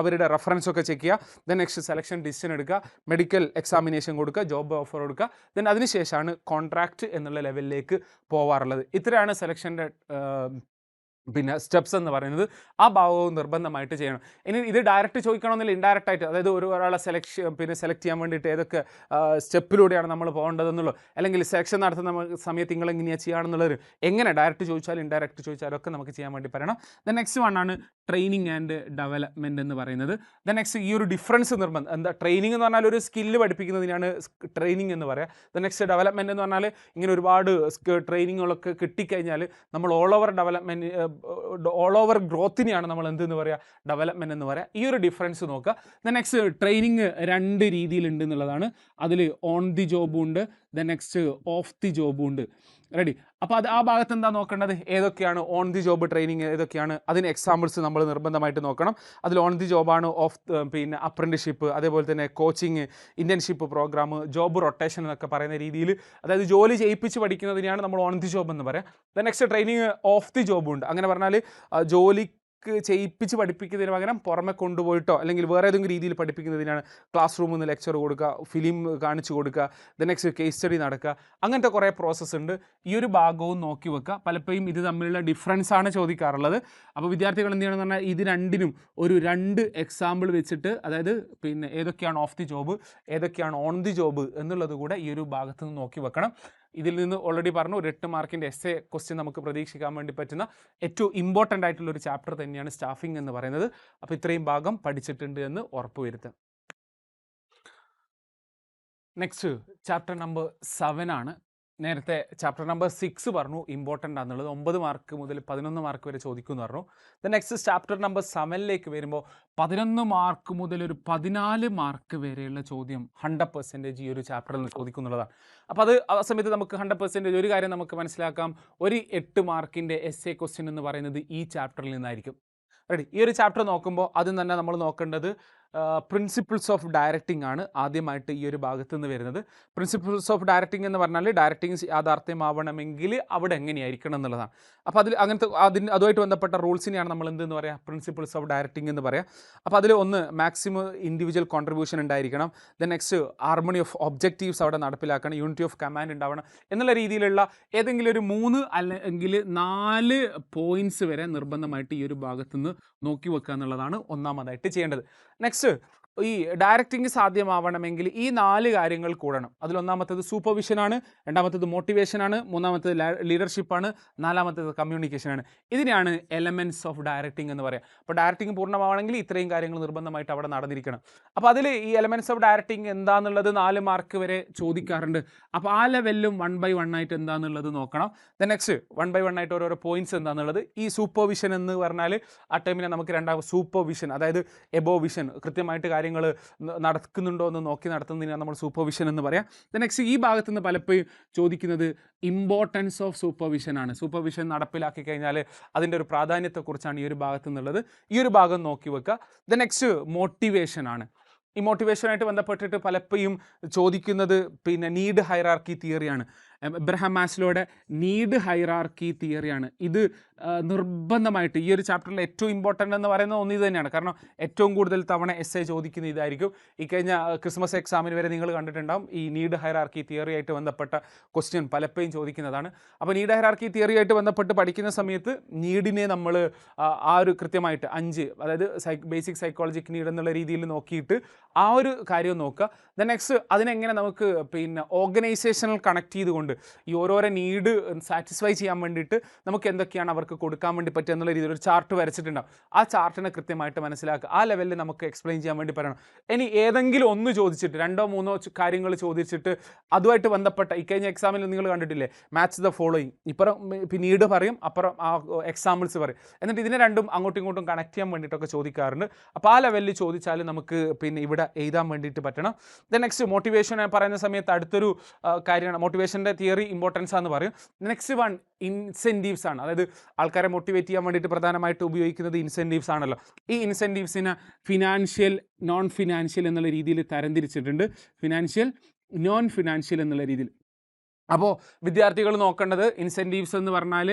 അവരുടെ റെഫറൻസ് ഒക്കെ ചെക്ക് ചെയ്യുക. നെക്സ്റ്റ് സെലക്ഷൻ ഡിസിഷൻ എടുക്കുക, മെഡിക്കൽ എക്സാമിനേഷൻ കൊടുക്കുക, ജോബ് ഓഫർ കൊടുക്കുക. അതിനുശേഷമാണ് കോൺട്രാക്റ്റ് എന്നുള്ള ലെവലിലേക്ക് പോവാറുള്ളത്. ഇത്രയാണ് സെലക്ഷൻ്റെ പിന്നെ സ്റ്റെപ്സ് എന്ന് പറയുന്നത്. ആ ഭാഗവും നിർബന്ധമായിട്ട് ചെയ്യണം. ഇനി ഇത് ഡയറക്റ്റ് ചോദിക്കണമെന്നില്ല, ഇൻഡയറക്റ്റ് ആയിട്ട്, അതായത് ഒരാളെ സെലക്ട് ചെയ്യാൻ വേണ്ടിയിട്ട് ഏതൊക്കെ സ്റ്റെപ്പിലൂടെയാണ് നമ്മൾ പോകേണ്ടതെന്നുള്ളൂ, അല്ലെങ്കിൽ സെലക്ഷൻ നടത്തുന്ന സമയത്ത് നിങ്ങൾ എങ്ങനെയാണ് ചെയ്യുകയാണെന്നുള്ളത് എങ്ങനെ ഡയറക്റ്റ് ചോദിച്ചാലും ഇൻഡയറക്റ്റ് ചോദിച്ചാലും ഒക്കെ നമുക്ക് ചെയ്യാൻ വേണ്ടി പറയണം. നെക്സ്റ്റ് വൺ ആണ് ട്രെയിനിങ് ആൻഡ് ഡെവലപ്മെൻറ്റ് എന്ന് പറയുന്നത്. നെക്സ്റ്റ് ഈ ഒരു ഡിഫറൻസ് നിർബന്ധം എന്താ, ട്രെയിനിങ് എന്ന് പറഞ്ഞാൽ ഒരു സ്കില്ല് പഠിപ്പിക്കുന്നതിനാണ് ട്രെയിനിങ് എന്ന് പറയുക. നെക്സ്റ്റ് ഡെവലപ്മെൻറ്റ് എന്ന് പറഞ്ഞാൽ ഇങ്ങനെ ഒരുപാട് ട്രെയിനിങ്ങുകളൊക്കെ കിട്ടിക്കഴിഞ്ഞാൽ നമ്മൾ ഓൾ ഓവർ ഗ്രോത്തിനെയാണ് നമ്മൾ എന്തെന്ന് പറയുക, ഡെവലപ്മെൻറ്റ് എന്ന് പറയുക. ഈ ഒരു ഡിഫറൻസ് നോക്കുക. നെക്സ്റ്റ് ട്രെയിനിങ് 2 രീതിയിലുണ്ട് എന്നുള്ളതാണ്. അതിൽ ഓൺ ദി ജോബും ഉണ്ട്, നെക്സ്റ്റ് ഓഫ് ദി ജോബും ഉണ്ട്. റെഡി. അപ്പോൾ ആ ഭാഗത്ത് എന്താ നോക്കേണ്ടത്, ഏതൊക്കെയാണ് ഓൺ ദി ജോബ് ട്രെയിനിങ്, ഏതൊക്കെയാണ് അതിന് എക്സാമ്പിൾസ് നമ്മൾ നിർബന്ധമായിട്ട് നോക്കണം. അതിൽ ഓൺ ദി ജോബാണ് പിന്നെ അപ്രൻറ്റിഷിപ്പ്, അതേപോലെ തന്നെ coaching, internship programme, job rotation എന്നൊക്കെ പറയുന്ന രീതിയിൽ, അതായത് ജോലി ചെയ്യിപ്പിച്ച് പഠിക്കുന്നതിനെയാണ് നമ്മൾ ഓൺ ദി ജോബ് എന്ന് പറയാം. നെക്സ്റ്റ് ട്രെയിനിങ് ഓഫ് ദി ജോബും ഉണ്ട്. അങ്ങനെ പറഞ്ഞാൽ ജോലി ചെയ്യിപ്പിച്ച് പഠിപ്പിക്കുന്നതിന് പകരം പുറമെ കൊണ്ടുപോയിട്ടോ അല്ലെങ്കിൽ വേറെ ഏതെങ്കിലും രീതിയിൽ പഠിപ്പിക്കുന്നതിനാണ് ക്ലാസ് റൂമിൽ നിന്ന് ലെക്ചർ കൊടുക്കുക, ഫിലിം കാണിച്ചു കൊടുക്കുക, നെക്സ്റ്റ് കേസ് സ്റ്റഡി നടക്കുക, അങ്ങനത്തെ കുറേ പ്രോസസ്സ് ഉണ്ട്. ഈ ഒരു ഭാഗവും നോക്കി വെക്കുക. പലപ്പോഴും ഇത് തമ്മിലുള്ള ഡിഫറൻസ് ആണ് ചോദിക്കാറുള്ളത്. അപ്പോൾ വിദ്യാർത്ഥികൾ എന്ത് ചെയ്യണമെന്ന് പറഞ്ഞാൽ ഇത് രണ്ടിനും ഒരു 2 എക്സാമ്പിൾ വെച്ചിട്ട്, അതായത് പിന്നെ ഏതൊക്കെയാണ് ഓഫ് ദി ജോബ്, ഏതൊക്കെയാണ് ഓൺ ദി ജോബ് എന്നുള്ളത് കൂടെ ഈ ഒരു ഭാഗത്ത് നിന്ന് നോക്കി വെക്കണം. ഇതിൽ നിന്ന് ഓൾറെഡി പറഞ്ഞു, ഒരു 8 മാർക്കിൻ്റെ എസ്സേ ക്വസ്റ്റ്യൻ നമുക്ക് പ്രതീക്ഷിക്കാൻ വേണ്ടി പറ്റുന്ന ഏറ്റവും ഇമ്പോർട്ടൻ്റ് ആയിട്ടുള്ള ഒരു ചാപ്റ്റർ തന്നെയാണ് സ്റ്റാഫിംഗ് എന്ന് പറയുന്നത്. അപ്പോൾ ഇത്രയും ഭാഗം പഠിച്ചിട്ടുണ്ട് എന്ന് ഉറപ്പുവരുത്തുക. നെക്സ്റ്റ് ചാപ്റ്റർ നമ്പർ 7 ആണ്. നേരത്തെ ചാപ്റ്റർ നമ്പർ 6 പറഞ്ഞു ഇമ്പോർട്ടൻ്റ് ആണെന്നുള്ളത്, 9 മാർക്ക് മുതൽ 11 മാർക്ക് വരെ ചോദിക്കുമെന്ന് പറഞ്ഞു. നെക്സ്റ്റ് ചാപ്റ്റർ നമ്പർ 7ലേക്ക് വരുമ്പോൾ 11 മാർക്ക് മുതൽ ഒരു 14 മാർക്ക് വരെയുള്ള ചോദ്യം 100% ഈ ഒരു ചാപ്റ്ററിൽ നിന്ന് ചോദിക്കുന്നുള്ളതാണ്. അപ്പോൾ അത് ആ സമയത്ത് നമുക്ക് 100% ഒരു കാര്യം നമുക്ക് മനസ്സിലാക്കാം, ഒരു 8 മാർക്കിൻ്റെ എസ്സേ ക്വസ്റ്റ്യൻ എന്ന് പറയുന്നത് ഈ ചാപ്റ്ററിൽ നിന്നായിരിക്കും. റെഡി. ഈ ഒരു ചാപ്റ്റർ നോക്കുമ്പോൾ ആദ്യം തന്നെ നമ്മൾ നോക്കേണ്ടത് പ്രിൻസിപ്പിൾസ് ഓഫ് ഡയറക്റ്റിംഗ് ആണ് ആദ്യമായിട്ട് ഈ ഒരു ഭാഗത്ത് നിന്ന് വരുന്നത്. പ്രിൻസിപ്പിൾസ് ഓഫ് ഡയറക്റ്റിംഗ് എന്ന് പറഞ്ഞാൽ ഡയറക്റ്റിംഗ് യാഥാർത്ഥ്യമാവണമെങ്കിൽ അവിടെ എങ്ങനെയായിരിക്കണം എന്നുള്ളതാണ്. അപ്പോൾ അങ്ങനത്തെ അതുമായിട്ട് ബന്ധപ്പെട്ട റൂൾസിനെയാണ് നമ്മൾ എന്തെന്ന് പറയുക, പ്രിൻസിപ്പിൾസ് ഓഫ് ഡയറക്റ്റിംഗ് എന്ന് പറയുക. അപ്പോൾ അതിൽ ഒന്ന് മാക്സിമം ഇൻഡിവിജ്വൽ കോൺട്രിബ്യൂഷൻ ഉണ്ടായിരിക്കണം. നെക്സ്റ്റ് ഹാർമണി ഓഫ് ഒബ്ജക്റ്റീവ്സ് അവിടെ നടപ്പിലാക്കണം, യൂണിറ്റി ഓഫ് കമാൻഡ് ഉണ്ടാവണം എന്നുള്ള രീതിയിലുള്ള ഏതെങ്കിലും ഒരു 3 അല്ലെങ്കിൽ 4 പോയിന്റ്സ് വരെ നിർബന്ധമായിട്ട് ഈ ഒരു ഭാഗത്തുനിന്ന് നോക്കി വെക്കുക എന്നുള്ളതാണ് ഒന്നാമതായിട്ട് ചെയ്യേണ്ടത്. നെക്സ്റ്റ് ഈ ഡയറക്റ്റിംഗ് സാധ്യമാവണമെങ്കിൽ ഈ 4 കാര്യങ്ങൾ കൂടണം. അതിലൊന്നാമത്തേത് സൂപ്പർവിഷനാണ്, രണ്ടാമത്തേത് മോട്ടിവേഷനാണ്, മൂന്നാമത്തേത് ലീഡർഷിപ്പാണ്, നാലാമത്തേത് കമ്മ്യൂണിക്കേഷനാണ്. ഇതിനെയാണ് എലമെൻറ്റ്സ് ഓഫ് ഡയറക്റ്റിംഗ് എന്ന് പറയുക. അപ്പോൾ ഡയറക്റ്റിംഗ് പൂർണ്ണമാവണമെങ്കിൽ ഇത്രയും കാര്യങ്ങൾ നിർബന്ധമായിട്ട് അവിടെ നടന്നിരിക്കണം. അപ്പോൾ അതിൽ ഈ എലമെൻറ്റ്സ് ഓഫ് ഡയറക്റ്റിംഗ് എന്താണെന്നുള്ളത് 4 മാർക്ക് വരെ ചോദിക്കാറുണ്ട്. അപ്പോൾ ആ ലെവലിലും 1 by 1 ആയിട്ട് എന്താണെന്നുള്ളത് നോക്കണം. നെക്സ്റ്റ് 1 by 1 ആയിട്ട് ഓരോരോ പോയിന്റ്സ് എന്താണെന്നുള്ളത്. ഈ സൂപ്പർവിഷൻ എന്ന് പറഞ്ഞാൽ ആ ടൈമിനെ നമുക്ക് രണ്ടാമത് സൂപ്പർവിഷൻ, അതായത് എബോ വിഷൻ, കൃത്യമായിട്ട് കാര്യങ്ങൾ നടക്കുന്നുണ്ടോ എന്ന് നോക്കി നടത്തുന്നതിനാണ് നമ്മൾ സൂപ്പർവിഷൻ എന്ന് പറയാം. നെക്സ്റ്റ് ഈ ഭാഗത്ത് നിന്ന് പലപ്പോഴും ചോദിക്കുന്നത് ഇമ്പോർട്ടൻസ് ഓഫ് സൂപ്പർവിഷൻ ആണ്. സൂപ്പർവിഷൻ നടപ്പിലാക്കി കഴിഞ്ഞാൽ അതിൻ്റെ ഒരു പ്രാധാന്യത്തെക്കുറിച്ചാണ് ഈ ഒരു ഭാഗത്ത് നിന്നുള്ളത്. ഈ ഒരു ഭാഗം നോക്കി വെക്കുക. നെക്സ്റ്റ് മോട്ടിവേഷൻ ആണ്. ഈ മോട്ടിവേഷനായിട്ട് ബന്ധപ്പെട്ടിട്ട് പലപ്പോഴും ചോദിക്കുന്നത് പിന്നെ നീഡ് ഹൈറാർക്കി തിയറിയാണ്. എബ്രഹാം മാസ്ലോയുടെ നീഡ് ഹൈറാർക്കി തിയറിയാണ്. ഇത് നിർബന്ധമായിട്ട് ഈ ഒരു ചാപ്റ്ററിൽ ഏറ്റവും ഇമ്പോർട്ടൻ്റ് എന്ന് പറയുന്നത് ഒന്ന് ഇത് തന്നെയാണ്. കാരണം ഏറ്റവും കൂടുതൽ തവണ എസ്സേ ചോദിക്കുന്ന ഇതായിരിക്കും. ഈ കഴിഞ്ഞ ക്രിസ്മസ് എക്സാമിന് വരെ നിങ്ങൾ കണ്ടിട്ടുണ്ടാവും ഈ നീഡ് ഹൈറാർക്കി തിയറിയായിട്ട് ബന്ധപ്പെട്ട ക്വസ്റ്റ്യൻ പലപ്പോഴും ചോദിക്കുന്നതാണ്. അപ്പോൾ നീഡ് ഹൈറാർക്കി തിയറിയായിട്ട് ബന്ധപ്പെട്ട് പഠിക്കുന്ന സമയത്ത് നീഡിനെ നമ്മൾ ആ ഒരു കൃത്യമായിട്ട് 5, അതായത് ബേസിക് സൈക്കോളജിക് നീഡ് എന്നുള്ള രീതിയിൽ നോക്കിയിട്ട് ആ ഒരു കാര്യം നോക്കുക. നെക്സ്റ്റ് അതിനെങ്ങനെ നമുക്ക് പിന്നെ ഓർഗനൈസേഷണൽ കണക്ട് ചെയ്തുകൊണ്ട് ഈ ഓരോരോ നീഡ് സാറ്റിസ്ഫൈ ചെയ്യാൻ വേണ്ടിയിട്ട് നമുക്ക് എന്തൊക്കെയാണ് അവർക്ക് കൊടുക്കാൻ വേണ്ടി പറ്റുക എന്നുള്ള രീതിയിൽ ഒരു ചാർട്ട് വരച്ചിട്ടുണ്ടാവും. ആ ചാർട്ടിനെ കൃത്യമായിട്ട് മനസ്സിലാക്കുക. ആ ലെവലിൽ നമുക്ക് എക്സ്പ്ലെയിൻ ചെയ്യാൻ വേണ്ടി പറയണം. ഇനി ഏതെങ്കിലും ഒന്ന് ചോദിച്ചിട്ട് 2 or 3 കാര്യങ്ങൾ ചോദിച്ചിട്ട് അതുമായിട്ട് ബന്ധപ്പെട്ട ഈ കഴിഞ്ഞ എക്സാമിൽ നിങ്ങൾ കണ്ടിട്ടില്ലേ, മാച്ച് ദ ഫോളോയിങ്, ഇപ്പുറം നീഡ് പറയും, അപ്പുറം ആ എക്സാമ്പിൾസ് പറയും, എന്നിട്ട് ഇതിനെ രണ്ടും അങ്ങോട്ടും ഇങ്ങോട്ടും കണക്ട് ചെയ്യാൻ വേണ്ടിയിട്ടൊക്കെ ചോദിക്കാറുണ്ട്. അപ്പോൾ ആ ലെവലിൽ ചോദിച്ചാൽ നമുക്ക് പിന്നെ ഇവിടെ എഴുതാൻ വേണ്ടിയിട്ട് പറ്റണം. നെക്സ്റ്റ് മോട്ടിവേഷൻ പറയുന്ന സമയത്ത് അടുത്തൊരു കാര്യമാണ് മോട്ടിവേഷൻ്റെ തിയറി ഇമ്പോർട്ടൻസ് ആണെന്ന് പറയും. നെക്സ്റ്റ് വൺ ഇൻസെൻറ്റീവ്സ് ആണ്. അതായത് ആൾക്കാരെ മോട്ടിവേറ്റ് ചെയ്യാൻ വേണ്ടിയിട്ട് പ്രധാനമായിട്ട് ഉപയോഗിക്കുന്നത് ഇൻസെൻറ്റീവ്സ് ആണല്ലോ. ഈ ഇൻസെൻറ്റീവ്സിനെ ഫിനാൻഷ്യൽ, നോൺ ഫിനാൻഷ്യൽ എന്നുള്ള രീതിയിൽ തരംതിരിച്ചിട്ടുണ്ട്. ഫിനാൻഷ്യൽ, നോൺ ഫിനാൻഷ്യൽ എന്നുള്ള രീതിയിൽ. അപ്പോൾ വിദ്യാർത്ഥികൾ നോക്കേണ്ടത് ഇൻസെൻറ്റീവ്സ് എന്ന് പറഞ്ഞാൽ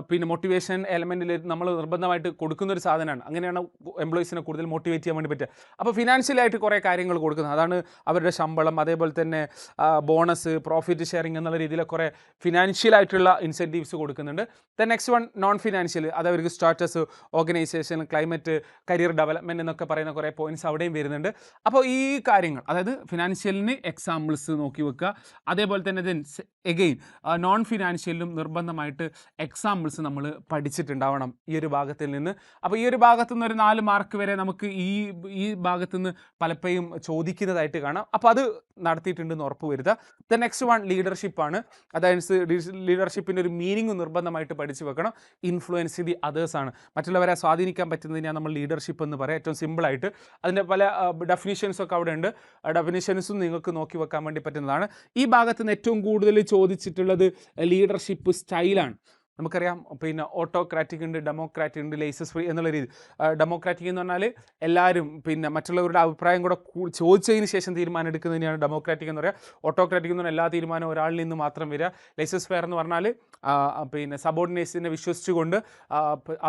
പിന്നെ മോട്ടിവേഷൻ എലമെൻറ്റിൽ നമ്മൾ നിർബന്ധമായിട്ട് കൊടുക്കുന്നൊരു സാധനമാണ്. അങ്ങനെയാണ് എംപ്ലോയീസിനെ കൂടുതൽ മോട്ടിവേറ്റ് ചെയ്യാൻ വേണ്ടി പറ്റുക. അപ്പോൾ ഫിനാൻഷ്യലായിട്ട് കുറേ കാര്യങ്ങൾ കൊടുക്കുന്നത്, അതാണ് അവരുടെ ശമ്പളം, അതേപോലെ തന്നെ ബോണസ്, പ്രോഫിറ്റ് ഷെയറിങ് എന്നുള്ള രീതിയിൽ കുറേ ഫിനാൻഷ്യലായിട്ടുള്ള ഇൻസെൻറ്റീവ്സ് കൊടുക്കുന്നുണ്ട്. നെക്സ്റ്റ് വൺ നോൺ ഫിനാൻഷ്യൽ, അത് അവർക്ക് status, organisation, climate, career development എന്നൊക്കെ പറയുന്ന കുറേ പോയിൻറ്റ്സ് അവിടെയും വരുന്നുണ്ട്. അപ്പോൾ ഈ കാര്യങ്ങൾ, അതായത് ഫിനാൻഷ്യലിന് എക്സാമ്പിൾസ് നോക്കി വെക്കുക. അതേപോലെ തന്നെ എഗെയിൻ നോൺ ഫിനാൻഷ്യലിലും നിർബന്ധമായിട്ട് എക്സാമ്പിൾസ് നമ്മൾ പഠിച്ചിട്ടുണ്ടാവണം ഈ ഒരു ഭാഗത്തിൽ നിന്ന്. അപ്പോൾ ഈ ഒരു ഭാഗത്തു നിന്ന് ഒരു 4 മാർക്ക് വരെ നമുക്ക് ഈ ഭാഗത്തു നിന്ന് പലപ്പോഴും ചോദിക്കുന്നതായിട്ട് കാണാം. അപ്പോൾ അത് നടത്തിയിട്ടുണ്ടെന്ന് ഉറപ്പ് വരുത്തുക. നെക്സ്റ്റ് വൺ ലീഡർഷിപ്പാണ്. അതായത് ലീഡർഷിപ്പിൻ്റെ ഒരു മീനിങ് നിർബന്ധമായിട്ട് പഠിച്ചു വെക്കണം. ഇൻഫ്ലുവൻസ് ദി അതേഴ്സ് ആണ്. മറ്റുള്ളവരെ സ്വാധീനിക്കാൻ പറ്റുന്നതിനാണ് നമ്മൾ ലീഡർഷിപ്പ് എന്ന് പറയാം. ഏറ്റവും സിമ്പിളായിട്ട് അതിൻ്റെ പല ഡെഫിനിഷൻസൊക്കെ അവിടെ ഉണ്ട്. ഡെഫിനിഷൻസും നിങ്ങൾക്ക് നോക്കി വെക്കാൻ വേണ്ടി പറ്റുന്നതാണ്. ഈ ഭാഗത്ത് നിന്ന് ഏറ്റവും കൂടുതൽ ചോദിച്ചിട്ടുള്ളത് ലീഡർഷിപ്പ് സ്റ്റൈലാണ്. നമുക്കറിയാം പിന്നെ ഓട്ടോക്രാറ്റിക് ഉണ്ട്, ഡെമോക്രാറ്റിക് ഉണ്ട്, ലൈസൻസ് ഫ്രീ എന്നുള്ള രീതി. ഡെമോക്രാറ്റിക് എന്ന് പറഞ്ഞാൽ എല്ലാവരും പിന്നെ മറ്റുള്ളവരുടെ അഭിപ്രായം കൂടെ ചോദിച്ചതിന് ശേഷം തീരുമാനം എടുക്കുന്നതിനാണ് ഡെമോക്രാറ്റിക് എന്ന് പറയുക. ഓട്ടോക്രാറ്റിക് എന്ന് പറഞ്ഞാൽ എല്ലാ തീരുമാനവും ഒരാളിൽ നിന്ന് മാത്രം വരിക. ലൈസൻസ് ഫെയർ എന്ന് പറഞ്ഞാൽ പിന്നെ സബോർഡിനേറ്റ്സിനെ വിശ്വസിച്ചുകൊണ്ട്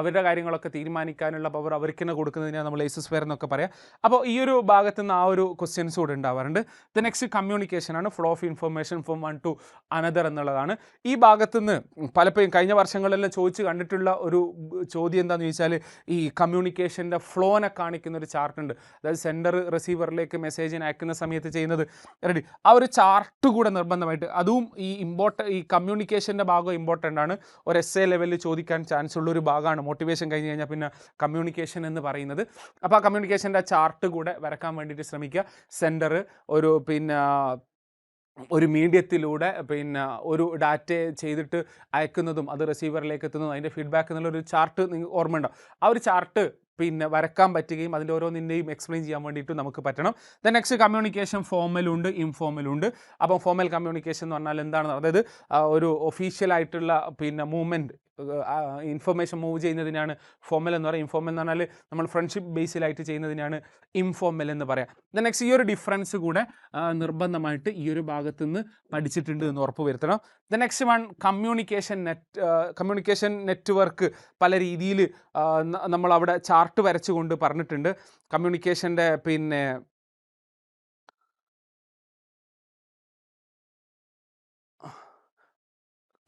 അവരുടെ കാര്യങ്ങളൊക്കെ തീരുമാനിക്കാനുള്ള പവർ അവർക്ക് തന്നെ കൊടുക്കുന്നതിനാണ് നമ്മൾ ലൈസൻസ് ഫെയർ എന്നൊക്കെ പറയാം. അപ്പോൾ ഈ ഒരു ഭാഗത്ത് നിന്ന് ആ ഒരു ക്വസ്റ്റ്യൻസ് കൂടെ ഉണ്ടാവാറുണ്ട്. നെക്സ്റ്റ് കമ്മ്യൂണിക്കേഷൻ ആണ്. Flow of information from one two another എന്നുള്ളതാണ്. ഈ ഭാഗത്തു നിന്ന് പലപ്പോഴും കഴിഞ്ഞ വർഷങ്ങളിലെല്ലാം ചോദിച്ച് കണ്ടിട്ടുള്ള ഒരു ചോദ്യം എന്താണെന്ന് ചോദിച്ചാൽ ഈ കമ്മ്യൂണിക്കേഷൻ്റെ ഫ്ലോനെ കാണിക്കുന്ന ഒരു ചാർട്ടുണ്ട്. അതായത് സെൻഡർ റിസീവറിലേക്ക് മെസ്സേജിന് അയക്കുന്ന സമയത്ത് ചെയ്യുന്നത് റെഡി. ആ ഒരു ചാർട്ട് കൂടെ നിർബന്ധമായിട്ട്, അതും ഈ കമ്മ്യൂണിക്കേഷൻ്റെ ഭാഗം ഇമ്പോർട്ടൻ്റ് ആണ്. ഒരു എസ്സേ ലെവലിൽ ചോദിക്കാൻ ചാൻസ് ഉള്ളൊരു ഭാഗമാണ് മോട്ടിവേഷൻ കഴിഞ്ഞ് കഴിഞ്ഞാൽ പിന്നെ കമ്മ്യൂണിക്കേഷൻ എന്ന് പറയുന്നത്. അപ്പോൾ ആ കമ്മ്യൂണിക്കേഷൻ്റെ ചാർട്ട് കൂടെ വരക്കാൻ വേണ്ടിയിട്ട് ശ്രമിക്കുക. സെൻഡർ ഒരു മീഡിയത്തിലൂടെ പിന്നെ ഒരു ഡാറ്റ ചെയ്തിട്ട് അയക്കുന്നതും അത് റിസീവറിലേക്ക് എത്തുന്നതും അതിൻ്റെ ഫീഡ്ബാക്ക് എന്നുള്ളൊരു ചാർട്ട് നിങ്ങൾ ഓർമ്മയുണ്ടാവും. ആ ഒരു ചാർട്ട് പിന്നെ വരക്കാൻ പറ്റുകയും അതിൻ്റെ ഓരോന്നിൻ്റെയും എക്സ്പ്ലെയിൻ ചെയ്യാൻ വേണ്ടിയിട്ട് നമുക്ക് പറ്റണം. നെക്സ്റ്റ് കമ്മ്യൂണിക്കേഷൻ ഫോർമലുണ്ട്, ഇൻഫോർമലുണ്ട്. അപ്പം ഫോർമൽ കമ്മ്യൂണിക്കേഷൻ എന്ന് പറഞ്ഞാൽ എന്താണെന്ന്, അതായത് ഒരു ഒഫീഷ്യലായിട്ടുള്ള പിന്നെ മൂവ്മെൻറ്റ്, ഇൻഫർമേഷൻ മൂവ് ചെയ്യുന്നതിനാണ് ഫോർമൽ എന്ന് പറയുക. ഇൻഫോർമൽ എന്ന് പറഞ്ഞാൽ നമ്മൾ ഫ്രണ്ട്ഷിപ്പ് ബേസിലായിട്ട് ചെയ്യുന്നതിനാണ് ഇൻഫോർമൽ എന്ന് പറയാം. നെക്സ്റ്റ് ഈ ഒരു ഡിഫറൻസ് കൂടെ നിർബന്ധമായിട്ട് ഈ ഒരു ഭാഗത്ത് നിന്ന് പഠിച്ചിട്ടുണ്ട് എന്ന് ഉറപ്പ് വരുത്തണം. നെക്സ്റ്റ് വൺ കമ്മ്യൂണിക്കേഷൻ നെറ്റ്വർക്ക് പല രീതിയിൽ നമ്മൾ അവിടെ ചാർട്ട് വരച്ചുകൊണ്ട് പറഞ്ഞിട്ടുണ്ട്. കമ്മ്യൂണിക്കേഷൻ്റെ പിന്നെ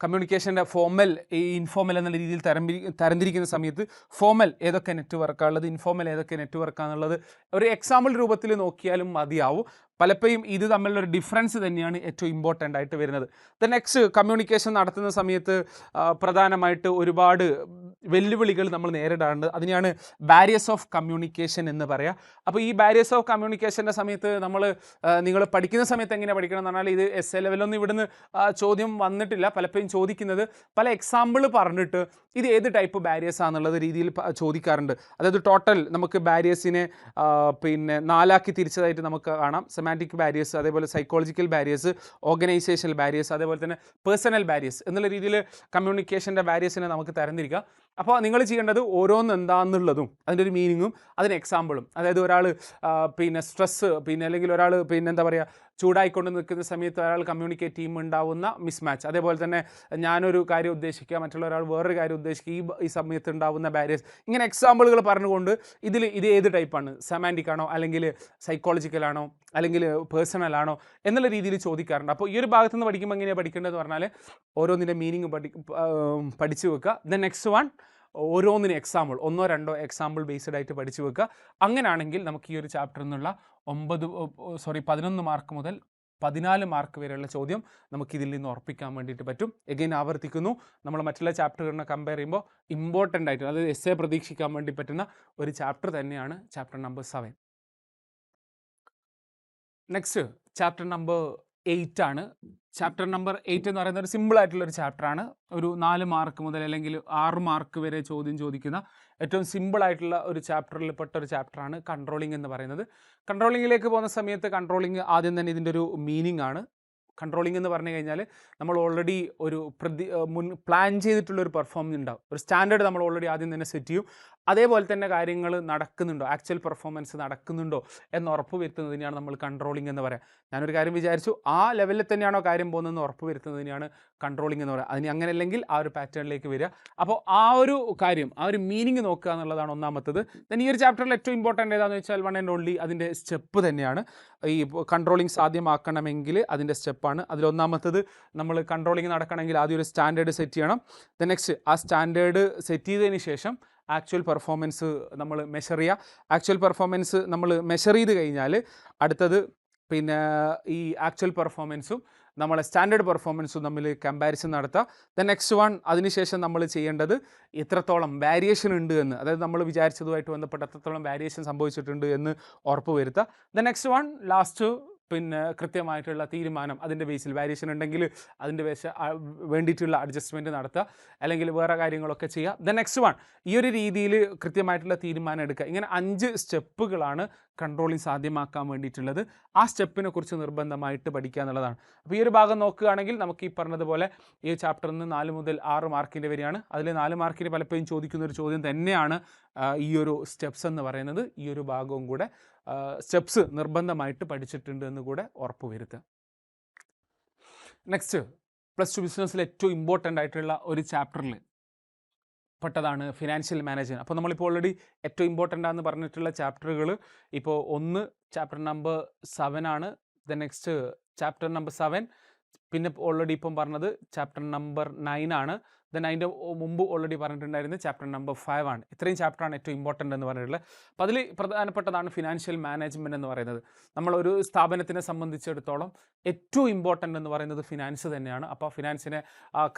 കമ്മ്യൂണിക്കേഷൻ്റെ ഫോർമൽ, ഇൻഫോർമൽ എന്നുള്ള രീതിയിൽ തരംതിരിക്കുന്ന സമയത്ത് ഫോർമൽ ഏതൊക്കെ നെറ്റ്വർക്കാണുള്ളത്, ഇൻഫോർമൽ ഏതൊക്കെ നെറ്റ്വർക്കാണെന്നുള്ളത് ഒരു എക്സാമ്പിൾ രൂപത്തിൽ നോക്കിയാലും മതിയാവും. പലപ്പോഴും ഇത് തമ്മിലുള്ളൊരു ഡിഫറൻസ് തന്നെയാണ് ഏറ്റവും ഇമ്പോർട്ടൻ്റ് ആയിട്ട് വരുന്നത്. നെക്സ്റ്റ് കമ്മ്യൂണിക്കേഷൻ നടത്തുന്ന സമയത്ത് പ്രധാനമായിട്ട് ഒരുപാട് വെല്ലുവിളികൾ നമ്മൾ നേരിടാറുണ്ട്. അതിനെയാണ് ബാരിയേഴ്സ് ഓഫ് കമ്മ്യൂണിക്കേഷൻ എന്ന് പറയുക. അപ്പോൾ ഈ ബാരിയേഴ്സ് ഓഫ് കമ്മ്യൂണിക്കേഷൻ്റെ സമയത്ത് നിങ്ങൾ പഠിക്കുന്ന സമയത്ത് എങ്ങനെയാണ് പഠിക്കണം എന്ന് പറഞ്ഞാൽ, ഇത് എസ് എ ലെവലൊന്നും ഇവിടുന്ന് ചോദ്യം വന്നിട്ടില്ല. പലപ്പോഴും ചോദിക്കുന്നത് പല എക്സാമ്പിൾ പറഞ്ഞിട്ട് ഇത് ഏത് ടൈപ്പ് ബാരിയേഴ്സ് ആണെന്നുള്ളത് രീതിയിൽ ചോദിക്കാറുണ്ട്. അതായത് ടോട്ടൽ നമുക്ക് ബാരിയേഴ്സിനെ പിന്നെ 4ആക്കി തിരിച്ചതായിട്ട് നമുക്ക് കാണാം. സെമാൻറ്റിക് ബാരിയേഴ്സ്, അതേപോലെ സൈക്കോളജിക്കൽ ബാരിയേഴ്സ്, ഓർഗനൈസേഷണൽ ബാരിയേഴ്സ്, അതേപോലെ തന്നെ പേഴ്സണൽ ബാരിയേഴ്സ് എന്നുള്ള രീതിയിൽ കമ്മ്യൂണിക്കേഷൻ്റെ ബാരിയേഴ്സിനെ നമുക്ക് തരംതിരിക്കാം. അപ്പോൾ നിങ്ങൾ ചെയ്യേണ്ടത് ഓരോന്ന് എന്താണെന്നുള്ളതും അതിൻ്റെ ഒരു മീനിങ്ങും അതിന് എക്സാമ്പിളും, അതായത് ഒരാൾ പിന്നെ സ്ട്രെസ്സ് അല്ലെങ്കിൽ ഒരാൾ എന്താ പറയുക ചൂടായിക്കൊണ്ട് നിൽക്കുന്ന സമയത്ത് ഒരാൾ കമ്മ്യൂണിക്കേറ്റ് ചെയ്യുമ്പോൾ ഉണ്ടാവുന്ന മിസ്മാച്ച്, അതേപോലെ തന്നെ ഞാനൊരു കാര്യം ഉദ്ദേശിക്കുക, മറ്റുള്ള ഒരാൾ വേറൊരു കാര്യം ഉദ്ദേശിക്കുക, ഈ സമയത്ത് ഉണ്ടാവുന്ന ബാരിയേഴ്സ്, ഇങ്ങനെ എക്സാമ്പിളുകൾ പറഞ്ഞുകൊണ്ട് ഇത് ഏത് ടൈപ്പാണ്, സെമാൻറ്റിക് ആണോ അല്ലെങ്കിൽ സൈക്കോളജിക്കലാണോ അല്ലെങ്കിൽ പേഴ്സണൽ ആണോ എന്നുള്ള രീതിയിൽ ചോദിക്കാറുണ്ട്. അപ്പോൾ ഈ ഒരു ഭാഗത്ത് നിന്ന് പഠിക്കുമ്പോൾ എങ്ങനെയാണ് പഠിക്കേണ്ടതെന്ന് പറഞ്ഞാൽ ഓരോന്നിൻ്റെ മീനിങ് പഠിച്ചു വെക്കുക. ദെൻ നെക്സ്റ്റ് വൺ ഓരോന്നിന് എക്സാമ്പിൾ, 1-2 എക്സാമ്പിൾ ബേസ്ഡ് ആയിട്ട് പഠിച്ചു വെക്കുക. അങ്ങനെയാണെങ്കിൽ നമുക്ക് ഈ ഒരു ചാപ്റ്ററിൽ നിന്നുള്ള 11 മാർക്ക് മുതൽ 14 മാർക്ക് വരെയുള്ള ചോദ്യം നമുക്കിതിൽ നിന്ന് ഉറപ്പിക്കാൻ വേണ്ടിയിട്ട് പറ്റും. എഗെയിൻ ആവർത്തിക്കുന്നു, നമ്മൾ മറ്റുള്ള ചാപ്റ്ററുകളിനെ കമ്പയർ ചെയ്യുമ്പോൾ ഇമ്പോർട്ടൻ്റ് ആയിട്ട്, അതായത് എസ്സേ പ്രതീക്ഷിക്കാൻ വേണ്ടി പറ്റുന്ന ഒരു ചാപ്റ്റർ തന്നെയാണ് chapter number 7. Next chapter number 8 ആണ്. ചാപ്റ്റർ നമ്പർ 8 എന്ന് പറയുന്നത് ഒരു സിമ്പിൾ ആയിട്ടുള്ളൊരു ചാപ്റ്ററാണ്. ഒരു 4 മാർക്ക് മുതൽ അല്ലെങ്കിൽ 6 മാർക്ക് വരെ ചോദ്യം ചോദിക്കുന്ന ഏറ്റവും സിമ്പിൾ ആയിട്ടുള്ള ഒരു ചാപ്റ്ററിൽ പെട്ട ഒരു ചാപ്റ്ററാണ് കൺട്രോളിംഗ് എന്ന് പറയുന്നത്. കൺട്രോളിങ്ങിലേക്ക് പോകുന്ന സമയത്ത് കൺട്രോളിംഗ് ആദ്യം തന്നെ ഇതിൻ്റെ ഒരു മീനിങ് ആണ്. കൺട്രോളിംഗ് എന്ന് പറഞ്ഞു കഴിഞ്ഞാൽ നമ്മൾ ഓൾറെഡി ഒരു പ്ലാൻ ചെയ്തിട്ടുള്ളൊരു പെർഫോമൻസ് ഉണ്ടാവും, ഒരു സ്റ്റാൻഡേർഡ് നമ്മൾ ഓൾറെഡി ആദ്യം തന്നെ സെറ്റ് ചെയ്യും. അതേപോലെ തന്നെ കാര്യങ്ങൾ നടക്കുന്നുണ്ടോ, ആക്ച്വൽ പെർഫോമൻസ് നടക്കുന്നുണ്ടോ എന്ന് ഉറപ്പ് വരുത്തുന്നതിനെയാണ് നമ്മൾ കൺട്രോളിംഗ് എന്ന് പറയുക. ഞാനൊരു കാര്യം വിചാരിച്ചു, ആ ലെവലിൽ തന്നെയാണോ കാര്യം പോകുന്നതെന്ന് ഉറപ്പ് വരുത്തുന്നതിനെയാണ് കൺട്രോളിംഗ് എന്ന് പറയുക. അതിന് അങ്ങനെ അല്ലെങ്കിൽ ആ ഒരു പാറ്റേണിലേക്ക് വരിക. അപ്പോൾ ആ ഒരു കാര്യം, ആ ഒരു മീനിങ് നോക്കുക എന്നുള്ളതാണ് ഒന്നാമത്തത്. ദെൻ ഈ ഒരു ചാപ്റ്ററിൽ ഏറ്റവും ഇമ്പോർട്ടൻ്റ് ഏതാണെന്ന് വെച്ചാൽ വൺ ആൻഡ് ഓൺലി അതിൻ്റെ സ്റ്റെപ്പ് തന്നെയാണ്. ഈ കൺട്രോളിംഗ് സാധ്യമാക്കണമെങ്കിൽ അതിൻ്റെ സ്റ്റെപ്പാണ്. അതിലൊന്നാമത്തത് നമ്മൾ കൺട്രോളിംഗ് നടക്കണമെങ്കിൽ ആദ്യം ഒരു സ്റ്റാൻഡേർഡ് സെറ്റ് ചെയ്യണം. ദെൻ നെക്സ്റ്റ് ആ സ്റ്റാൻഡേർഡ് സെറ്റ് ചെയ്തതിന് ശേഷം ആക്ച്വൽ പെർഫോമൻസ് നമ്മൾ മെഷർ ചെയ്യുക. ആക്ച്വൽ പെർഫോമൻസ് നമ്മൾ മെഷർ ചെയ്ത് കഴിഞ്ഞാൽ അടുത്തത് ഈ ആക്ച്വൽ പെർഫോമൻസും നമ്മളെ സ്റ്റാൻഡേർഡ് പെർഫോമൻസും തമ്മിൽ കമ്പാരിസൺ നടത്തുക. ദെൻ നെക്സ്റ്റ് വൺ അതിനുശേഷം നമ്മൾ ചെയ്യേണ്ടത് എത്രത്തോളം വേരിയേഷൻ ഉണ്ട് എന്ന്, അതായത് നമ്മൾ വിചാരിച്ചതുമായിട്ട് ബന്ധപ്പെട്ട് എത്രത്തോളം വേരിയേഷൻ സംഭവിച്ചിട്ടുണ്ട് എന്ന് ഉറപ്പ് വരുത്തുക. ദെൻ നെക്സ്റ്റ് വൺ ലാസ്റ്റ് കൃത്യമായിട്ടുള്ള തീരുമാനം, അതിൻ്റെ ബേസിൽ വേരിയേഷൻ ഉണ്ടെങ്കിൽ അതിൻ്റെ വേണ്ടിയിട്ടുള്ള അഡ്ജസ്റ്റ്മെൻറ്റ് നടത്തുക, അല്ലെങ്കിൽ വേറെ കാര്യങ്ങളൊക്കെ ചെയ്യുക. ദെൻ നെക്സ്റ്റ് വൺ ഈ ഒരു രീതിയിൽ കൃത്യമായിട്ടുള്ള തീരുമാനം എടുക്കുക. ഇങ്ങനെ 5 സ്റ്റെപ്പുകളാണ് കൺട്രോളിങ് സാധ്യമാക്കാൻ വേണ്ടിയിട്ടുള്ളത്. ആ സ്റ്റെപ്പിനെ കുറിച്ച് നിർബന്ധമായിട്ട് പഠിക്കുക എന്നുള്ളതാണ്. അപ്പോൾ ഈ ഒരു ഭാഗം നോക്കുകയാണെങ്കിൽ നമുക്ക് ഈ പറഞ്ഞതുപോലെ ഈ ചാപ്റ്ററിൽ നിന്ന് 4 മുതൽ 6 മാർക്കിൻ്റെ വരെയാണ്. അതിൽ 4 മാർക്കിന് പലപ്പോഴും ചോദിക്കുന്ന ഒരു ചോദ്യം തന്നെയാണ് ഈ ഒരു സ്റ്റെപ്സ് എന്ന് പറയുന്നത്. ഈ ഒരു ഭാഗവും കൂടെ സ്റ്റെപ്സ് നിർബന്ധമായിട്ട് പഠിച്ചിട്ടുണ്ട് എന്ന് കൂടെ ഉറപ്പ് വരുത്തുക. നെക്സ്റ്റ് +2 ബിസിനസ്സിൽ ഏറ്റവും ഇമ്പോർട്ടൻ്റ് ആയിട്ടുള്ള ഒരു ചാപ്റ്ററിൽ പെട്ടതാണ് ഫിനാൻഷ്യൽ മാനേജ്മെൻറ്റ്. അപ്പോൾ നമ്മളിപ്പോൾ ഓൾറെഡി ഏറ്റവും ഇമ്പോർട്ടൻ്റ് ആണെന്ന് പറഞ്ഞിട്ടുള്ള ചാപ്റ്ററുകൾ ഇപ്പോൾ ഒന്ന് ചാപ്റ്റർ നമ്പർ 7 ആണ്. ദെൻ നെക്സ്റ്റ് ചാപ്റ്റർ നമ്പർ 7, പിന്നെ ഓൾറെഡി ഇപ്പം പറഞ്ഞത് ചാപ്റ്റർ നമ്പർ 9 ആണ്. ദെൻ അതിൻ്റെ മുമ്പ് ഓൾറെഡി പറഞ്ഞിട്ടുണ്ടായിരുന്നത് ചാപ്റ്റർ നമ്പർ 5 ആണ്. ഇത്രയും ചാപ്റ്ററാണ് ഏറ്റവും ഇമ്പോർട്ടൻ്റ് എന്ന് പറഞ്ഞിട്ടുള്ളത്. അപ്പോൾ അതിൽ പ്രധാനപ്പെട്ടതാണ് ഫിനാൻഷ്യൽ മാനേജ്മെൻറ്റ് എന്ന് പറയുന്നത്. നമ്മളൊരു സ്ഥാപനത്തിനെ സംബന്ധിച്ചിടത്തോളം ഏറ്റവും ഇമ്പോർട്ടൻ്റ് എന്ന് പറയുന്നത് ഫിനാൻസ് തന്നെയാണ്. അപ്പോൾ ഫിനാൻസിനെ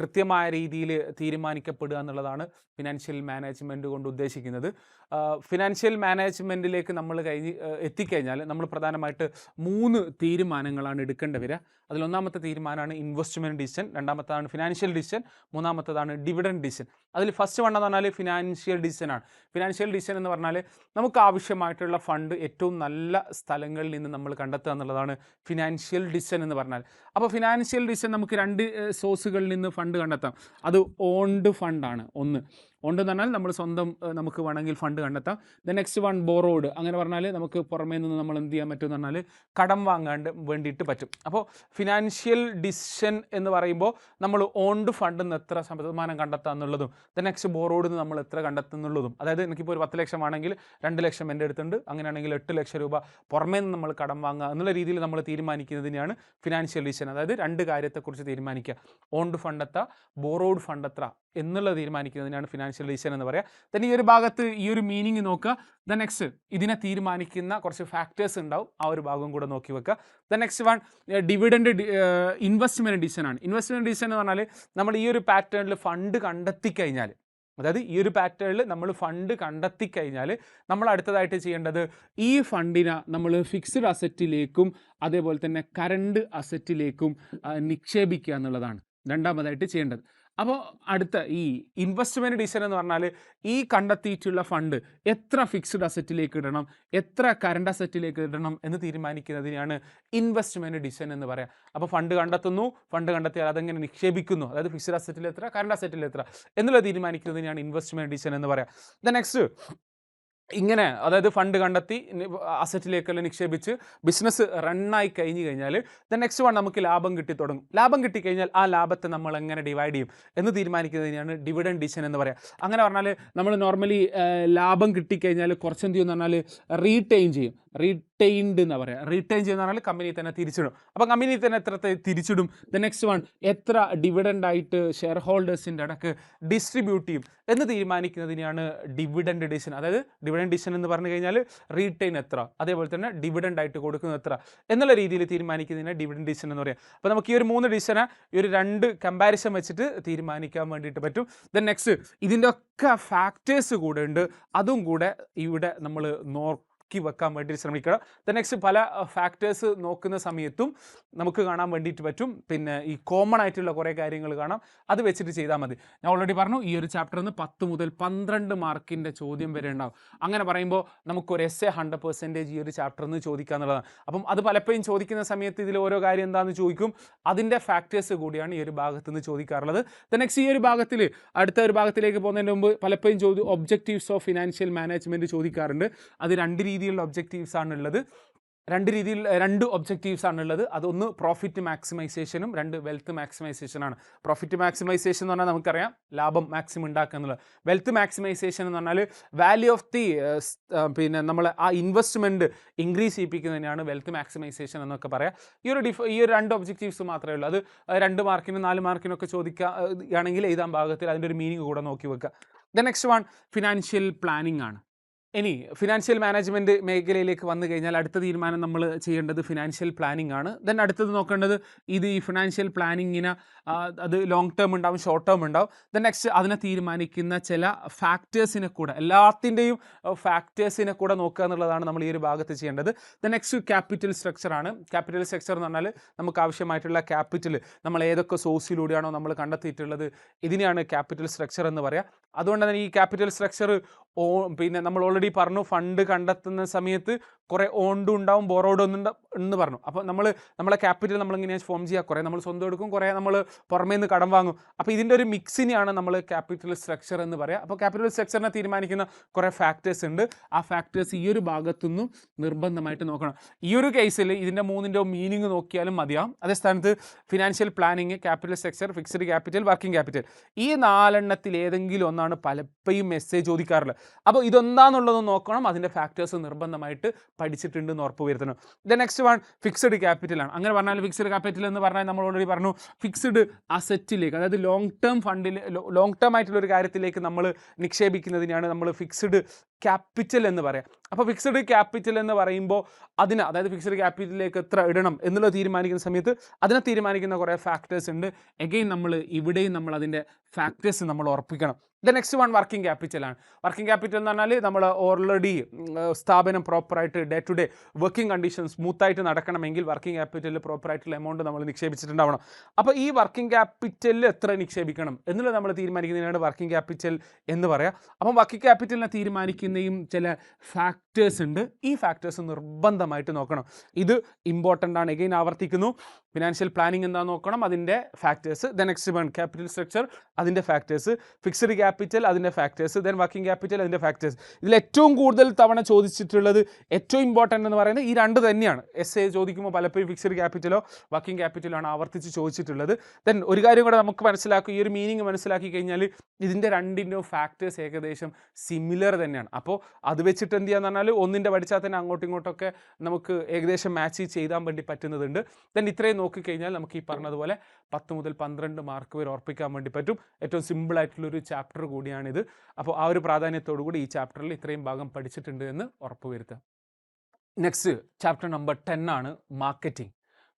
കൃത്യമായ രീതിയിൽ തീരുമാനിക്കപ്പെടുക എന്നുള്ളതാണ് ഫിനാൻഷ്യൽ മാനേജ്മെൻറ്റ് കൊണ്ട് ഉദ്ദേശിക്കുന്നത്. ഫിനാൻഷ്യൽ മാനേജ്മെൻറ്റിലേക്ക് നമ്മൾ എത്തിക്കഴിഞ്ഞാൽ നമ്മൾ പ്രധാനമായിട്ട് 3 തീരുമാനങ്ങളാണ് എടുക്കേണ്ടി വരിക. അതിലൊന്നാമത്തെ തീരുമാനമാണ് ഇൻവെസ്റ്റ്മെൻറ്റ് ഡിസിഷൻ, രണ്ടാമത്തേതാണ് ഫിനാൻഷ്യൽ ഡിസിഷൻ, മൂന്നാമത്തേതാണ് ഡിവിഡൻഡ് ഡിസിഷൻ. അതിൽ ഫസ്റ്റ് വൺ എന്ന് പറഞ്ഞാൽ ഫിനാൻഷ്യൽ ഡിസിഷൻ ആണ്. ഫിനാൻഷ്യൽ ഡിസിഷൻ എന്ന് പറഞ്ഞാൽ നമുക്ക് ആവശ്യമായിട്ടുള്ള ഫണ്ട് ഏറ്റവും നല്ല സ്ഥലങ്ങളിൽ നിന്ന് നമ്മൾ കണ്ടെത്തുക എന്നുള്ളതാണ് ഫിനാൻഷ്യൽ ഡിസിഷൻ എന്ന് പറഞ്ഞാൽ. അപ്പോൾ ഫിനാൻഷ്യൽ ഡിസിഷൻ നമുക്ക് 2 സോഴ്സുകളിൽ നിന്ന് ഫണ്ട് കണ്ടെത്താം. അത് ഓൺഡ് ഫണ്ടാണ്. ഒന്ന് ഓൺഡ് എന്ന് പറഞ്ഞാൽ നമ്മൾ സ്വന്തം നമുക്ക് വേണമെങ്കിൽ ഫണ്ട് കണ്ടെത്താം. ദ നെക്സ്റ്റ് വൺ ബോറോഡ്, അങ്ങനെ പറഞ്ഞാൽ നമുക്ക് പുറമേ നിന്ന് നമ്മൾ എന്ത് ചെയ്യാൻ പറ്റും എന്ന് പറഞ്ഞാൽ കടം വാങ്ങാണ്ട് വേണ്ടിയിട്ട് പറ്റും. അപ്പോൾ ഫിനാൻഷ്യൽ ഡിസിഷൻ എന്ന് പറയുമ്പോൾ നമ്മൾ ഓൺഡ് ഫണ്ടിൽ നിന്ന് എത്ര ശതമാനം കണ്ടെത്താം എന്നുള്ളതും ദ നെക്സ്റ്റ് ബോറോഡ് നിന്ന് നമ്മൾ എത്ര കണ്ടെത്തുന്നുള്ളതും, അതായത് എനിക്കിപ്പോൾ ഒരു 10 ലക്ഷം ആണെങ്കിൽ 2 ലക്ഷം എൻ്റെ അടുത്തുണ്ട്, അങ്ങനെയാണെങ്കിൽ 8 ലക്ഷം രൂപ പുറമേ നിന്ന് നമ്മൾ കടം വാങ്ങുക എന്നുള്ള രീതിയിൽ നമ്മൾ തീരുമാനിക്കുന്നതിനെയാണ് ഫിനാൻഷ്യൽ ഡിസിഷൻ. അതായത് 2 കാര്യത്തെക്കുറിച്ച് തീരുമാനിക്കുക, ഓൺഡ് ഫണ്ട് എത്ര, ബോറോഡ് ഫണ്ട് എത്ര എന്നുള്ളത് തീരുമാനിക്കുന്നതിനാണ് ഫിനാൻഷ്യൽ ഡിസിഷൻ എന്ന് പറയുക. then ഈ ഒരു ഭാഗത്ത് ഈ ഒരു മീനിങ് നോക്കുക. ദ നെക്സ്റ്റ് ഇതിനെ തീരുമാനിക്കുന്ന കുറച്ച് ഫാക്ടേഴ്സ് ഉണ്ടാവും, ആ ഒരു ഭാഗം കൂടെ നോക്കി വെക്കുക. The next one dividend investment decision ആണ്. ഇൻവെസ്റ്റ്മെൻറ്റ് ഡിസിഷൻ എന്ന് പറഞ്ഞാൽ നമ്മൾ ഈ ഒരു പാറ്റേണിൽ ഫണ്ട് കണ്ടെത്തി കഴിഞ്ഞാൽ അതായത് ഈ ഒരു പാറ്റേണിൽ നമ്മൾ ഫണ്ട് കണ്ടെത്തി കഴിഞ്ഞാൽ നമ്മൾ അടുത്തതായിട്ട് ചെയ്യേണ്ടത് ഈ ഫണ്ടിനെ നമ്മൾ ഫിക്സ്ഡ് അസറ്റിലേക്കും അതേപോലെ തന്നെ കറണ്ട് അസറ്റിലേക്കും നിക്ഷേപിക്കുക എന്നുള്ളതാണ് രണ്ടാമതായിട്ട് ചെയ്യേണ്ടത്. അപ്പോൾ അടുത്ത ഈ ഇൻവെസ്റ്റ്മെൻറ്റ് ഡിസിഷൻ എന്ന് പറഞ്ഞാൽ ഈ കണ്ടെത്തിയിട്ടുള്ള ഫണ്ട് എത്ര ഫിക്സ്ഡ് അസറ്റിലേക്ക് ഇടണം, എത്ര കറണ്ട് അസറ്റിലേക്ക് ഇടണം എന്ന് തീരുമാനിക്കുന്നതിനാണ് ഇൻവെസ്റ്റ്മെൻറ്റ് ഡിസിഷൻ എന്ന് പറയാം. അപ്പോൾ ഫണ്ട് കണ്ടെത്തുന്നു, ഫണ്ട് കണ്ടെത്തിയാൽ അതെങ്ങനെ നിക്ഷേപിക്കുന്നു, അതായത് ഫിക്സ്ഡ് അസറ്റിൽ എത്ര, കറണ്ട് അസറ്റിൽ എത്ര എന്നുള്ളത് തീരുമാനിക്കുന്നതിനാണ് ഇൻവെസ്റ്റ്മെൻറ്റ് ഡിസിഷൻ എന്ന് പറയാം. നെക്സ്റ്റ് ഇങ്ങനെ അതായത് ഫണ്ട് കണ്ടെത്തി അസറ്റിലേക്കെല്ലാം നിക്ഷേപിച്ച് ബിസിനസ് റണ്ണായി കഴിഞ്ഞ് കഴിഞ്ഞാൽ നെക്സ്റ്റ് വൺ നമുക്ക് ലാഭം കിട്ടി തുടങ്ങും. ലാഭം കിട്ടിക്കഴിഞ്ഞാൽ ആ ലാഭത്തെ നമ്മൾ എങ്ങനെ ഡിവൈഡ് ചെയ്യും എന്ന് തീരുമാനിക്കുന്നതിനാണ് ഡിവിഡൻഡ് ഡിസിഷൻ എന്ന് പറയാം. അങ്ങനെ പറഞ്ഞാൽ നമ്മൾ നോർമലി ലാഭം കിട്ടിക്കഴിഞ്ഞാൽ കുറച്ചെന്ത് ചെയ്യുമെന്ന് പറഞ്ഞാൽ റീറ്റെയിൻ ചെയ്യും. റീറ്റെയിൻഡ് എന്ന് പറയാം. റീറ്റെയിൻ ചെയ്യുന്ന പറഞ്ഞാൽ കമ്പനി തന്നെ തിരിച്ചിടും. അപ്പോൾ കമ്പനി തന്നെ എത്ര തിരിച്ചിടും. നെക്സ്റ്റ് വൺ എത്ര ഡിവിഡൻഡ് ആയിട്ട് ഷെയർ ഹോൾഡേഴ്സിൻ്റെ ഇടയ്ക്ക് ഡിസ്ട്രിബ്യൂട്ട് ചെയ്യും എന്ന് തീരുമാനിക്കുന്നതിനാണ് ഡിവിഡൻഡ് ഡിസിഷൻ. അതായത് ഡിവിഡൻഡ് ഡിസിഷൻ എന്ന് പറഞ്ഞു കഴിഞ്ഞാൽ റീറ്റെയിൻ എത്ര, അതേപോലെ തന്നെ ഡിവിഡൻഡ് ആയിട്ട് കൊടുക്കുന്നത് എത്ര എന്നുള്ള രീതിയിൽ തീരുമാനിക്കുന്നതിന് ഡിവിഡൻഡ് ഡിസിഷൻ എന്ന് പറയാം. അപ്പോൾ നമുക്ക് ഈ ഒരു 3 ഡിസിഷനെ ഈ ഒരു 2 കമ്പാരിസൺ വെച്ചിട്ട് തീരുമാനിക്കാൻ വേണ്ടിയിട്ട് പറ്റും. നെക്സ്റ്റ് ഇതിൻ്റെ ഒക്കെ ഫാക്ടേഴ്സ് കൂടെ ഉണ്ട്, അതും കൂടെ ഇവിടെ നമ്മൾ വെക്കാൻ വേണ്ടി ശ്രമിക്കണം. നെക്സ്റ്റ് പല ഫാക്ടേഴ്സ് നോക്കുന്ന സമയത്തും നമുക്ക് കാണാൻ വേണ്ടിയിട്ട് പറ്റും. പിന്നെ ഈ കോമൺ ആയിട്ടുള്ള കുറേ കാര്യങ്ങൾ കാണാം, അത് വെച്ചിട്ട് ചെയ്താൽ മതി. ഞാൻ ഓൾറെഡി പറഞ്ഞു ഈ ഒരു ചാപ്റ്ററിൽ നിന്ന് 10 മുതൽ 12 മാർക്കിൻ്റെ ചോദ്യം വരെ ഉണ്ടാവും. അങ്ങനെ പറയുമ്പോൾ നമുക്കൊരു essay 100% ഈ ഒരു ചാപ്റ്ററിൽ നിന്ന് ചോദിക്കുക എന്നുള്ളതാണ്. അപ്പം അത് പലപ്പോഴും ചോദിക്കുന്ന സമയത്ത് ഇതിൽ ഓരോ കാര്യം എന്താണെന്ന് ചോദിക്കും, അതിൻ്റെ ഫാക്ടേഴ്സ് കൂടിയാണ് ഈ ഒരു ഭാഗത്ത് നിന്ന് ചോദിക്കാറുള്ളത്. നെക്സ്റ്റ് ഈ ഒരു ഭാഗത്തിൽ അടുത്ത ഒരു ഭാഗത്തിലേക്ക് പോകുന്നതിന് മുമ്പ് പലപ്പോഴും ഒബ്ജക്റ്റീവ്സ് ഓഫ് ഫിനാൻഷ്യൽ മാനേജ്മെൻറ്റ് ചോദിക്കാറുണ്ട്. അത് 2 രീതിയിലുള്ള ഒബ്ജക്റ്റീവ്സ് ആണുള്ളത്. 2 ഒബ്ജക്റ്റീവ്സ് ആണുള്ളത്. അതൊന്ന് പ്രോഫിറ്റ് മാക്സിമൈസേഷനും 2 വെൽത്ത് മാക്സിമൈസേഷനാണ്. പ്രോഫിറ്റ് മാക്സിമൈസേഷൻ എന്ന് പറഞ്ഞാൽ നമുക്കറിയാം ലാഭം മാക്സിമം ഉണ്ടാക്കുക എന്നുള്ളത്. വെൽത്ത് മാക്സിമൈസേഷൻ എന്ന് പറഞ്ഞാൽ വാല്യൂ ഓഫ് ദി പിന്നെ നമ്മൾ ആ ഇൻവെസ്റ്റ്മെൻറ്റ് ഇൻക്രീസ് ചെയ്യിപ്പിക്കുന്നതിനാണ് വെൽത്ത് മാക്സിമൈസേഷൻ എന്നൊക്കെ പറയാം. ഈ ഒരു 2 ഒബ്ജക്റ്റീവ്സ് മാത്രമേ ഉള്ളൂ. അത് 2 മാർക്കിനും 4 മാർക്കിനൊക്കെ ചോദിക്കുകയാണെങ്കിൽ എഴുതാൻ ഭാഗത്തിൽ അതിൻ്റെ ഒരു മീനിങ് കൂടെ നോക്കി വെക്കുക. നെക്സ്റ്റ് വൺ ഫിനാൻഷ്യൽ പ്ലാനിങ് ആണ്. ഇനി ഫിനാൻഷ്യൽ മാനേജ്മെൻറ്റ് മേഖലയിലേക്ക് വന്നു കഴിഞ്ഞാൽ അടുത്ത തീരുമാനം നമ്മൾ ചെയ്യേണ്ടത് ഫിനാൻഷ്യൽ പ്ലാനിങ് ആണ്. അടുത്തത് നോക്കേണ്ടത് ഇത് ഈ ഫിനാൻഷ്യൽ പ്ലാനിങ്ങിന് അത് ലോങ് ടേം ഉണ്ടാവും, ഷോർട്ട് ടേം ഉണ്ടാവും. നെക്സ്റ്റ് അതിനെ തീരുമാനിക്കുന്ന ചില ഫാക്ടേഴ്സിനെ കൂടെ എല്ലാത്തിൻ്റെയും ഫാക്ടേഴ്സിനെ കൂടെ നോക്കുക എന്നുള്ളതാണ് നമ്മൾ ഈ ഒരു ഭാഗത്ത് ചെയ്യേണ്ടത്. നെക്സ്റ്റ് ക്യാപിറ്റൽ സ്ട്രക്ചറാണ്. ക്യാപിറ്റൽ സ്ട്രക്ചർ എന്ന് പറഞ്ഞാൽ നമുക്ക് ആവശ്യമായിട്ടുള്ള ക്യാപിറ്റൽ നമ്മൾ ഏതൊക്കെ സോഴ്സിലൂടെയാണോ നമ്മൾ കണ്ടെത്തിയിട്ടുള്ളത് ഇതിനെയാണ് ക്യാപിറ്റൽ സ്ട്രക്ചർ എന്ന് പറയുക. അതുകൊണ്ട് തന്നെ ഈ ക്യാപിറ്റൽ സ്ട്രക്ചർ പിന്നെ നമ്മൾ ഓൾറെഡി പറഞ്ഞു ഫണ്ട് കണ്ടെത്തുന്ന സമയത്ത് കുറേ ഓണ്ടും ഉണ്ടാവും ബോറോഡ് എന്ന് പറഞ്ഞു. അപ്പോൾ നമ്മളെ ക്യാപിറ്റൽ നമ്മളിങ്ങനെയാണ് ഫോം ചെയ്യുക. കുറേ നമ്മൾ സ്വന്തം എടുക്കും, കുറേ നമ്മൾ പുറമേ നിന്ന് കടം വാങ്ങും. അപ്പോൾ ഇതിൻ്റെ ഒരു മിക്സിനെയാണ് നമ്മൾ ക്യാപിറ്റൽ സ്ട്രക്ചർ എന്ന് പറയുക. അപ്പോൾ ക്യാപിറ്റൽ സ്ട്രക്ചറിനെ തീരുമാനിക്കുന്ന കുറേ ഫാക്ടേഴ്സ് ഉണ്ട്. ആ ഫാക്ടേഴ്സ് ഈ ഒരു ഭാഗത്തുനിന്നും നിർബന്ധമായിട്ട് നോക്കണം. ഈ ഒരു കേസിൽ ഇതിൻ്റെ 3ൻ്റെ മീനിങ് നോക്കിയാലും മതിയാവും. അതേ സ്ഥാനത്ത് financial planning, capital structure, fixed capital, working capital ഈ 4 ഏതെങ്കിലും ഒന്നാണ് പലപ്പോഴും മെസ്സേജ് ചോദിക്കാറുള്ളത്. അപ്പോൾ ഇതൊന്നാന്നുള്ളത് നോക്കണം. അതിൻ്റെ ഫാക്ടേഴ്സ് നിർബന്ധമായിട്ട് പഠിച്ചിട്ടുണ്ടെന്ന് ഉറപ്പ് വരുത്തണം. നെക്സ്റ്റ് വൺ ഫിക്സ്ഡ് ക്യാപിറ്റലാണ്. അങ്ങനെ പറഞ്ഞാൽ ഫിക്സ്ഡ് ക്യാപിറ്റൽ എന്ന് പറഞ്ഞാൽ നമ്മൾ ഓൾറെഡി പറഞ്ഞു ഫിക്സ്ഡ് അസറ്റിലേക്ക്, അതായത് ലോങ് ടേം ഫണ്ടിൽ ലോങ് ടേം ആയിട്ടുള്ള ഒരു കാര്യത്തിലേക്ക് നമ്മൾ നിക്ഷേപിക്കുന്നതിനാണ് നമ്മൾ ഫിക്സ്ഡ് ക്യാപിറ്റൽ എന്ന് പറയാം. അപ്പോൾ ഫിക്സ്ഡ് ക്യാപിറ്റൽ എന്ന് പറയുമ്പോൾ അതായത് ഫിക്സ്ഡ് ക്യാപിറ്റലിലേക്ക് എത്ര ഇടണം എന്നുള്ളത് തീരുമാനിക്കുന്ന സമയത്ത് അതിനെ തീരുമാനിക്കുന്ന കുറേ ഫാക്ടേഴ്സ് ഉണ്ട്. എഗെയിൻ ഇവിടെയും നമ്മൾ അതിൻ്റെ ഫാക്ടേഴ്സ് നമ്മൾ ഉറപ്പിക്കണം. നെക്സ്റ്റ് വൺ വർക്കിംഗ് ക്യാപിറ്റലാണ്. വർക്കിംഗ് ക്യാപിറ്റൽ എന്ന് പറഞ്ഞാൽ നമ്മൾ ഓൾറെഡി സ്ഥാപനം പ്രോപ്പറായിട്ട് day to day working condition സ്മൂത്തായിട്ട് നടക്കണമെങ്കിൽ വർക്കിംഗ് ക്യാപിറ്റലിൽ പ്രോപ്പറായിട്ടുള്ള എമൗണ്ട് നമ്മൾ നിക്ഷേപിച്ചിട്ടുണ്ടാവണം. അപ്പോൾ ഈ വർക്കിംഗ് ക്യാപിറ്റലിൽ എത്ര നിക്ഷേപിക്കണം എന്നുള്ളത് നമ്മൾ തീരുമാനിക്കുന്നതിനാണ് വർക്കിംഗ് ക്യാപിറ്റൽ എന്ന് പറയാം. അപ്പം വർക്കിംഗ് ക്യാപിറ്റലിനെ തീരുമാനിക്കുന്നതും ചില ഫാക്ടേഴ്സ് ഉണ്ട്. ഈ ഫാക്ടേഴ്സ് നിർബന്ധമായിട്ട് നോക്കണം. ഇത് ഇമ്പോർട്ടൻ്റ് ആണ്. എഗെയിൻ ആവർത്തിക്കുന്നു, ഫിനാൻഷ്യൽ പ്ലാനിങ് എന്താണെന്ന് നോക്കണം, അതിൻ്റെ factors. Next one capital structure, അതിൻ്റെ ഫാക്ടേഴ്സ്. ഫിക്സ്ഡ് ക്യാപിറ്റൽ, അതിൻ്റെ ഫാക്ടേഴ്സ്. വർക്കിംഗ് ക്യാപിറ്റൽ, അതിൻ്റെ ഫാക്ടേഴ്സ്. ഇതിൽ ഏറ്റവും കൂടുതൽ തവണ ചോദിച്ചിട്ടുള്ളത് ഏറ്റവും ഇമ്പോർട്ടൻ്റ് എന്ന് പറയുന്നത് ഈ 2 തന്നെയാണ്. essay ചോദിക്കുമ്പോൾ പലപ്പോഴും ഫിക്സ്ഡ് ക്യാപിറ്റലോ വർക്കിംഗ് ക്യാപിറ്റലോ ആണ് ആവർത്തിച്ച് ചോദിച്ചിട്ടുള്ളത്. ഒരു കാര്യം കൂടെ നമുക്ക് മനസ്സിലാക്കും, ഈ ഒരു മീനിങ് മനസ്സിലാക്കി കഴിഞ്ഞാൽ ഇതിൻ്റെ 2ൻ്റെയും ഫാക്ടേഴ്സ് ഏകദേശം സിമിലർ തന്നെയാണ്. അപ്പോൾ അത് വെച്ചിട്ട് എന്ത് ചെയ്യാന്ന് പറഞ്ഞാൽ ഒന്നിൻ്റെ പഠിച്ചാൽ തന്നെ അങ്ങോട്ടും ഇങ്ങോട്ടൊക്കെ നമുക്ക് ഏകദേശം മാച്ച് ചെയ്താൻ വേണ്ടി പറ്റുന്നതുണ്ട്. ഇത്രയും നോക്കിക്കഴിഞ്ഞാൽ നമുക്ക് ഈ പറഞ്ഞതുപോലെ 10 മുതൽ 12 മാർക്ക് വരെ ഉറപ്പിക്കാൻ വേണ്ടി പറ്റും. ഏറ്റവും സിമ്പിളായിട്ടുള്ളൊരു ചാപ്റ്റർ കൂടിയാണിത്. അപ്പോൾ ആ ഒരു പ്രാധാന്യത്തോടു കൂടി ഈ ചാപ്റ്ററിൽ ഇത്രയും ഭാഗം പഠിച്ചിട്ടുണ്ട് എന്ന് ഉറപ്പ് വരുത്തുക. നെക്സ്റ്റ് ചാപ്റ്റർ നമ്പർ 10 ആണ് മാർക്കറ്റിംഗ്.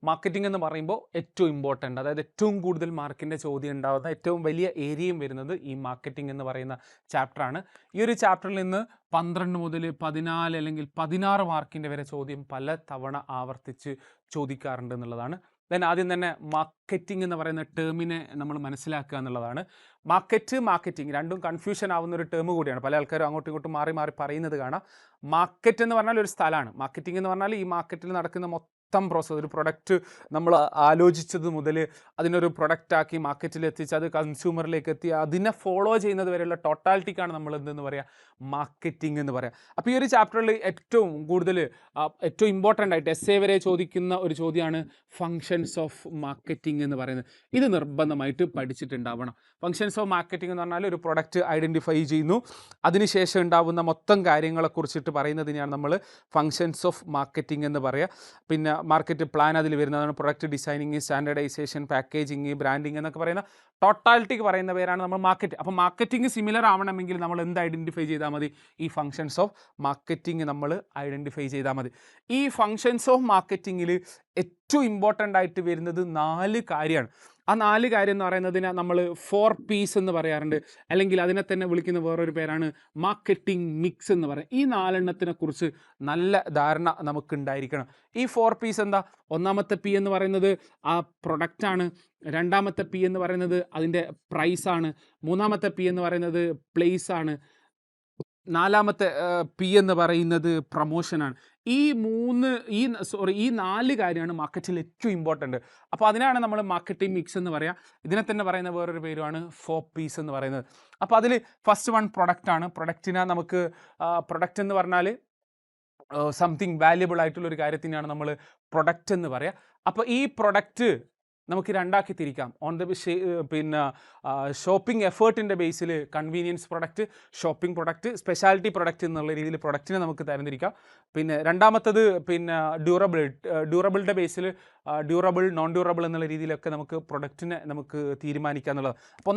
മാർക്കറ്റിംഗ് എന്ന് പറയുമ്പോൾ ഏറ്റവും ഇമ്പോർട്ടൻ്റ്, അതായത് ഏറ്റവും കൂടുതൽ മാർക്കിൻ്റെ ചോദ്യം ഉണ്ടാകുന്ന ഏറ്റവും വലിയ ഏരിയയും വരുന്നത് ഈ മാർക്കറ്റിംഗ് എന്ന് പറയുന്ന ചാപ്റ്ററാണ്. ഈ ഒരു ചാപ്റ്ററിൽ നിന്ന് 12 മുതൽ 14 അല്ലെങ്കിൽ 16 മാർക്കിൻ്റെ വരെ ചോദ്യം പല തവണ ആവർത്തിച്ച് ചോദിക്കാറുണ്ട് എന്നുള്ളതാണ്. ദെൻ ആദ്യം തന്നെ മാർക്കറ്റിംഗ് എന്ന് പറയുന്ന ടേമിനെ നമ്മൾ മനസ്സിലാക്കുക എന്നുള്ളതാണ്. മാർക്കറ്റിംഗ് രണ്ടും കൺഫ്യൂഷൻ ആവുന്ന ഒരു ടേം കൂടിയാണ്. പല ആൾക്കാരും അങ്ങോട്ടും ഇങ്ങോട്ടും മാറി മാറി പറയുന്നത് കാണാം. മാർക്കറ്റ് എന്ന് പറഞ്ഞാൽ ഒരു സ്ഥലമാണ്. മാർക്കറ്റിംഗ് എന്ന് പറഞ്ഞാൽ ഈ മാർക്കറ്റിൽ നടക്കുന്ന മൊത്തം പ്രോസസ്സ്, ഒരു പ്രൊഡക്റ്റ് നമ്മൾ ആലോചിച്ചത് മുതൽ അതിനൊരു പ്രൊഡക്റ്റാക്കി മാർക്കറ്റിൽ എത്തിച്ച് അത് കൺസ്യൂമറിലേക്ക് എത്തി അതിനെ ഫോളോ ചെയ്യുന്നത് വരെയുള്ള ടോട്ടാലിറ്റിക്കാണ് നമ്മൾ എന്തെന്ന് പറയുക, മാർക്കറ്റിംഗ് എന്ന് പറയാം. അപ്പോൾ ഈ ഒരു ചാപ്റ്ററിൽ ഏറ്റവും കൂടുതൽ ഏറ്റവും ഇമ്പോർട്ടൻ്റ് ആയിട്ട് എസ്സേ വരെ ചോദിക്കുന്ന ഒരു ചോദ്യമാണ് ഫങ്ഷൻസ് ഓഫ് മാർക്കറ്റിംഗ് എന്ന് പറയുന്നത്. ഇത് നിർബന്ധമായിട്ട് പഠിച്ചിട്ടുണ്ടാവണം. ഫങ്ഷൻസ് ഓഫ് മാർക്കറ്റിംഗ് എന്ന് പറഞ്ഞാൽ ഒരു പ്രൊഡക്റ്റ് ഐഡൻറ്റിഫൈ ചെയ്യുന്നു, അതിനുശേഷം ഉണ്ടാവുന്ന മൊത്തം കാര്യങ്ങളെക്കുറിച്ചിട്ട് പറയുന്നതിനെയാണ് നമ്മൾ ഫങ്ഷൻസ് ഓഫ് മാർക്കറ്റിംഗ് എന്ന് പറയുക. പിന്നെ മാർക്കറ്റ് പ്ലാൻ അതിൽ വരുന്നതാണ്. Product designing, standardisation, packaging, branding എന്നൊക്കെ പറയുന്ന ടോട്ടാലിറ്റിക്ക് പറയുന്ന പേരാണ് നമ്മൾ മാർക്കറ്റ്. അപ്പോൾ മാർക്കറ്റിംഗ് സിമിലർ ആവണമെങ്കിൽ നമ്മൾ എന്ത് ഐഡൻറ്റിഫൈ ചെയ്താൽ മതി? ഈ ഫങ്ഷൻസ് ഓഫ് മാർക്കറ്റിംഗ് നമ്മൾ ഐഡൻറ്റിഫൈ ചെയ്താൽ മതി. ഈ ഫങ്ഷൻസ് ഓഫ് മാർക്കറ്റിങ്ങിൽ ഏറ്റവും ഇമ്പോർട്ടൻ്റ് ആയിട്ട് വരുന്നത് 4 കാര്യമാണ്. ആ 4 കാര്യം എന്ന് പറയുന്നതിന് നമ്മൾ 4 Ps എന്ന് പറയാറുണ്ട്, അല്ലെങ്കിൽ അതിനെ തന്നെ വിളിക്കുന്ന വേറൊരു പേരാണ് മാർക്കറ്റിംഗ് മിക്സ് എന്ന് പറയുന്നത്. ഈ 4 എണ്ണത്തിനെ കുറിച്ച് നല്ല ധാരണ നമുക്കുണ്ടായിരിക്കണം. ഈ 4 Ps എന്താ? ഒന്നാമത്തെ P എന്ന് പറയുന്നത് ആ പ്രൊഡക്റ്റാണ്. രണ്ടാമത്തെ P എന്ന് പറയുന്നത് അതിൻ്റെ പ്രൈസാണ്. മൂന്നാമത്തെ P എന്ന് പറയുന്നത് പ്ലേസ് ആണ്. നാലാമത്തെ P എന്ന് പറയുന്നത് പ്രൊമോഷനാണ്. ഈ 4 കാര്യമാണ് മാർക്കറ്റിൽ ഏറ്റവും ഇമ്പോർട്ടൻ്റ്. അപ്പോൾ അതിനാണ് നമ്മൾ മാർക്കറ്റിംഗ് മിക്സ് എന്ന് പറയുക. ഇതിനെ തന്നെ പറയുന്ന വേറൊരു പേരുമാണ് 4 Ps എന്ന് പറയുന്നത്. അപ്പോൾ അതിൽ ഫസ്റ്റ് വൺ പ്രൊഡക്റ്റാണ്. പ്രൊഡക്റ്റിനെ നമുക്ക് പ്രൊഡക്റ്റ് എന്ന് പറഞ്ഞാൽ സംതിങ് വാല്യബിൾ ആയിട്ടുള്ളൊരു കാര്യത്തിനാണ് നമ്മൾ പ്രൊഡക്റ്റ് എന്ന് പറയുക. അപ്പോൾ ഈ പ്രൊഡക്റ്റ് നമുക്ക് രണ്ടാക്കി തിരിക്കാം. ഓൺ ദ പിന്നെ ഷോപ്പിംഗ് എഫേർട്ടിൻ്റെ ബേസിൽ convenience product, shopping product, speciality product എന്നുള്ള രീതിയിൽ പ്രൊഡക്റ്റിനെ നമുക്ക് തരംതിരിക്കാം. പിന്നെ രണ്ടാമത്തത് പിന്നെ ഡ്യൂറബിളിൻ്റെ ബേസിൽ ഡ്യൂറബിൾ, നോൺ ഡ്യൂറബിൾ എന്നുള്ള രീതിയിലൊക്കെ നമുക്ക് പ്രൊഡക്റ്റിനെ നമുക്ക് തീരുമാനിക്കുക എന്നുള്ളത്. അപ്പോൾ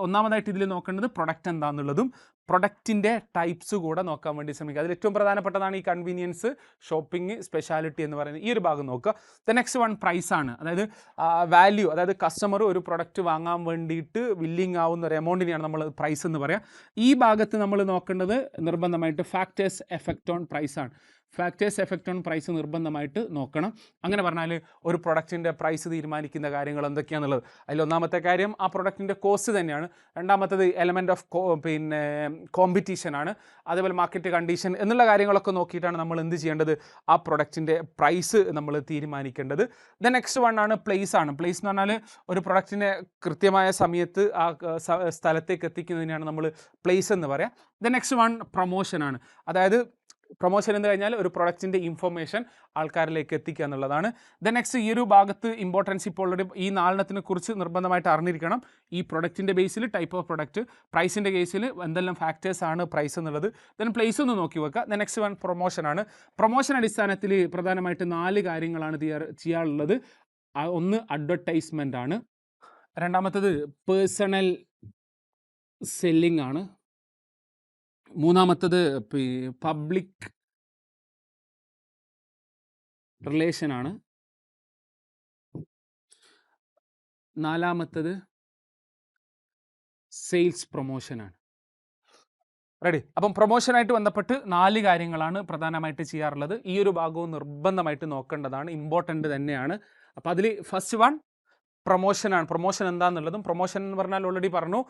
ഒന്നാമതായിട്ട് ഇതിൽ നോക്കേണ്ടത് പ്രൊഡക്റ്റ് എന്താണെന്നുള്ളതും പ്രൊഡക്റ്റിൻ്റെ ടൈപ്സ് കൂടെ നോക്കാൻ വേണ്ടി ശ്രമിക്കുക. അതിൽ ഏറ്റവും പ്രധാനപ്പെട്ടതാണ് ഈ കൺവീനിയൻസ്, ഷോപ്പിംഗ്, സ്പെഷ്യാലിറ്റി എന്ന് പറയുന്നത്. ഈ ഒരു ഭാഗം നോക്കുക. ദ നെക്സ്റ്റ് വൺ പ്രൈസാണ്. അതായത് വാല്യൂ, അതായത് കസ്റ്റമർ ഒരു പ്രൊഡക്റ്റ് വാങ്ങാൻ വേണ്ടിയിട്ട് വില്ലിങ് ആവുന്ന ഒരു എമൗണ്ടിനെയാണ് നമ്മൾ പ്രൈസ് എന്ന് പറയുക. ഈ ഭാഗത്ത് നമ്മൾ നോക്കേണ്ടത് നിർബന്ധമായിട്ട് ഫാക്ടേഴ്സ് എഫക്റ്റ് ഓൺ പ്രൈസാണ്. ഫാക്ടേഴ്സ് എഫക്റ്റ് ഓൺ പ്രൈസ് നിർബന്ധമായിട്ട് നോക്കണം. അങ്ങനെ പറഞ്ഞാൽ ഒരു പ്രൊഡക്റ്റിൻ്റെ പ്രൈസ് തീരുമാനിക്കുന്ന കാര്യങ്ങൾ എന്തൊക്കെയാണെന്നുള്ളത്. അതിലൊന്നാമത്തെ കാര്യം ആ പ്രൊഡക്റ്റിൻ്റെ കോസ്റ്റ് തന്നെയാണ്. രണ്ടാമത്തത് എലമെൻറ്റ് ഓഫ് പിന്നെ കോമ്പറ്റീഷനാണ്. അതേപോലെ മാർക്കറ്റ് കണ്ടീഷൻ എന്നുള്ള കാര്യങ്ങളൊക്കെ നോക്കിയിട്ടാണ് നമ്മൾ എന്ത് ചെയ്യേണ്ടത്, ആ പ്രൊഡക്റ്റിൻ്റെ പ്രൈസ് നമ്മൾ തീരുമാനിക്കേണ്ടത്. ദ നെക്സ്റ്റ് വൺ ആണ് പ്ലേസ് ആണ്. പ്ലേസ് എന്ന് പറഞ്ഞാൽ ഒരു പ്രൊഡക്റ്റിനെ കൃത്യമായ സമയത്ത് ആ സ്ഥലത്തേക്ക് എത്തിക്കുന്നതിനാണ് നമ്മൾ പ്ലേസ് എന്ന് പറയാം. ദ നെക്സ്റ്റ് വൺ പ്രൊമോഷനാണ്. അതായത് പ്രൊമോഷൻ എന്ന് കഴിഞ്ഞാൽ ഒരു പ്രൊഡക്റ്റിൻ്റെ ഇൻഫർമേഷൻ ആൾക്കാരിലേക്ക് എത്തിക്കുക എന്നുള്ളതാണ്. ദ നെക്സ്റ്റ് ഈ ഒരു ഭാഗത്ത് ഇമ്പോർട്ടൻസ് ഇപ്പോൾ ഉള്ളൊരു ഈ 4 കുറിച്ച് നിർബന്ധമായിട്ട് അറിഞ്ഞിരിക്കണം. ഈ പ്രൊഡക്റ്റിൻ്റെ ബേസിൽ ടൈപ്പ് ഓഫ് പ്രൊഡക്റ്റ്, പ്രൈസിൻ്റെ കേസിൽ എന്തെല്ലാം ഫാക്ടേഴ്സ് ആണ് പ്രൈസ് എന്നുള്ളത്. ദെൻ പ്ലേസ് ഒന്ന് നോക്കി വെക്കുക. ദ നെക്സ്റ്റ് വൺ പ്രൊമോഷനാണ്. പ്രൊമോഷൻ അടിസ്ഥാനത്തിൽ പ്രധാനമായിട്ട് 4 കാര്യങ്ങളാണ് ചെയ്യാറുള്ളത്. ഒന്ന് അഡ്വർടൈസ്മെൻ്റ് ആണ്. രണ്ടാമത്തത് പേഴ്സണൽ സെല്ലിംഗ് ആണ്. മൂന്നാമത്തത് പബ്ലിക് റിലേഷൻ ആണ്. നാലാമത്തത് സെയിൽസ് പ്രൊമോഷനാണ്. റെഡി? അപ്പം പ്രൊമോഷനായിട്ട് ബന്ധപ്പെട്ട് 4 കാര്യങ്ങളാണ് പ്രധാനമായിട്ട് ചെയ്യാറുള്ളത്. ഈ ഒരു ഭാഗവും നിർബന്ധമായിട്ട് നോക്കേണ്ടതാണ്, ഇമ്പോർട്ടൻ്റ് തന്നെയാണ്. അപ്പോൾ അതിൽ ഫസ്റ്റ് വൺ പ്രൊമോഷനാണ്. പ്രൊമോഷൻ എന്താണെന്നുള്ളതും, പ്രൊമോഷൻ എന്ന് പറഞ്ഞാൽ ഓൾറെഡി പറഞ്ഞു,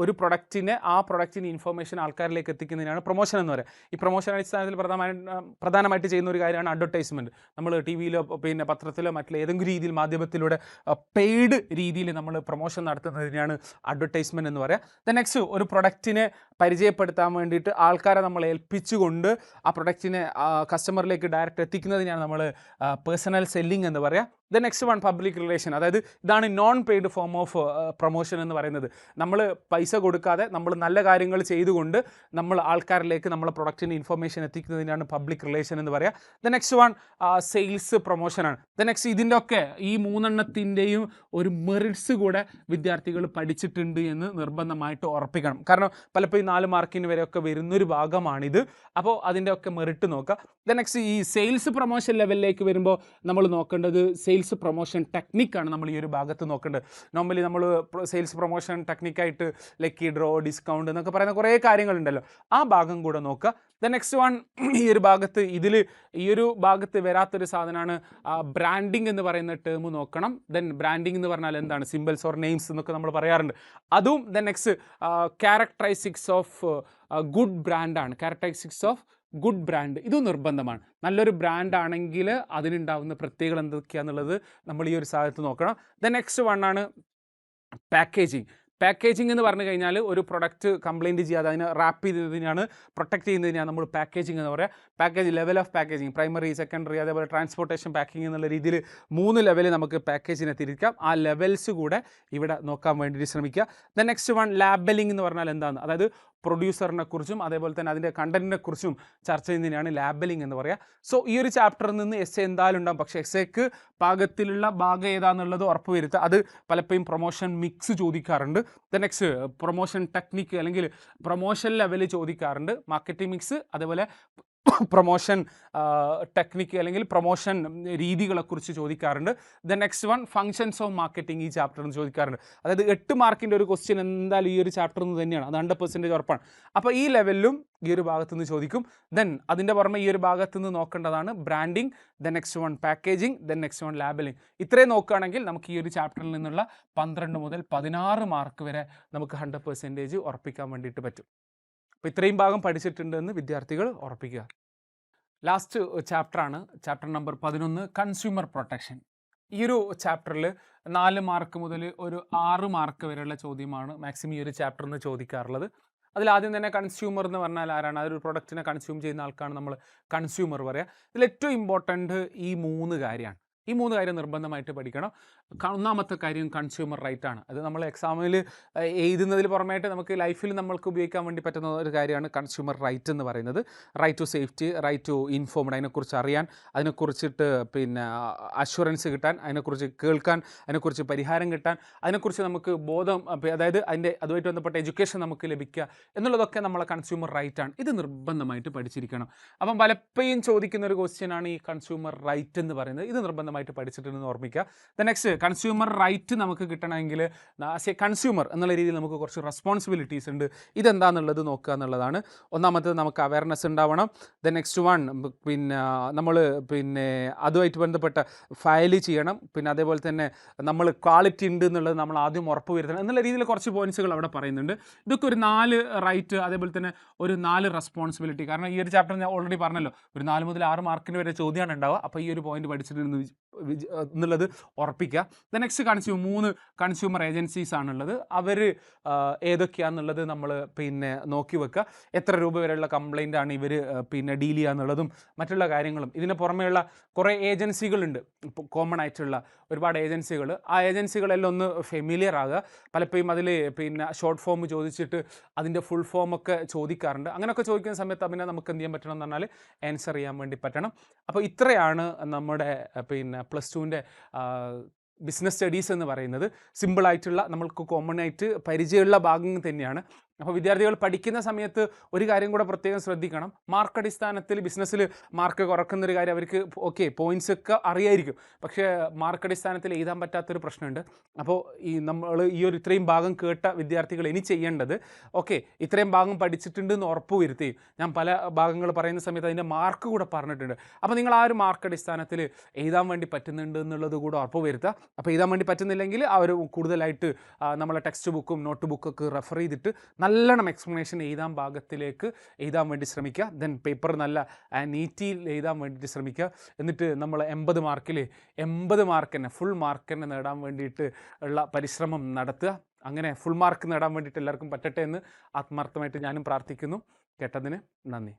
ഒരു പ്രൊഡക്റ്റിനെ ആ പ്രൊഡക്റ്റിന് ഇൻഫർമേഷൻ ആൾക്കാരിലേക്ക് എത്തിക്കുന്നതിനാണ് പ്രൊമോഷൻ എന്ന് പറയുക. ഈ പ്രൊമോഷൻ അടിസ്ഥാനത്തിൽ പ്രധാനമായിട്ട് ചെയ്യുന്ന ഒരു കാര്യമാണ് അഡ്വർടൈസ്മെൻറ്റ്. നമ്മൾ ടി വിയിലോ പിന്നെ പത്രത്തിലോ മറ്റുള്ള ഏതെങ്കിലും രീതിയിൽ മാധ്യമത്തിലൂടെ പെയ്ഡ് രീതിയിൽ നമ്മൾ പ്രൊമോഷൻ നടത്തുന്നതിനാണ് അഡ്വർടൈസ്മെൻറ്റ് എന്ന് പറയുക. ദ നെക്സ്റ്റ് ഒരു പ്രൊഡക്റ്റിനെ പരിചയപ്പെടുത്താൻ വേണ്ടിയിട്ട് ആൾക്കാരെ നമ്മൾ ഏൽപ്പിച്ചുകൊണ്ട് ആ പ്രൊഡക്റ്റിനെ കസ്റ്റമറിലേക്ക് ഡയറക്റ്റ് എത്തിക്കുന്നതിനാണ് നമ്മൾ പേഴ്സണൽ സെല്ലിംഗ് എന്ന് പറയുക. The next one public relation, അതായത് ഇതാണ് non paid form of promotion എന്ന് പറയുന്നത്. നമ്മൾ പൈസ കൊടുക്കാതെ നമ്മൾ നല്ല കാര്യങ്ങൾ ചെയ്തുകൊണ്ട് നമ്മൾ ആൾക്കാരിലേക്ക് നമ്മളെ പ്രൊഡക്റ്റിൻ്റെ ഇൻഫർമേഷൻ എത്തിക്കുന്നതിനാണ് പബ്ലിക് റിലേഷൻ എന്ന് പറയുക. ദ നെക്സ്റ്റ് വൺ സെയിൽസ് പ്രൊമോഷനാണ്. ദ നെക്സ്റ്റ് ഇതിൻ്റെ ഒക്കെ ഈ മൂന്നെണ്ണത്തിൻ്റെയും ഒരു മെറിറ്റ്സ് കൂടെ വിദ്യാർത്ഥികൾ പഠിച്ചിട്ടുണ്ട് എന്ന് നിർബന്ധമായിട്ട് ഉറപ്പിക്കണം. കാരണം പലപ്പോഴും 4 മാർക്കിന് വരെയൊക്കെ വരുന്നൊരു ഭാഗമാണിത്. അപ്പോൾ അതിൻ്റെ ഒക്കെ മെറിറ്റ് നോക്കുക. ദ നെക്സ്റ്റ് ഈ സെയിൽസ് പ്രൊമോഷൻ ലെവലിലേക്ക് വരുമ്പോൾ നമ്മൾ നോക്കേണ്ടത് സെയിൽസ് പ്രൊമോഷൻ ടെക്നിക്കാണ്. നമ്മൾ ഈ ഒരു ഭാഗത്ത് നോക്കേണ്ടത്. നോർമലി നമ്മൾ സെയിൽസ് പ്രൊമോഷൻ ടെക്നിക്കായിട്ട് ലക്കി ഡ്രോ, ഡിസ്കൗണ്ട് എന്നൊക്കെ പറയുന്ന കുറേ കാര്യങ്ങളുണ്ടല്ലോ, ആ ഭാഗം കൂടെ നോക്കുക. ദ നെക്സ്റ്റ് വൺ ഈ ഒരു ഭാഗത്ത് ഈ ഒരു ഭാഗത്ത് വരാത്തൊരു സാധനമാണ് ബ്രാൻഡിങ് എന്ന് പറയുന്ന ടേം നോക്കണം. ദെൻ ബ്രാൻഡിങ് എന്ന് പറഞ്ഞാൽ എന്താണ്, സിമ്പിൾസ് ഓർ നെയിംസ് എന്നൊക്കെ നമ്മൾ പറയാറുണ്ട്, അതും. Then next characteristics of good ബ്രാൻഡാണ്. ക്യാരക്ടറിസ്റ്റിക്സ് ഓഫ് ഗുഡ് ബ്രാൻഡ് ഇതും നിർബന്ധമാണ്. നല്ലൊരു ബ്രാൻഡ് ആണെങ്കിൽ അതിനുണ്ടാകുന്ന പ്രത്യേകത എന്തൊക്കെയാണെന്നുള്ളത് നമ്മൾ ഈ ഒരു സാധനത്ത് നോക്കണം. ദ നെക്സ്റ്റ് വണ്ണാണ് പാക്കേജിങ്. പാക്കേജിംഗ് എന്ന് പറഞ്ഞു കഴിഞ്ഞാൽ ഒരു പ്രൊഡക്റ്റ് കംപ്ലയിൻറ്റ് ചെയ്യാതെ അതിനെ റാപ്പ് ചെയ്യുന്നതിനാണ്, പ്രൊട്ടക്ട് ചെയ്യുന്നതിനാണ് നമ്മൾ പാക്കേജിംഗ് എന്ന് പറയുക. Package level of packaging, primary, secondary, അതേപോലെ ട്രാൻസ്പോർട്ടേഷൻ പാക്കിംഗ് എന്നുള്ള രീതിയിൽ 3 ലെവലിൽ നമുക്ക് പാക്കേജിനെ തിരിക്കാം. ആ ലെവൽസ് കൂടെ ഇവിടെ നോക്കാൻ വേണ്ടിയിട്ട് ശ്രമിക്കുക. ദ നെക്സ്റ്റ് വൺ ലാബലിംഗ് എന്ന് പറഞ്ഞാൽ എന്താണ്, അതായത് പ്രൊഡ്യൂസറിനെ കുറിച്ചും അതേപോലെ തന്നെ അതിൻ്റെ കണ്ടന്റിനെ കുറിച്ചും ചർച്ച ചെയ്യുന്നതിനാണ് ലാബലിംഗ് എന്ന് പറയുക. സോ ഈ ഒരു ചാപ്റ്ററിൽ നിന്ന് എസ് എ എന്തായാലും ഉണ്ടാകും, പക്ഷേ എസ് എക്ക് പാകത്തിലുള്ള ഭാഗം ഏതാണെന്നുള്ളത് ഉറപ്പ് വരുത്തുക. അത് പലപ്പോഴും പ്രൊമോഷൻ മിക്സ് ചോദിക്കാറുണ്ട്. ദ നെക്സ്റ്റ് പ്രൊമോഷൻ ടെക്നിക്ക് അല്ലെങ്കിൽ പ്രൊമോഷൻ ലെവൽ ചോദിക്കാറുണ്ട്, മാർക്കറ്റിംഗ് മിക്സ്, അതേപോലെ പ്രൊമോഷൻ ടെക്നിക്ക് അല്ലെങ്കിൽ പ്രൊമോഷൻ രീതികളെക്കുറിച്ച് ചോദിക്കാറുണ്ട്. The next one functions of marketing ഈ ചാപ്റ്ററിന് ചോദിക്കാറുണ്ട്. അതായത് 8 മാർക്കിൻ്റെ ഒരു ക്വസ്റ്റ്യൻ എന്തായാലും ഈ ഒരു ചാപ്റ്ററിൽ നിന്ന് തന്നെയാണ്, അത് 100% ഉറപ്പാണ്. അപ്പോൾ ഈ ലെവലിലും ഈ ഒരു ഭാഗത്തു നിന്ന് ചോദിക്കും. ദെൻ അതിൻ്റെ പുറമെ ഈ ഒരു ഭാഗത്തു നിന്ന് നോക്കേണ്ടതാണ് branding, the next one packaging, then next one labelling. ഇത്രയും നോക്കുകയാണെങ്കിൽ നമുക്ക് ഈ ഒരു ചാപ്റ്ററിൽ നിന്നുള്ള 12 മുതൽ 16 മാർക്ക് വരെ നമുക്ക് 100% ഉറപ്പിക്കാൻ വേണ്ടിയിട്ട് പറ്റും. അപ്പോൾ ഇത്രയും ഭാഗം പഠിച്ചിട്ടുണ്ടെന്ന് വിദ്യാർത്ഥികൾ ഉറപ്പിക്കുക. ലാസ്റ്റ് ചാപ്റ്ററാണ് ചാപ്റ്റർ നമ്പർ 11, കൺസ്യൂമർ പ്രൊട്ടക്ഷൻ. ഈ ഒരു ചാപ്റ്ററിൽ 4 മാർക്ക് മുതൽ ഒരു 6 മാർക്ക് വരെയുള്ള ചോദ്യമാണ് മാക്സിമം ഈ ഒരു ചാപ്റ്ററിൽ നിന്ന് ചോദിക്കാറുള്ളത്. അതിലാദ്യം തന്നെ കൺസ്യൂമർ എന്ന് പറഞ്ഞാൽ ആരാണ്, അതൊരു പ്രൊഡക്റ്റിനെ കൺസ്യൂം ചെയ്യുന്ന ആൾക്കാണ് നമ്മൾ കൺസ്യൂമർ പറയുക. ഇതിൽ ഏറ്റവും ഇമ്പോർട്ടൻറ്റ് ഈ 3 കാര്യമാണ്. ഈ 3 കാര്യം നിർബന്ധമായിട്ട് പഠിക്കണം. ഒന്നാമത്തെ കാര്യം കൺസ്യൂമർ റൈറ്റ് ആണ്. അത് നമ്മൾ എക്സാമിൽ എഴുതുന്നതിൽ പുറമായിട്ട് നമുക്ക് ലൈഫിൽ നമ്മൾക്ക് ഉപയോഗിക്കാൻ വേണ്ടി പറ്റുന്ന ഒരു കാര്യമാണ് കൺസ്യൂമർ റൈറ്റ് എന്ന് പറയുന്നത്. Right to safety, right to informed, അതിനെക്കുറിച്ച് അറിയാൻ, അതിനെക്കുറിച്ചിട്ട് പിന്നെ അഷുറൻസ് കിട്ടാൻ, അതിനെക്കുറിച്ച് കേൾക്കാൻ, അതിനെക്കുറിച്ച് പരിഹാരം കിട്ടാൻ, അതിനെക്കുറിച്ച് നമുക്ക് ബോധം, അതായത് അതുമായിട്ട് ബന്ധപ്പെട്ട എഡ്യൂക്കേഷൻ നമുക്ക് ലഭിക്കുക എന്നുള്ളതൊക്കെ നമ്മളെ കൺസ്യൂമർ റൈറ്റ് ആണ്. ഇത് നിർബന്ധമായിട്ട് പഠിച്ചിരിക്കണം. അപ്പം പലപ്പോഴും ചോദിക്കുന്ന ഒരു ക്വസ്റ്റ്യനാണ് ഈ കൺസ്യൂമർ റൈറ്റ് എന്ന് പറയുന്നത്. ഇത് നിർബന്ധമായിട്ട് പഠിച്ചിട്ടുണ്ടെന്ന് ഓർമ്മിക്കുക. ദ നെക്സ്റ്റ് കൺസ്യൂമർ റൈറ്റ് നമുക്ക് കിട്ടണമെങ്കിൽ ആസ് എ കൺസ്യൂമർ എന്നുള്ള രീതിയിൽ നമുക്ക് കുറച്ച് റെസ്പോൺസിബിലിറ്റീസ് ഉണ്ട്. ഇതെന്താണെന്നുള്ളത് നോക്കുക എന്നുള്ളതാണ്. ഒന്നാമത്തേത് നമുക്ക് അവയർനെസ് ഉണ്ടാവണം. ദ നെക്സ്റ്റ് വൺ നമ്മൾ അതുമായിട്ട് ബന്ധപ്പെട്ട ഫയൽ ചെയ്യണം. പിന്നെ അതേപോലെ തന്നെ നമ്മൾ ക്വാളിറ്റി ഉണ്ട് എന്നുള്ളത് നമ്മൾ ആദ്യം ഉറപ്പ് വരുത്തണം എന്നുള്ള രീതിയിൽ കുറച്ച് പോയിന്റ്സുകൾ അവിടെ പറയുന്നുണ്ട്. ഇതൊക്കെ ഒരു 4 റൈറ്റ്, അതേപോലെ തന്നെ ഒരു 4 റെസ്പോൺസിബിലിറ്റി. കാരണം ഈ ഒരു ചാപ്റ്റർ ഞാൻ ഓൾറെഡി പറഞ്ഞല്ലോ, ഒരു 4 മുതൽ 6 മാർക്കിന് വരെ ചോദ്യമാണ് ഉണ്ടാവുക. അപ്പോൾ ഈ ഒരു പോയിന്റ് പഠിച്ചിട്ടുണ്ടെന്ന് എന്നുള്ളത് ഉറപ്പിക്കുക. ദ നെക്സ്റ്റ് 3 കൺസ്യൂമർ ഏജൻസീസ് ആണുള്ളത്. അവർ ഏതൊക്കെയാണെന്നുള്ളത് നമ്മൾ നോക്കി വെക്കുക. എത്ര രൂപ വരെയുള്ള കംപ്ലൈൻ്റ് ആണ് ഇവർ ഡീൽ ചെയ്യുക എന്നുള്ളതും മറ്റുള്ള കാര്യങ്ങളും. ഇതിന് പുറമെയുള്ള കുറേ ഏജൻസികളുണ്ട്, ഇപ്പോൾ കോമൺ ആയിട്ടുള്ള ഒരുപാട് ഏജൻസികൾ. ആ ഏജൻസികളെല്ലാം ഒന്ന് ഫെമിലിയർ ആകുക. പലപ്പോഴും അതിൽ ഷോർട്ട് ഫോം ചോദിച്ചിട്ട് അതിൻ്റെ ഫുൾ ഫോമൊക്കെ ചോദിക്കാറുണ്ട്. അങ്ങനെയൊക്കെ ചോദിക്കുന്ന സമയത്ത് പിന്നെ നമുക്ക് എന്ത് ചെയ്യാൻ പറ്റണം എന്ന് പറഞ്ഞാൽ ആൻസർ ചെയ്യാൻ വേണ്ടി പറ്റണം. അപ്പോൾ ഇത്രയാണ് നമ്മുടെ +2ൻ്റെ ബിസിനസ് സ്റ്റഡീസ് എന്ന് പറയുന്നത്. സിമ്പിളായിട്ടുള്ള നമ്മൾക്ക് കോമൺ ആയിട്ട് പരിചയമുള്ള ഭാഗം തന്നെയാണ്. അപ്പോൾ വിദ്യാർത്ഥികൾ പഠിക്കുന്ന സമയത്ത് ഒരു കാര്യം കൂടെ പ്രത്യേകം ശ്രദ്ധിക്കണം. മാർക്ക് അടിസ്ഥാനത്തിൽ ബിസിനസ്സിൽ മാർക്ക് കുറക്കുന്നൊരു കാര്യം അവർക്ക് പോയിൻറ്റ്സ് ഒക്കെ അറിയായിരിക്കും, പക്ഷേ മാർക്ക് അടിസ്ഥാനത്തിൽ എഴുതാൻ പറ്റാത്തൊരു പ്രശ്നമുണ്ട്. അപ്പോൾ നമ്മൾ ഈ ഒരു ഇത്രയും ഭാഗം കേട്ട വിദ്യാർത്ഥികൾ ഇനി ചെയ്യേണ്ടത് ഇത്രയും ഭാഗം പഠിച്ചിട്ടുണ്ട് എന്ന് ഉറപ്പ് വരുത്തി. ഞാൻ പല ഭാഗങ്ങൾ പറയുന്ന സമയത്ത് അതിൻ്റെ മാർക്ക് കൂടെ പറഞ്ഞിട്ടുണ്ട്. അപ്പോൾ നിങ്ങൾ ആ ഒരു മാർക്ക് അടിസ്ഥാനത്തിൽ എഴുതാൻ വേണ്ടി പറ്റുന്നുണ്ട് എന്നുള്ളത് കൂടെ ഉറപ്പ് വരുത്തുക. അപ്പോൾ എഴുതാൻ വേണ്ടി പറ്റുന്നില്ലെങ്കിൽ അവർ കൂടുതലായിട്ട് നമ്മളെ ടെക്സ്റ്റ് ബുക്കും നോട്ട് ബുക്കൊക്കെ റെഫർ ചെയ്തിട്ട് നല്ലോണം എക്സ്പ്ലനേഷൻ എഴുതാൻ ഭാഗത്തിലേക്ക് എഴുതാൻ വേണ്ടി ശ്രമിക്കുക. ദെൻ പേപ്പർ നല്ല നീറ്റിൽ എഴുതാൻ വേണ്ടിയിട്ട് ശ്രമിക്കുക. എന്നിട്ട് നമ്മൾ 80 മാർക്കിൽ 80 മാർക്ക് തന്നെ, ഫുൾ മാർക്ക് തന്നെ നേടാൻ വേണ്ടിയിട്ട് ഉള്ള പരിശ്രമം നടത്തുക. അങ്ങനെ ഫുൾ മാർക്ക് നേടാൻ വേണ്ടിയിട്ട് എല്ലാവർക്കും പറ്റട്ടെ എന്ന് ആത്മാർത്ഥമായിട്ട് ഞാനും പ്രാർത്ഥിക്കുന്നു. കേട്ടതിന് നന്ദി.